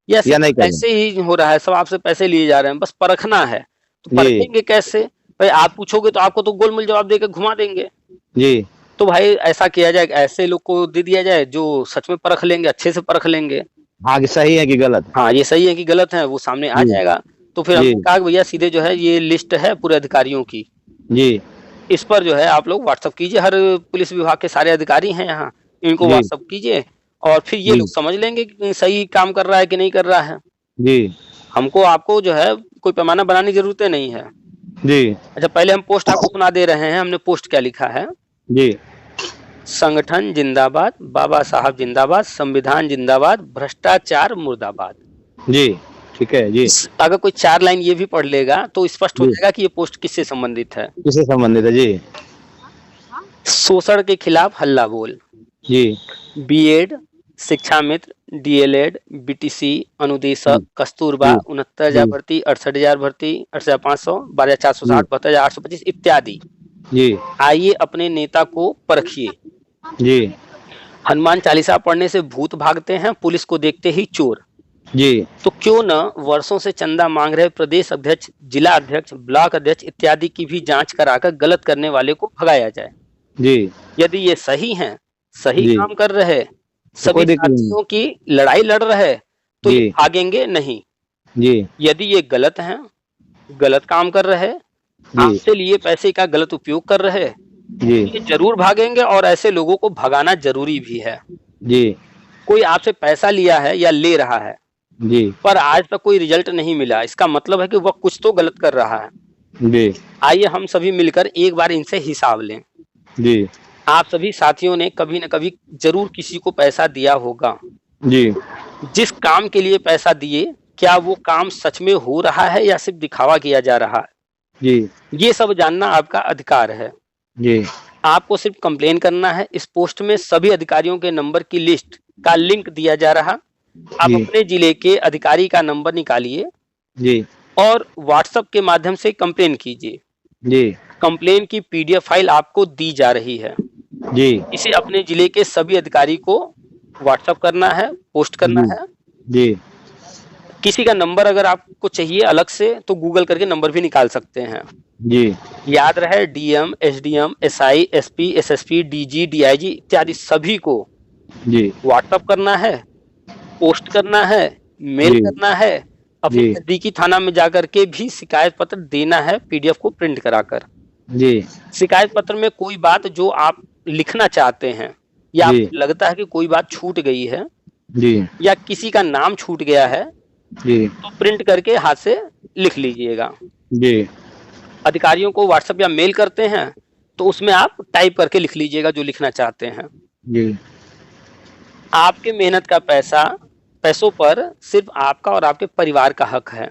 या सिर्फ ऐसे ही हो रहा है, सब आपसे पैसे लिए जा रहे हैं, बस परखना है। तो परखेंगे कैसे भाई? आप पूछोगे तो आपको तो गोलमोल जवाब देकर घुमा देंगे। जी। तो भाई ऐसा किया जाए, ऐसे लोग को दे दिया जाए जो सच में परख लेंगे, अच्छे से परख लेंगे। हाँ कि सही है कि गलत। हाँ ये सही है कि गलत है, वो सामने आ जाएगा। तो फिर हमने कहा भैया सीधे जो है ये लिस्ट है पूरे अधिकारियों की। जी। इस पर जो है आप लोग व्हाट्सएप कीजिए, हर पुलिस विभाग के सारे अधिकारी हैं यहाँ, इनको व्हाट्सएप कीजिए और फिर ये लोग समझ लेंगे कि सही काम कर रहा है कि नहीं कर रहा है। जी। हमको आपको जो है कोई पैमाना बनाने की जरूरत नहीं है। जी। अच्छा पहले हम पोस्ट आपको सुना दे रहे हैं, हमने पोस्ट क्या लिखा है। जी। संगठन जिंदाबाद, बाबा साहब जिंदाबाद, संविधान जिंदाबाद, भ्रष्टाचार मुर्दाबाद। जी। ठीक है जी। अगर कोई 4 लाइन ये भी पढ़ लेगा तो स्पष्ट हो जी। जाएगा कि ये पोस्ट किससे संबंधित है। किससे संबंधित है जी? शोषण के खिलाफ हल्ला बोल। जी। बीएड, शिक्षा मित्र, डीएलएड, बीटीसी, अनुदेशक, जी। कस्तूरबा, जी। 69,000 जी। भर्ती, 68,000 भर्ती, 68,500, जी। 12,460, 72,825 इत्यादि। जी। आइए अपने नेता को परखिए। जी। हनुमान चालीसा पढ़ने से भूत भागते हैं, पुलिस को देखते ही चोर। जी। तो क्यों न वर्षों से चंदा मांग रहे प्रदेश अध्यक्ष, जिला अध्यक्ष, ब्लॉक अध्यक्ष इत्यादि की भी जांच कराकर गलत करने वाले को भगाया जाए। जी। यदि ये सही हैं, सही जी। काम कर रहे, तो सभी कोई दिक्कत नहीं। साथियों की लड़ाई लड़ रहे, तो ये जी। भागेंगे नहीं। जी। यदि ये गलत हैं, गलत काम कर रहे, जी। आपसे लिए पैसे का गलत उपयोग कर रहे, जी। ये जरूर भागेंगे और ऐसे लोगों को भगाना जरूरी भी है। जी। कोई आपसे पैसा लिया है या ले रहा है, जी। पर आज तक कोई रिजल्ट नहीं मिला, इसका मतलब है कि वह कुछ तो गलत कर रहा है। जी। आइए हम सभी मिलकर एक बार इनसे हिसाब लें। जी। आप सभी साथियों ने कभी न कभी जरूर किसी को पैसा दिया होगा। जी। जिस काम के लिए पैसा दिए, क्या वो काम सच में हो रहा है या सिर्फ दिखावा किया जा रहा है? जी। ये सब जानना आपका अधिकार है। जी। आपको सिर्फ कंप्लेन करना है। इस पोस्ट में सभी अधिकारियों के नंबर की लिस्ट का लिंक दिया जा रहा। आप जी। अपने जिले के अधिकारी का नंबर निकालिए जी। और व्हाट्सएप के माध्यम से कंप्लेन कीजिए। जी। कंप्लेन की पीडीएफ फाइल आपको दी जा रही है। जी। इसे अपने जिले के सभी अधिकारी को व्हाट्सएप करना है, पोस्ट करना है। जी। किसी का नंबर अगर आपको चाहिए अलग से तो गूगल करके नंबर भी निकाल सकते हैं। जी। याद रहे DM, SDM, SI, SP, SSP, DG, DIG इत्यादि सभी को जी। व्हाट्सएप करना है, पोस्ट करना है, मेल जी। करना है, अपने जी। नजदीकी थाना में जाकर के भी शिकायत पत्र देना है, पीडीएफ को प्रिंट कराकर। जी। शिकायत पत्र में कोई बात जो आप लिखना चाहते हैं या जी। आपको लगता है कि कोई बात छूट गई है जी। या किसी का नाम छूट गया है, जी। तो प्रिंट करके हाथ से लिख लीजिएगा। जी। अधिकारियों को व्हाट्सएप या मेल करते हैं तो उसमें आप टाइप करके लिख लीजिएगा जो लिखना चाहते हैं। जी। आपके मेहनत का पैसों पर सिर्फ आपका और आपके परिवार का हक है।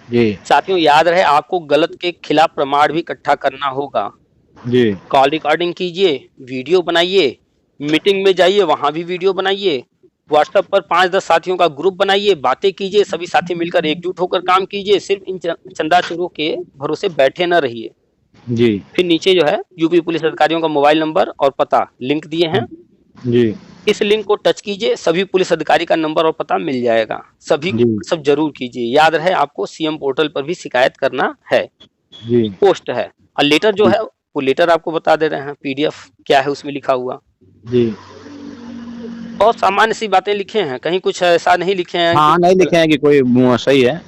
जी। साथियों याद रहे आपको गलत के खिलाफ प्रमाण भी इकट्ठा करना होगा। जी। कॉल रिकॉर्डिंग कीजिए, वीडियो बनाइए, मीटिंग में जाइए वहां भी वीडियो बनाइए, व्हाट्सएप पर 5-10 साथियों का ग्रुप बनाइए, बातें कीजिए, सभी साथी मिलकर एकजुट होकर काम कीजिए। सिर्फ इन चंदा चोरों के भरोसे बैठे न रहिए। जी। फिर नीचे जो है यूपी पुलिस अधिकारियों का मोबाइल नंबर और पता लिंक दिए हैं। जी। इस लिंक को टच कीजिए, सभी पुलिस अधिकारी का नंबर और पता मिल जाएगा। सभी जी। सब जरूर कीजिए। याद रहे आपको सीएम पोर्टल पर भी शिकायत करना है। जी। पोस्ट है और लेटर जो है वो लेटर आपको बता दे रहे हैं, पीडीएफ क्या है उसमें लिखा हुआ। जी। बहुत सामान्य सी बातें लिखे हैं, कहीं कुछ ऐसा नहीं लिखे हैं। हाँ, नहीं लिखे हैं कि कोई सही है।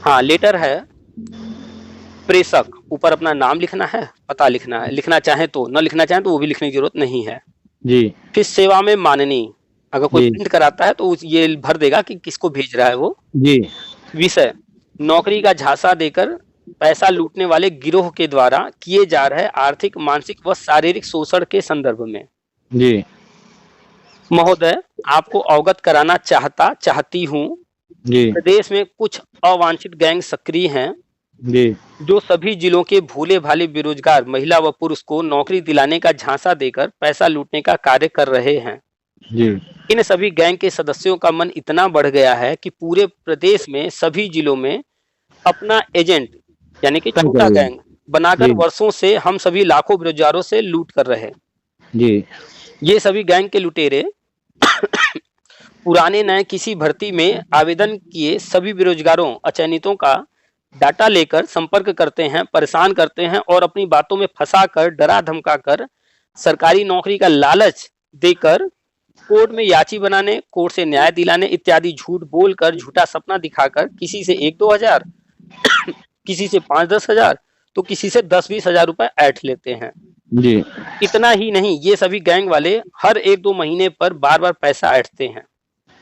हाँ, लेटर है, प्रेषक ऊपर अपना नाम लिखना है, पता लिखना है, लिखना चाहे तो, न लिखना चाहे तो वो भी लिखने की जरूरत नहीं है। जी। फिर सेवा में माननीय, अगर कोई जी। प्रिंट कराता है तो ये भर देगा कि किसको भेज रहा है वो। जी। विषय, नौकरी का झांसा देकर पैसा लूटने वाले गिरोह के द्वारा किए जा रहे आर्थिक, मानसिक व शारीरिक शोषण के संदर्भ में। जी। महोदय, आपको अवगत कराना चाहती हूँ, जी। प्रदेश में कुछ अवांछित गैंग सक्रिय हैं जी। जो सभी जिलों के भोले भाले बेरोजगार महिला व पुरुष को नौकरी दिलाने का झांसा देकर पैसा लूटने का कार्य कर रहे हैं। जी। इन सभी गैंग के सदस्यों का मन इतना बढ़ गया है कि पूरे प्रदेश में सभी जिलों में अपना एजेंट यानी कि छोटा गैंग बनाकर वर्षों से हम सभी लाखों बेरोजगारों से लूट कर रहे। जी। ये सभी गैंग के लुटेरे पुराने नए किसी भर्ती में आवेदन किए सभी बेरोजगारों अचयनितों का डाटा लेकर संपर्क करते हैं, परेशान करते हैं और अपनी बातों में फंसाकर, डरा धमकाकर, सरकारी नौकरी का लालच देकर कोर्ट में याची बनाने, कोर्ट से न्याय दिलाने इत्यादि झूठ बोलकर, झूठा सपना दिखाकर किसी से 1-2 हजार किसी से 5-10 हजार तो किसी से 10-20 हजार रुपए ऐंठ लेते हैं। जी। इतना ही नहीं, ये सभी गैंग वाले हर 1-2 महीने पर बार-बार पैसा ऐंठते हैं।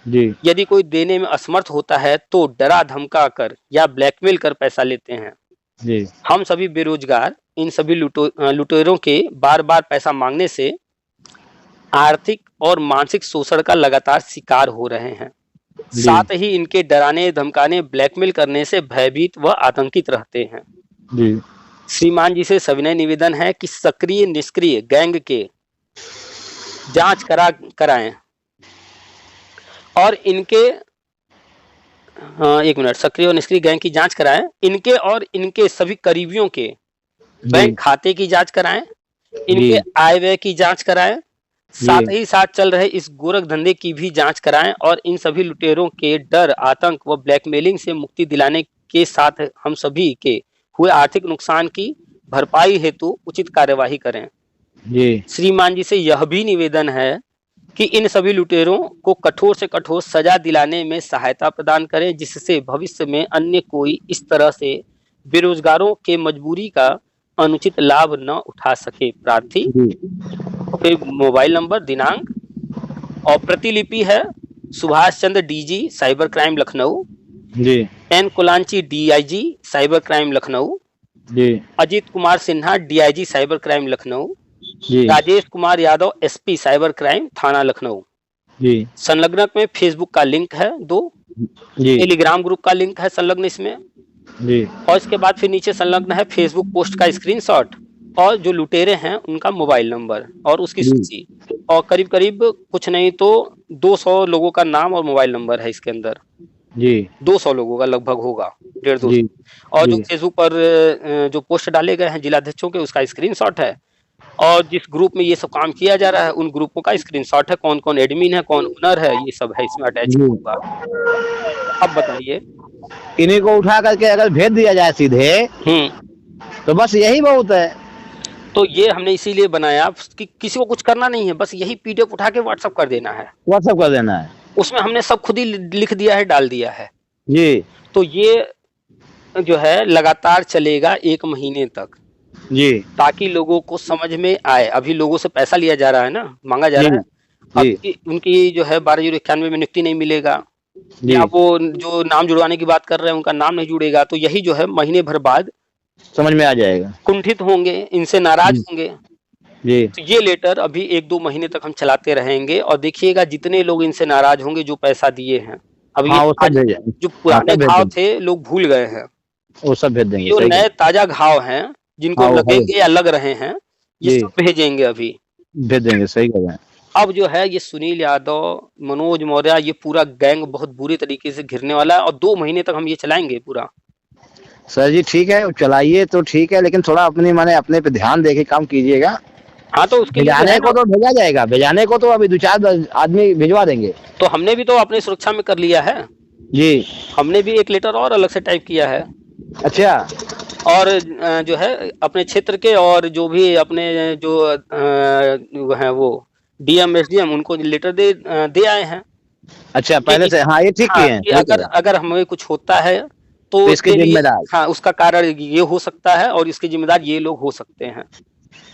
जी। यदि कोई देने में असमर्थ होता है तो डरा धमका कर या ब्लैकमेल कर पैसा लेते हैं। जी। हम सभी बेरोजगार इन सभी लुटेरों के बार-बार पैसा मांगने से आर्थिक और मानसिक शोषण का लगातार शिकार हो रहे हैं। साथ ही इनके डराने, धमकाने, ब्लैकमेल करने से भयभीत व आतंकित रहते हैं। जी। श्रीमान जी से सविनय निवेदन है कि सक्रिय निष्क्रिय गैंग के जांच कराएं और इनके एक मिनट, सक्रिय और निष्क्रिय गैंग की जांच कराएं, इनके और इनके सभी करीबियों के बैंक खाते की जांच कराएं, इनके आय व्यय की जांच कराएं, साथ ही साथ चल रहे इस गोरख धंधे की भी जांच कराएं और इन सभी लुटेरों के डर, आतंक व ब्लैकमेलिंग से मुक्ति दिलाने के साथ हम सभी के हुए आर्थिक नुकसान की भरपाई हेतु उचित कार्यवाही करें। श्रीमान जी से यह भी निवेदन है कि इन सभी लुटेरों को कठोर से कठोर सजा दिलाने में सहायता प्रदान करें, जिससे भविष्य में अन्य कोई इस तरह से बेरोजगारों के मजबूरी का अनुचित लाभ न उठा सके। प्रार्थी। फिर मोबाइल नंबर, दिनांक और प्रतिलिपि है Subhash Chandra DG cyber crime Lucknow, N Kulanchi DIG cyber crime Lucknow, Ajit Kumar Sinha DIG cyber crime Lucknow, Rajesh Kumar Yadav SP cyber crime थाना लखनऊ। संलग्नक में फेसबुक का लिंक है 2, टेलीग्राम ग्रुप का लिंक है संलग्न इसमें, और इसके बाद फिर नीचे संलग्न है फेसबुक पोस्ट का स्क्रीनशॉट और जो लुटेरे हैं उनका मोबाइल नंबर और उसकी सूची, और करीब करीब कुछ नहीं तो 200 लोगों का नाम और मोबाइल नंबर है इसके अंदर। 200 लोगों का लगभग होगा, 150। और जो फेसबुक पर जो पोस्ट डाले गए हैं जिलाध्यक्षों के, उसका स्क्रीनशॉट है, और जिस ग्रुप में ये सब काम किया जा रहा है उन ग्रुपों का स्क्रीनशॉट है, कौन कौन एडमिन है, कौन ओनर है, ये सब है इसमें अटैच होगा। अब बताइए, इन्हीं को उठा करके अगर भेज दिया जाए सीधे तो बस यही बहुत है। तो ये हमने इसीलिए बनाया कि किसी को कुछ करना नहीं है, बस यही पीडीएफ उठा के व्हाट्सएप कर देना है, उसमें हमने सब खुद ही लिख दिया है, डाल दिया है जी। तो ये जो है लगातार चलेगा 1 महीने तक जी, ताकि लोगों को समझ में आए। अभी लोगों से पैसा लिया जा रहा है ना, मांगा जा रहा है, अब उनकी जो है 12,091 में नियुक्ति नहीं मिलेगा, या वो जो नाम जुड़वाने की बात कर रहे हैं उनका नाम नहीं जुड़ेगा, तो यही जो है महीने भर बाद समझ में आ जाएगा, कुंठित होंगे, इनसे नाराज होंगे जी। तो ये लेटर अभी 1-2 महीने तक हम चलाते रहेंगे और देखिएगा जितने लोग इनसे नाराज होंगे जो पैसा दिए हैं। अभी जो पुराने घाव थे लोग भूल गए हैं, वो सब भेज देंगे। जो नए ताजा घाव हैं जिनको लगेंगे या लग रहे हैं ये सब भेजेंगे, अभी भेज देंगे। सही कह रहे हैं। अब जो है ये सुनील यादव, मनोज मौर्य, ये पूरा गैंग बहुत बुरी तरीके से घिरने वाला है और 2 महीने तक हम ये चलाएंगे पूरा। सर जी ठीक है, चलाइए तो ठीक है, लेकिन थोड़ा अपने पे ध्यान देके काम कीजिएगा। हाँ, तो उसके भेजाने को तो भेजा जाएगा, भेजाने को तो अभी 2-4 आदमी भिजवा देंगे। तो हमने भी तो अपनी सुरक्षा में कर लिया है जी, हमने भी एक लेटर और अलग से टाइप किया है। अच्छा। और जो है अपने क्षेत्र के और जो भी अपने जो है वो डीएम एसडीएम उनको लेटर दे आए हैं। अच्छा, पहले से। हाँ, ये ठीक किए हैं। अगर हमें कुछ होता है तो इसके जिम्मेदार, हाँ, उसका कारण ये हो सकता है और इसके जिम्मेदार ये लोग हो सकते हैं।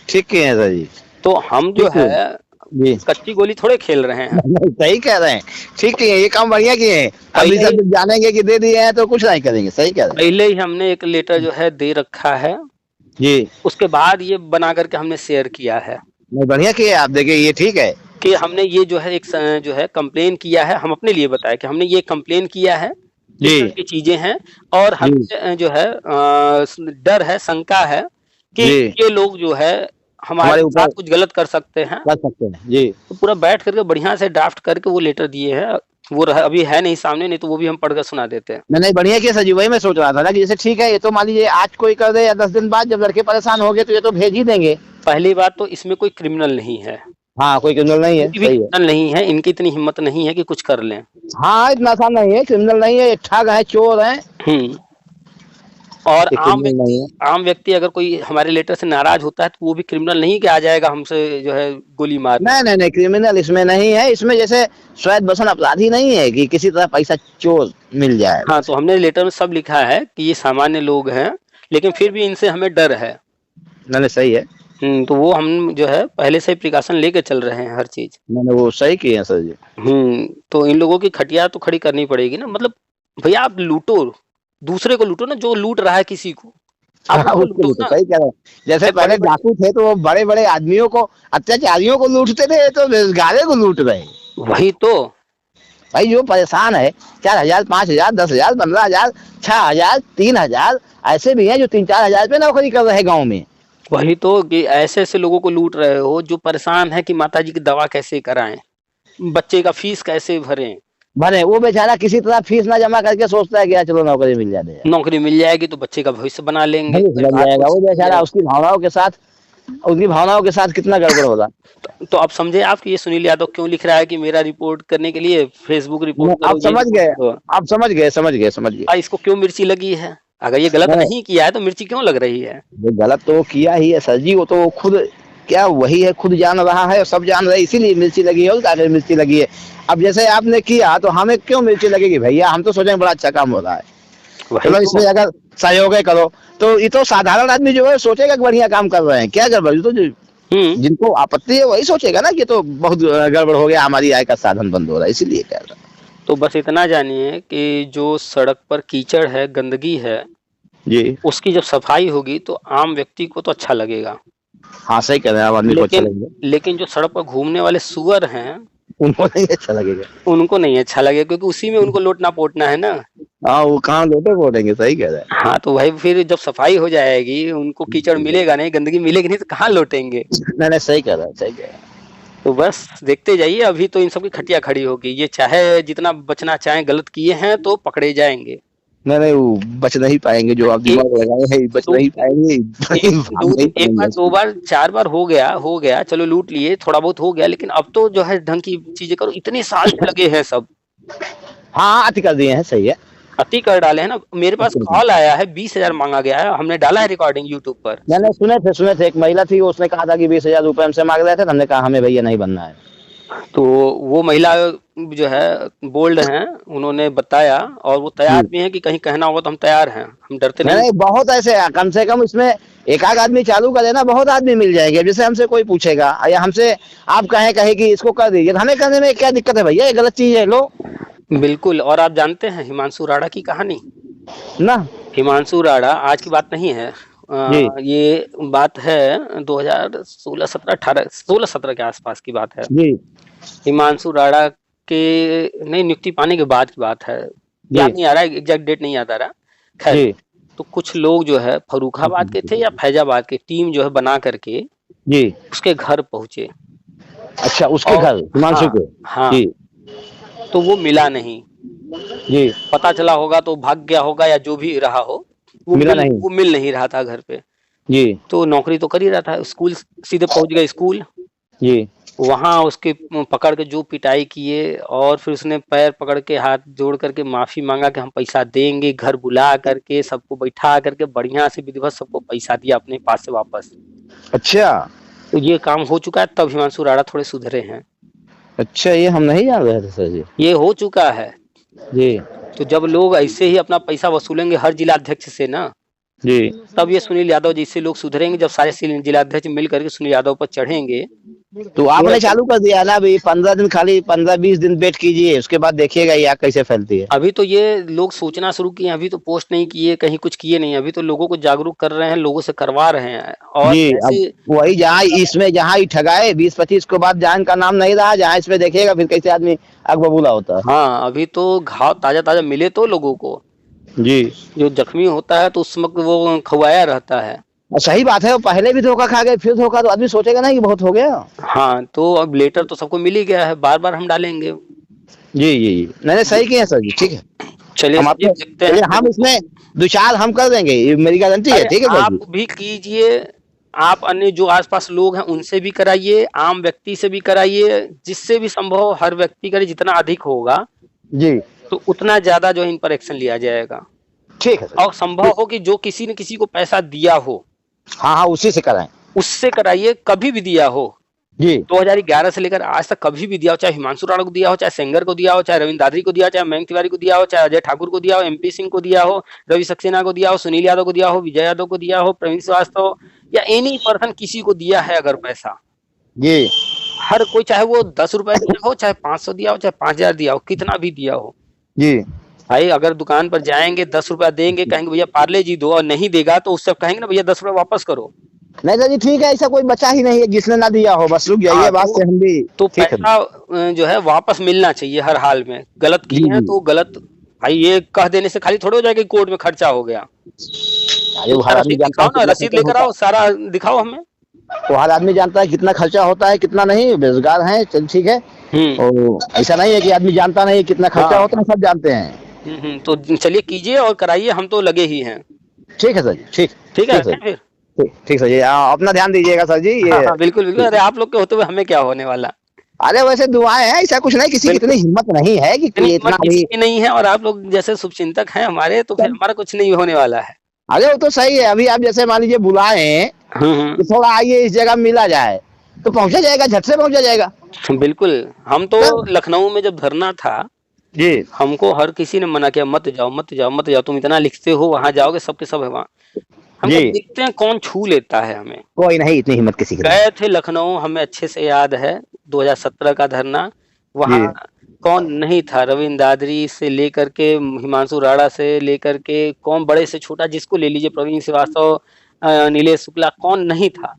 ठीक किए हैं सर जी। तो हम जो है कच्ची गोली थोड़े खेल रहे हैं। सही कह रहे हैं, ठीक किए, ये काम बढ़िया किए हैं। अभी सब जानेंगे कि दे दिए हैं तो कुछ नहीं करेंगे। सही कह रहे हैं। पहले ही हमने एक लेटर जो है दे रखा है जी, उसके बाद ये बना करके हमने शेयर किया है। बढ़िया किया आप, देखिए ये ठीक है कि हमने ये जो है एक जो है कंप्लेन किया है, हम अपने लिए बताया कि हमने ये कंप्लेन किया है जी, चीजें हैं और हमें जो है डर है, शंका है कि ये लोग जो है हमारे साथ कुछ गलत कर सकते हैं जी। तो पूरा बैठ करके बढ़िया से ड्राफ्ट करके वो लेटर दिए हैं। वो अभी है नहीं सामने, नहीं तो वो भी हम पढ़कर सुना देते हैं। नहीं, बढ़िया किया सर जी, वही मैं सोच रहा था ना कि जैसे ठीक है, ये तो मान लीजिए आज कोई कर दे या 10 दिन बाद जब लड़के परेशान हो गए तो ये तो भेज ही देंगे। पहली बात तो इसमें कोई क्रिमिनल नहीं है। हाँ, कोई क्रिमिनल नहीं है। क्रिमिनल नहीं है, इनकी इतनी हिम्मत नहीं है कि कुछ कर लें। हाँ, इतना आसान नहीं है, क्रिमिनल नहीं है, ठग है, चोर है। और आम व्यक्ति अगर कोई हमारे लेटर से नाराज होता है तो वो भी क्रिमिनल नहीं कि आ जाएगा हमसे जो है गोली मार। नहीं, क्रिमिनल इसमें नहीं है। इसमें जैसे शायद बसन अपराधी नहीं है कि किसी तरह पैसा चोर मिल जाए। हाँ, तो हमने लेटर में सब लिखा है कि ये सामान्य लोग हैं लेकिन फिर भी इनसे हमें डर है। नहीं, सही है। तो वो हम जो है पहले से ही प्रिकॉशन लेके चल रहे हैं हर चीज। मैंने वो सही किए हैं सर जी। तो इन लोगों की खटिया तो खड़ी करनी पड़ेगी ना। मतलब भैया आप लूटो, दूसरे को लूटो ना, जो लूट रहा है किसी को आप लूटो ना। सही कह रहे हैं। जैसे पहले डाकू थे तो वो बड़े बड़े आदमियों को, अत्याचारियों को लूटते थे, तो बेरोजगारों को लूट रहे। वही तो भाई जो परेशान है 4,000, 5,000, 10,000, 15,000, 6,000, 3,000 ऐसे भी हैं जो 3-4 हजार पे नौकरी कर रहे हैं गाँव में। वही तो कि ऐसे ऐसे लोगों को लूट रहे हो जो परेशान है कि माताजी की दवा कैसे कराएं, बच्चे का फीस कैसे भरें। भले वो बेचारा किसी तरह फीस ना जमा करके सोचता है कि यार चलो नौकरी मिल जाए, नौकरी मिल जाएगी तो बच्चे का भविष्य बना लेंगे, बन जाएगा। वो बेचारा उसकी भावनाओं के साथ कितना गड़बड़ होगा। तो आप समझे आप कि ये सुनील यादव क्यों लिख रहा है कि मेरा रिपोर्ट करने के लिए फेसबुक रिपोर्ट करो, आप समझ गए, समझ गए। इसको क्यों मिर्ची लगी है? अगर ये गलत नहीं किया है तो मिर्ची क्यों लग रही है? वो गलत तो किया ही है सर जी, वो तो खुद क्या वही है, खुद जान रहा है और सब जान रहे, इसीलिए मिर्ची लगी है। और मिर्ची लगी है। अब जैसे आपने किया तो हमें क्यों मिर्ची लगेगी भैया? हम तो सोचेंगे बड़ा अच्छा काम हो रहा है, चलो इसमें अगर सहयोग करो। तो ये तो साधारण आदमी जो है सोचेगा कि बढ़िया काम कर रहे हैं, क्या गड़बड़? तो जिनको आपत्ति है वही सोचेगा ना कि तो बहुत गड़बड़ हो गया, हमारी आय का साधन बंद हो रहा है, इसीलिए कह रहा। तो बस इतना जानिए कि जो सड़क पर कीचड़ है, गंदगी है जी, उसकी जब सफाई होगी तो आम व्यक्ति को तो अच्छा लगेगा। हाँ सही कह रहे हैं, आदमी को अच्छा लगेगा। लेकिन जो सड़क पर घूमने वाले सुअर हैं उनको नहीं अच्छा लगेगा, क्योंकि उसी में उनको लोटना पोटना है ना। हाँ, वो कहाँ लोटे पोटेंगे, सही कह रहे हैं। हाँ तो भाई फिर जब सफाई हो जाएगी उनको कीचड़ मिलेगा नहीं, गंदगी मिलेगी नहीं तो कहाँ लौटेंगे? नहीं सही कह रहा है। तो बस देखते जाइए, अभी तो इन सब की खटिया खड़ी होगी। ये चाहे जितना बचना चाहे, गलत किए हैं तो पकड़े जाएंगे। नहीं वो बच नहीं पाएंगे, जो आप दिमाग लगाए हैं बच नहीं पाएंगे। एक बार, 2 बार, 4 बार हो गया, चलो लूट लिए, थोड़ा बहुत हो गया, लेकिन अब तो जो है ढंग की चीजें करो। इतने साल लगे हैं सब। हाँ, अति कर दिए हैं, सही है, अति कर डाले हैं ना। मेरे पास कॉल आया है, 20,000 मांगा गया है, हमने डाला है रिकॉर्डिंग यूट्यूब पर। मैंने सुने थे एक महिला थी, उसने कहा था कि 20,000 रुपए हमसे मांग रहे थे, हमने कहा हमें भैया नहीं बनना है। तो वो महिला जो है बोल्ड हैं, उन्होंने बताया और वो तैयार भी हैं कि कहीं कहना होगा तो हम तैयार हैं, हम डरते नहीं। बहुत ऐसे कम से कम इसमें एक आध आदमी चालू करे ना, बहुत आदमी मिल जाएंगे। जैसे हमसे कोई पूछेगा या हमसे आप कहे कि इसको कर दीजिए, हमें करने में क्या दिक्कत है भैया? ये गलत चीज है। लो बिल्कुल। और आप जानते हैं हिमांशु राणा की कहानी ना? हिमांशु राणा आज की बात नहीं है, ये बात है 2016-17, 18-16-17 के आसपास की बात है जी। हिमांशु राणा के नई नियुक्ति पाने के बाद की बात है, याद नहीं आ रहा है, एग्जैक्ट डेट नहीं याद आ रहा। खैर, तो कुछ लोग जो है फर्रुखाबाद के थे या फैजाबाद के, टीम जो है बना करके जी उसके घर पहुंचे। अच्छा, उसके घर हिमांशु के? हाँ जी। तो वो मिला नहीं जी, पता चला होगा तो भाग गया होगा या जो भी रहा हो, वो मिल नहीं रहा था घर पे जी। तो नौकरी तो कर ही रहा था, स्कूल सीधे पहुंच गया स्कूल जी। वहां उसके पकड़ के जो पिटाई किए, और फिर उसने पैर पकड़ के हाथ जोड़ करके माफी मांगा कि हम पैसा देंगे, घर बुला करके सबको बैठा करके बढ़िया से विधिवत सबको पैसा दिया अपने पास से वापस। अच्छा, तो ये काम हो चुका है, तब हिमांशु राणा थोड़े सुधरे हैं। अच्छा, ये हम नहीं जान रहे थे सर जी। ये हो चुका है जी। तो जब लोग ऐसे ही अपना पैसा वसूलेंगे हर जिलाध्यक्ष से ना जी, तब ये सुनील यादव जैसे लोग सुधरेंगे। जब सारे जिलाध्यक्ष मिल करके सुनील यादव पर चढ़ेंगे। तो आपने चालू कर दिया ना भाई, 15 दिन खाली 15-20 दिन वेट कीजिए, उसके बाद देखिएगा ये आग कैसे फैलती है। अभी तो ये लोग सोचना शुरू किए, अभी तो पोस्ट नहीं किए, कहीं कुछ किए नहीं, अभी तो लोगों को जागरूक कर रहे हैं, लोगों से करवा रहे हैं। और वही जहाँ ठगाए 20-25 के बाद जहाँ का नाम नहीं रहा, जहाँ इसमें देखिएगा फिर कैसे आदमी आग बबूला होता है। हाँ, अभी तो घाव ताजा मिले तो लोगों को जी, जो जख्मी होता है तो उस वक्त वो खवाया रहता है। सही बात है, वो पहले भी धोखा खा गए, फिर धोखा, तो आदमी सोचेगा ना कि बहुत हो गया। हाँ, तो अब लेटर तो सबको मिल ही गया है, बार बार हम डालेंगे जी। नहीं सही किए सर जी, ठीक है। चलिए हम देखते हैं, हम इसमें 2-4 हम कर देंगे, ये मेरी गारंटी है, ठीक है। आप भी कीजिए, आप अन्य जो आसपास लोग हैं उनसे भी कराइए, आम व्यक्ति से भी कराइए, जिससे भी संभव हर व्यक्ति करे, जितना अधिक होगा जी तो उतना ज्यादा जो इन पर एक्शन लिया जाएगा, ठीक है। और संभव हो कि जो किसी ने किसी को पैसा दिया हो, हाँ उसी से कराएं, उससे कराइए, कभी भी दिया हो जी, 2011 से लेकर आज तक कभी भी दिया हो, चाहे हिमांशु राणा को दिया हो, चाहे सेंगर को दिया हो, चाहे रविंद्र दादरी को दिया हो, चाहे मयंक तिवारी को दिया हो, चाहे अजय ठाकुर को दिया हो, MP सिंह को दिया हो, रवि सक्सेना को दिया हो, सुनील यादव को दिया हो, विजय यादव को दिया हो, प्रवीण श्रीवास्तव या एनी पर्सन किसी को दिया है अगर पैसा जी, हर कोई, चाहे वो 10 रुपए दिया हो, चाहे 500 दिया हो, चाहे 5,000 दिया हो, कितना भी दिया हो जी भाई, अगर दुकान पर जाएंगे 10 रुपया देंगे, कहेंगे भैया पार्ले जी दो, और नहीं देगा तो उससे कहेंगे ना भैया 10 रुपया वापस करो नहीं सर जी ठीक है, ऐसा कोई बचा ही नहीं है जिसने ना दिया हो, बस रुक जाइए हाँ, बात से हम भी। तो ठीक है पैसा जो है वापस मिलना चाहिए हर हाल में। गलत जी किए हैं जी। तो गलत, भाई ये कह देने से खाली थोड़ी हो जाएगा कि कोर्ट में खर्चा हो गया। अरे वो उसका हर आदमी रसीद जानता दिखाओ है ना, कितना रसीद खर्चा लेकर होता आओ, सारा दिखाओ हमें। है, वो हर आदमी जानता है कितना खर्चा होता है कितना नहीं, बेरोजगार हैं चल ठीक है। और ऐसा नहीं है कि आदमी जानता नहीं कितना खर्चा हाँ होता है, सब जानते हैं। तो चलिए कीजिए और कराइए, हम तो लगे ही हैं। ठीक है सर जी, ठीक ठीक है, ठीक सर रखें फिर। जी, ठीक सर जी, अपना ध्यान दीजिएगा सर जी ये। हाँ हाँ बिल्कुल बिल्कुल, अरे आप लोग के होते हुए हमें क्या होने वाला। अरे वैसे दुआएं हैं, ऐसा कुछ नहीं, किसी की बिल्कुल, इतनी हिम्मत नहीं है कि इतनी इतना हिम्मत किसी भी। की नहीं है, और आप लोग जैसे शुभचिंतक हैं हमारे, तो फिर हमारा कुछ नहीं होने वाला है। अरे वो तो सही है, अभी आप जैसे मान लीजिए बुलाए कि थोड़ा आइए इस जगह मिला जाए, तो पहुंचा जाएगा, झट से पहुंचा जाएगा। बिल्कुल, हम तो लखनऊ में जब धरना था जी हमको हर किसी ने मना किया, मत जाओ मत जाओ मत जाओ, तुम इतना लिखते हो, वहां जाओगे सबके सब है वहां। हम जी, देखते हैं कौन छू लेता है हमें। कोई नहीं, इतनी हिम्मत किसी की नहीं। गए थे लखनऊ, हमें अच्छे से याद है 2017 का धरना, वहां जी कौन नहीं था, रविंद्र दादरी से लेकर के हिमांशु राणा से लेकर के कौन बड़े से छोटा जिसको ले लीजिए, प्रवीण श्रीवास्तव, नीलेश शुक्ला, कौन नहीं था।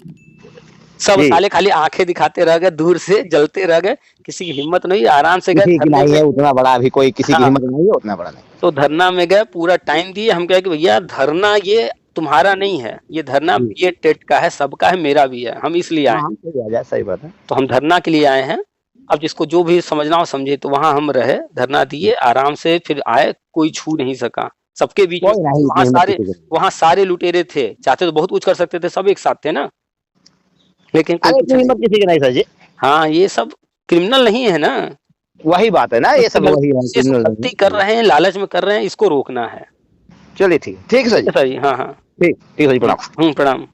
सब जी साले खाली आंखें दिखाते रह गए, दूर से जलते रह गए, किसी की हिम्मत नहीं, आराम से गए किसी की धरने नहीं में। है उतना बड़ा, अभी कोई किसी की हाँ, हिम्मत नहीं है उतना बड़ा नहीं। तो धरना में गए, पूरा टाइम दिए, हम कहे कि भैया धरना ये तुम्हारा नहीं है, ये धरना जी। ये टेट का है, सबका है, मेरा भी है, हम इसलिए आए। हाँ सही बात है, सही बात है। तो हम धरना के लिए आए हैं। अब जिसको जो भी समझना हो समझे, तो वहां हम रहे, धरना दिए, आराम से फिर आए, कोई छू नहीं सका सबके बीच में। कोई नहीं, इतनी हिम्मत किसी की नहीं। वहां सारे लुटेरे थे, चाहते तो बहुत कुछ कर सकते थे, सब एक साथ थे ना, लेकिन कोई अरे कुछ इतनी नहीं। हिम्मत किसी की नहीं सर जी। हाँ, ये सब क्रिमिनल नहीं है ना, वही बात है ना, ये सब वही है, ये criminal गलती नहीं कर है। रहे हैं, लालच में कर रहे हैं, इसको रोकना है। चलिए ठीक है सर जी, सही, हाँ हाँ, ठीक ठीक है सर जी, प्रणाम। प्रणाम।